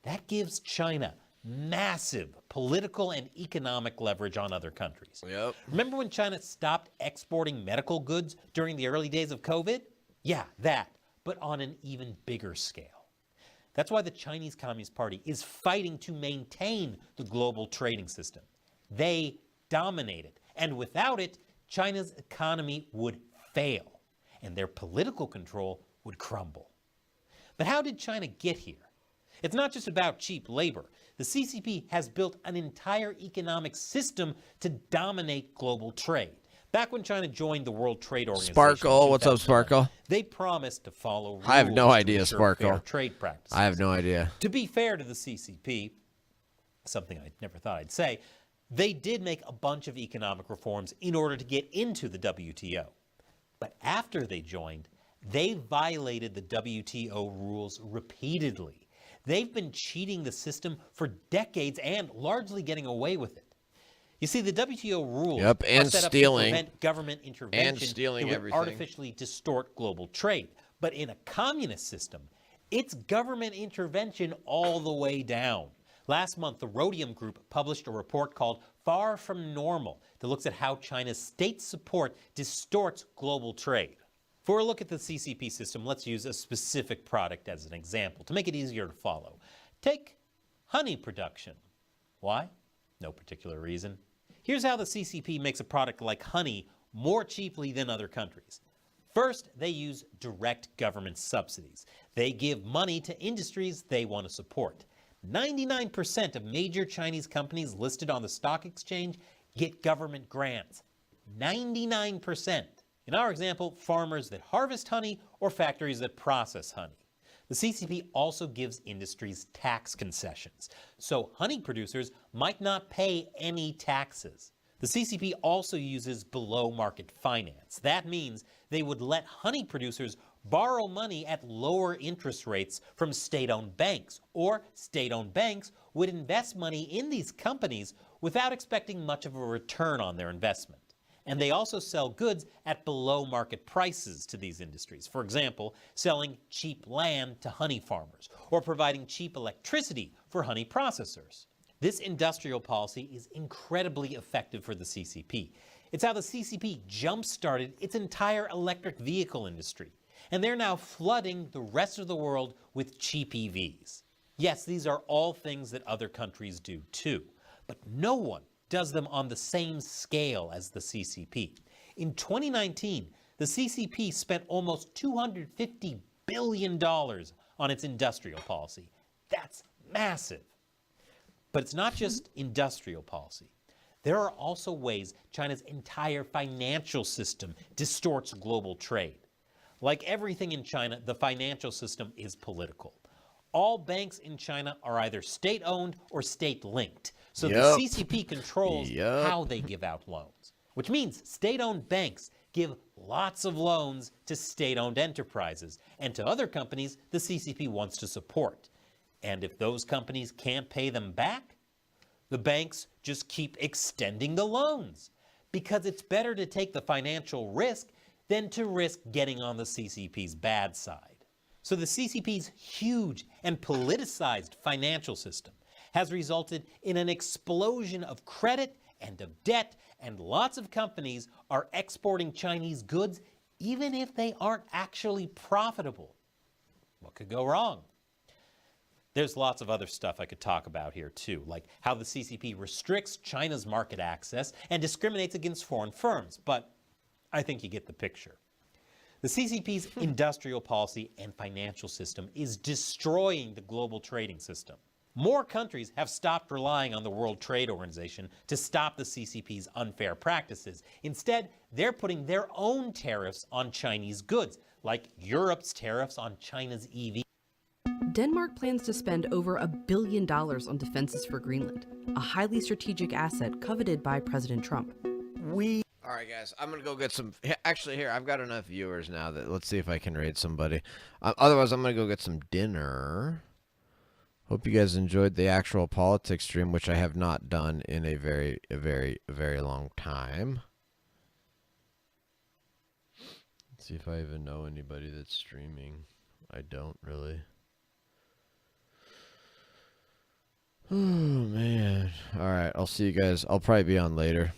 that gives China massive political and economic leverage on other countries. Yep. Remember when China stopped exporting medical goods during the early days of COVID? Yeah, that, but on an even bigger scale. That's why the Chinese Communist Party is fighting to maintain the global trading system. They dominate it, and without it, China's economy would fail, and their political control would crumble. But how did China get here? It's not just about cheap labor. The CCP has built an entire economic system to dominate global trade. Back when China joined the World Trade Organization, Sparkle, what's up, Sparkle? They promised to follow rules I have no idea, to ensure Sparkle. fair trade practices. I have no idea. To be fair to the CCP, something I never thought I'd say, they did make a bunch of economic reforms in order to get into the WTO. But after they joined, they violated the WTO rules repeatedly. They've been cheating the system for decades and largely getting away with it. You see, the WTO rules Yep, and are set up stealing. to prevent government intervention And stealing that would everything. artificially distort global trade. But in a communist system, it's government intervention all the way down. Last month, the Rhodium Group published a report called Far From Normal that looks at how China's state support distorts global trade. For a look at the CCP system, let's use a specific product as an example to make it easier to follow. Take honey production. Why? No particular reason. Here's how the CCP makes a product like honey more cheaply than other countries. First, they use direct government subsidies. They give money to industries they want to support. 99% of major Chinese companies listed on the stock exchange get government grants. 99%. In our example, farmers that harvest honey or factories that process honey. The CCP also gives industries tax concessions, so honey producers might not pay any taxes. The CCP also uses below-market finance. That means they would let honey producers borrow money at lower interest rates from state-owned banks, or state-owned banks would invest money in these companies without expecting much of a return on their investment. And they also sell goods at below-market prices to these industries. For example, selling cheap land to honey farmers, or providing cheap electricity for honey processors. This industrial policy is incredibly effective for the CCP. It's how the CCP jump-started its entire electric vehicle industry. And they're now flooding the rest of the world with cheap EVs. Yes, these are all things that other countries do too, but no one does them on the same scale as the CCP. In 2019, the CCP spent almost $250 billion on its industrial policy. That's massive. But it's not just industrial policy. There are also ways China's entire financial system distorts global trade. Like everything in China, the financial system is political. All banks in China are either state-owned or state-linked. So the CCP controls how they give out loans, which means state-owned banks give lots of loans to state-owned enterprises and to other companies the CCP wants to support. And if those companies can't pay them back, the banks just keep extending the loans because it's better to take the financial risk than to risk getting on the CCP's bad side. So the CCP's huge and politicized financial system has resulted in an explosion of credit and of debt, and lots of companies are exporting Chinese goods even if they aren't actually profitable. What could go wrong? There's lots of other stuff I could talk about here too, like how the CCP restricts China's market access and discriminates against foreign firms, but I think you get the picture. The CCP's industrial policy and financial system is destroying the global trading system. More countries have stopped relying on the World Trade Organization to stop the CCP's unfair practices. Instead, they're putting their own tariffs on Chinese goods, like Europe's tariffs on China's EV. Denmark plans to spend over $1 billion on defenses for Greenland, a highly strategic asset coveted by President Trump. All right, guys, I'm going to go get some... Actually, here, I've got enough viewers now that... Let's see if I can raid somebody. Otherwise, I'm going to go get some dinner. Hope you guys enjoyed the actual politics stream, which I have not done in a very long time. Let's see if I even know anybody that's streaming. I don't really. Oh, man. All right, I'll see you guys. I'll probably be on later.